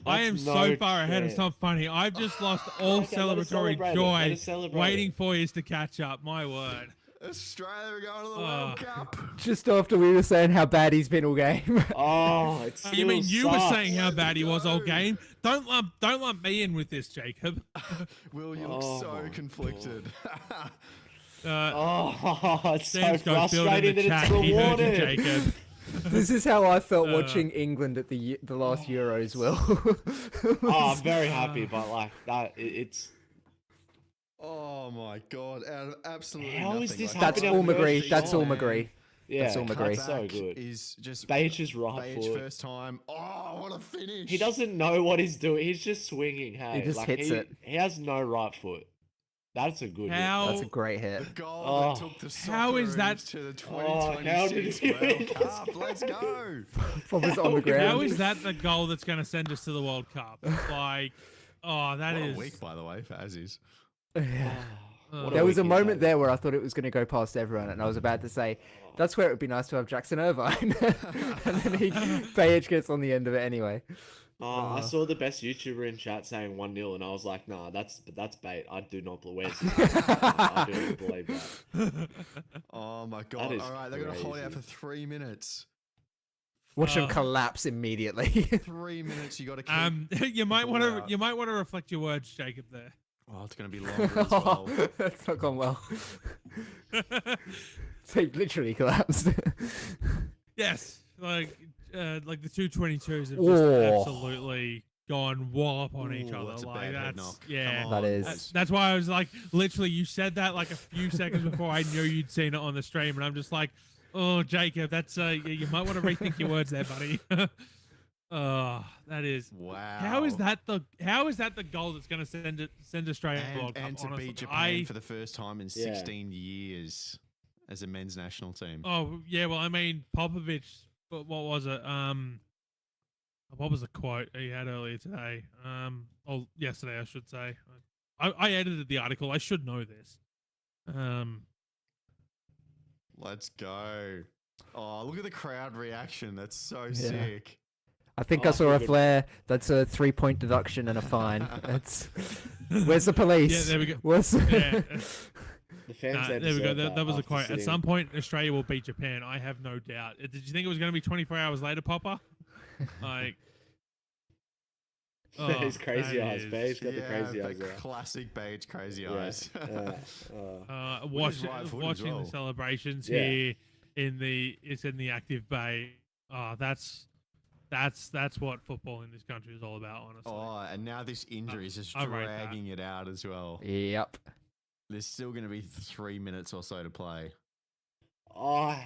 I am That's so no far ahead. It's chance. not funny. I've just lost all Okay, let us celebratory celebrate it. joy, Let us celebrate waiting it. for you to catch up. My word. Australia are going to the World Cup. Just after we were saying how bad he's been all game. Oh, it's You mean you were saying how Let's bad he was all go. game? Don't lump me in with this, Jacob. Will, you look Oh so my conflicted. Oh, it's so Sam's got filled in frustrating the that chat. it's He heard you, rewarded. Jacob. This is how I felt Uh, watching England at the last Euros. Will. Oh, I'm very happy, but like that, it's Oh my god! Out of absolutely How nothing. is this like, That's happening all on first McGree. That's all shot? McGree. yeah, That's all McGree. that's so Cutback good. Is just Baige's right Beige foot. first time. Oh, what a finish! He doesn't know what he's doing. He's just swinging. Hey, just like, hits it. He has no right foot. That's a good hit. How- That's a great hit. The goal Oh. that took the How is that- Socceroos to the Oh, how did 2026 he World win Cup? this Let's go! Popper's on the How ground. How is that the goal that's going to send us to the World Cup? Like, oh, that What is. a week, by the way, for Aussies. Yeah. What There was a week is moment that? there where I thought it was going to go past everyone, and I was about to say, that's where it would be nice to have Jackson Irvine. And then Beige gets on the end of it anyway. I saw the best YouTuber in chat saying 1-0, and I was like, nah, that's bait. I do not believe I do not believe that. Oh my god! is All right, they're gonna hold out crazy. for 3 minutes. Watch him collapse immediately. 3 minutes. You got to keep. You might ball want to out. you might want to reflect your words, Jacob. There. Oh, it's gonna be longer as well. That's not gone well. So he literally collapsed. Yes, like the 222s have just Whoa. absolutely gone wallop on each Ooh, other. that's a Like bad head that's knock. yeah. Come That on, is- boys. That's why I was like, literally, you said that like a few seconds before I knew you'd seen it on the stream, and I'm just like, oh, Jacob, that's you might want to rethink your words there, buddy. Oh, that is. Wow. How is that the goal that's going to send Australia to the World Cup? And to honestly? beat Japan for the first time in 16 years as a men's national team. Oh yeah, well, I mean, Popovich. What was it? What was the quote he had earlier today? Or yesterday, I should say. I edited the article. I should know this. Let's go. Oh, look at the crowd reaction. That's so Yeah. sick. I think Oh, I saw a good. flare. That's a 3-point deduction and a fine. That's where's the police? Yeah, there we go. Where's Yeah. The fans Nah, there there we go. deserve That was a after quote. At sitting- some point, Australia will beat Japan. I have no doubt. Did you think it was going to be 24 hours later, Popper? Like, His crazy that eyes, is- babe. He's got the crazy the eyes there. classic beige crazy Yeah. eyes. watch, right foot as watching well. the celebrations Yeah. here it's in the active bay. Oh, that's what football in this country is all about, honestly. Oh, and now this injury is just I rate that. dragging it out as well. Yep. There's still going to be 3 minutes or so to play. Oh.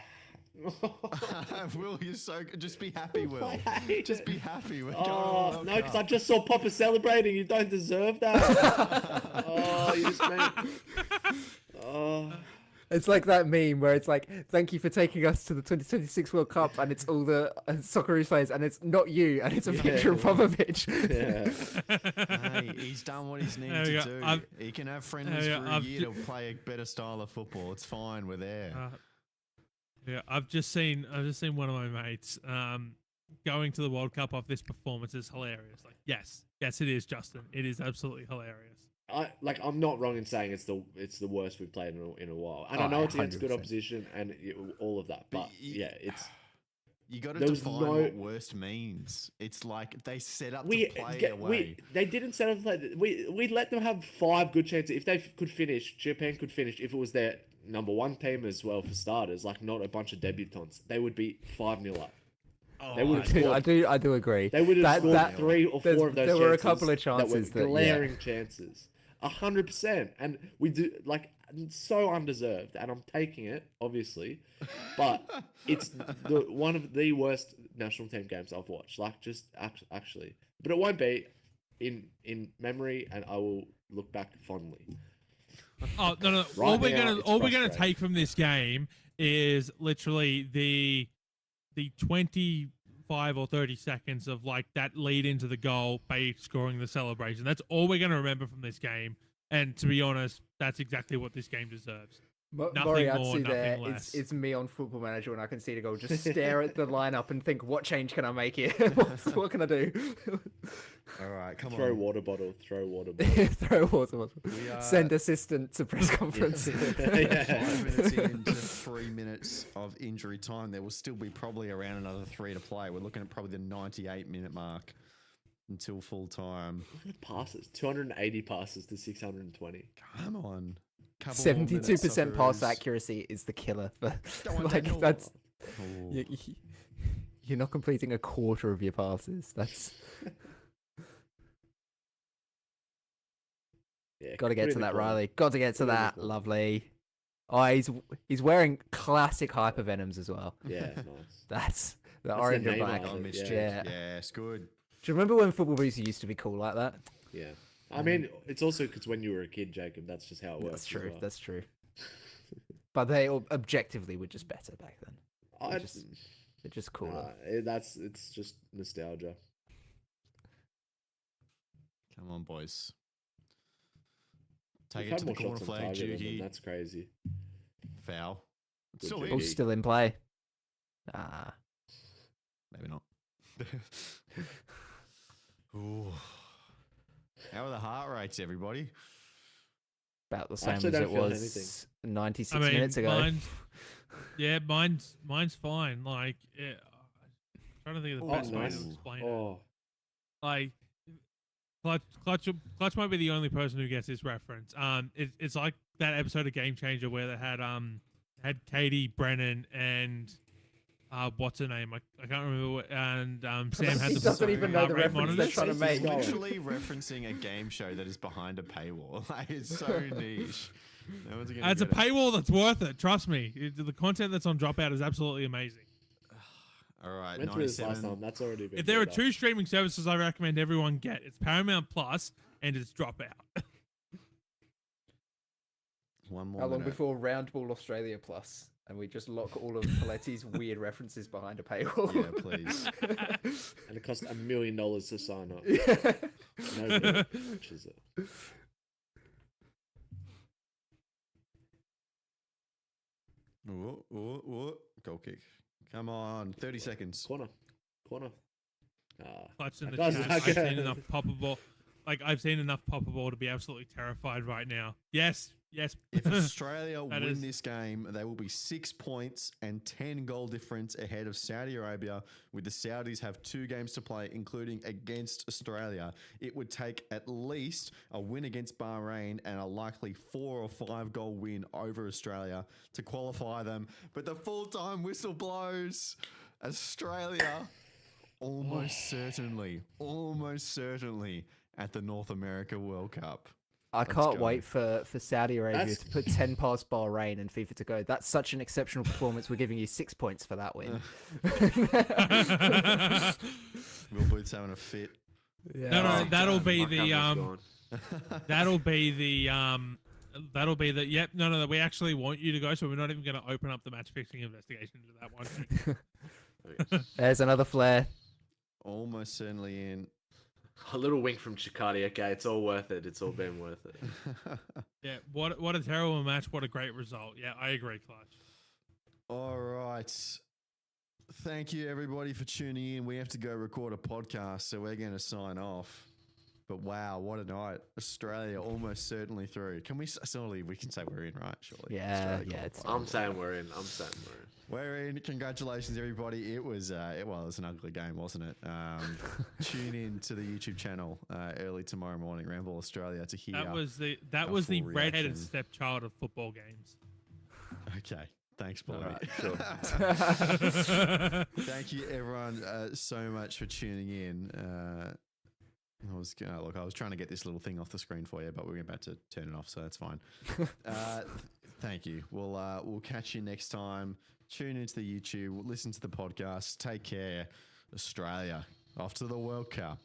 Will, you're so good. Just be happy, Will. I hate Just it. be happy. We're going to Oh, World no, because I Cup. just saw Papa celebrating. You don't deserve that. Oh, you just made. Oh. It's like that meme where it's like, "Thank you for taking us to the 2026 World Cup," and it's all the Socceroos players, and it's not you, and it's a picture of Popovich. Yeah. Hey, he's done what he's There needed we to go. do. He can have friends There we for go. a year to play a better style of football. It's fine. We're there. Yeah, I've just seen one of my mates going to the World Cup off this performance is hilarious. Like, yes, it is, Justin. It is absolutely hilarious. I'm not wrong in saying it's the worst we've played in a while, and I Oh, know it's against good 100%. opposition and all of that. But y- it's You got to There was define no- what worst means. It's like they set up to play away. they didn't set up to play. We let them have 5 good chances. If they could finish, Japan could finish. If it was their number 1 team as well for starters, like not a bunch of debutants, they would be 5-0 up. Oh, They would have I do agree. They would have scored That- 3 or 4 of those. there were a chances couple of chances that were that, yeah. glaring chances. 100%, and we do so undeserved, and I'm taking it obviously, but it's one of the worst national team games I've watched. Like just actually, but it won't be in memory, and I will look back fondly. Oh no! Right all we're now, gonna it's all we're gonna frustrating. take from this game is literally the 25 or 30 seconds of like that lead into the goal by scoring the celebration. That's all we're gonna remember from this game. And to be honest, that's exactly what this game deserves. Nothing Moriarty more, there. nothing less. It's me on Football Manager when I can see the goal. Just stare at the lineup and think, what change can I make here? What can I do? All right, come Throw on. water bottle. Throw water bottle. Throw water bottle. We are Send assistant to press conference. 5 minutes into 3 minutes of injury time. There will still be probably around another 3 to play. We're looking at probably the 98-minute mark until full time. Passes, 280 passes to 620. Come on. Couple more minutes, 72% pass Socceroos. accuracy is the killer. For, Go on, like Daniel. that's Oh. you're not completing a quarter of your passes. That's Yeah, got to put get it to in the that, corner. Riley. Got to get to Put it in the that. corner. Lovely. Oh, he's wearing classic hypervenoms as well. Yeah, nice. That's the That's the orange and name black. of On it, mischief. yeah. Yes, good. Do you remember when football boots used to be cool like that? Yeah. I mean, it's also because when you were a kid, Jacob, that's just how it works. That's as true. well. That's true. But they objectively were just better back then. I, They're just cooler. it's just nostalgia. Come on, boys. Take We've it had to the more corner shots on flag, target than them, Juki. that's crazy. Foul. It's Good still job. in. Ball's still in play. Ah, Maybe not. Ooh. How are the heart rates, everybody? About the I same actually as it don't feel was 96 I mean, minutes ago. mine's fine. Like, I'm trying to think of the Oh, best way nice. to explain it. Oh, Like, Clutch might be the only person who gets this reference. It's like that episode of Game Changer where they had Katie, Brennan, and what's her name? I can't remember. And Sam had He the doesn't even know heart the rate reference they're monitors. trying to make. Literally referencing a game show that is behind a paywall. Like, it's so niche. No one's gonna It's a get it. paywall that's worth it. Trust me. The content that's on Dropout is absolutely amazing. All right, went through this last 97. time. That's already been. If there are brought up. two streaming services I recommend everyone get, it's Paramount Plus and it's Dropout. One more How long minute. before Roundball Australia Plus? And we just lock all of Paletti's weird references behind a paywall. Yeah, please. And it cost $1 million to sign up. Yeah. Nobody watches it. Ooh. Goal kick. Come on, 30 seconds. Corner. Clutch in the That chat. does I've not seen go. enough popper ball. Like, I've seen enough popper ball to be absolutely terrified right now. Yes. If Australia That win is- this game, they will be 6 points and 10 goal difference ahead of Saudi Arabia, with the Saudis have 2 games to play, including against Australia. It would take at least a win against Bahrain and a likely 4 or 5 goal win over Australia to qualify them. But the full-time whistle blows. Australia almost certainly at the North America World Cup. I Let's can't go. wait for Saudi Arabia That's- to put 10 past Bahrain and FIFA to go. That's such an exceptional performance. We're giving you 6 points for that win. Will Boots having a fit. Yeah. No, Oh, that'll God, be my the camera's gone. that'll be the yep. No, we actually want you to go, so we're not even going to open up the match fixing investigation into that one. There's another flare. Almost certainly in. A little wink from Chikati. Okay, it's all worth it. It's all been worth it. Yeah, what a terrible match. What a great result. Yeah, I agree, Clutch. All right. Thank you, everybody, for tuning in. We have to go record a podcast, so we're going to sign off. But wow, what a night. Australia almost certainly through. Can we, surely we can say we're in, right? Surely. Yeah, Australia yeah, it's- qualified. I'm saying we're in. We're in. Congratulations, everybody. It was it was an ugly game, wasn't it? Tune in to the YouTube channel early tomorrow morning, Ramble Australia, to hear. That was the our full redheaded reaction. stepchild of football games. Okay. Thanks, Paul. Alright, sure. Thank you, everyone, so much for tuning in. I was trying to get this little thing off the screen for you, but we're about to turn it off, so that's fine. Thank you. We'll catch you next time. Tune into the YouTube, listen to the podcast. Take care, Australia. Off to the World Cup.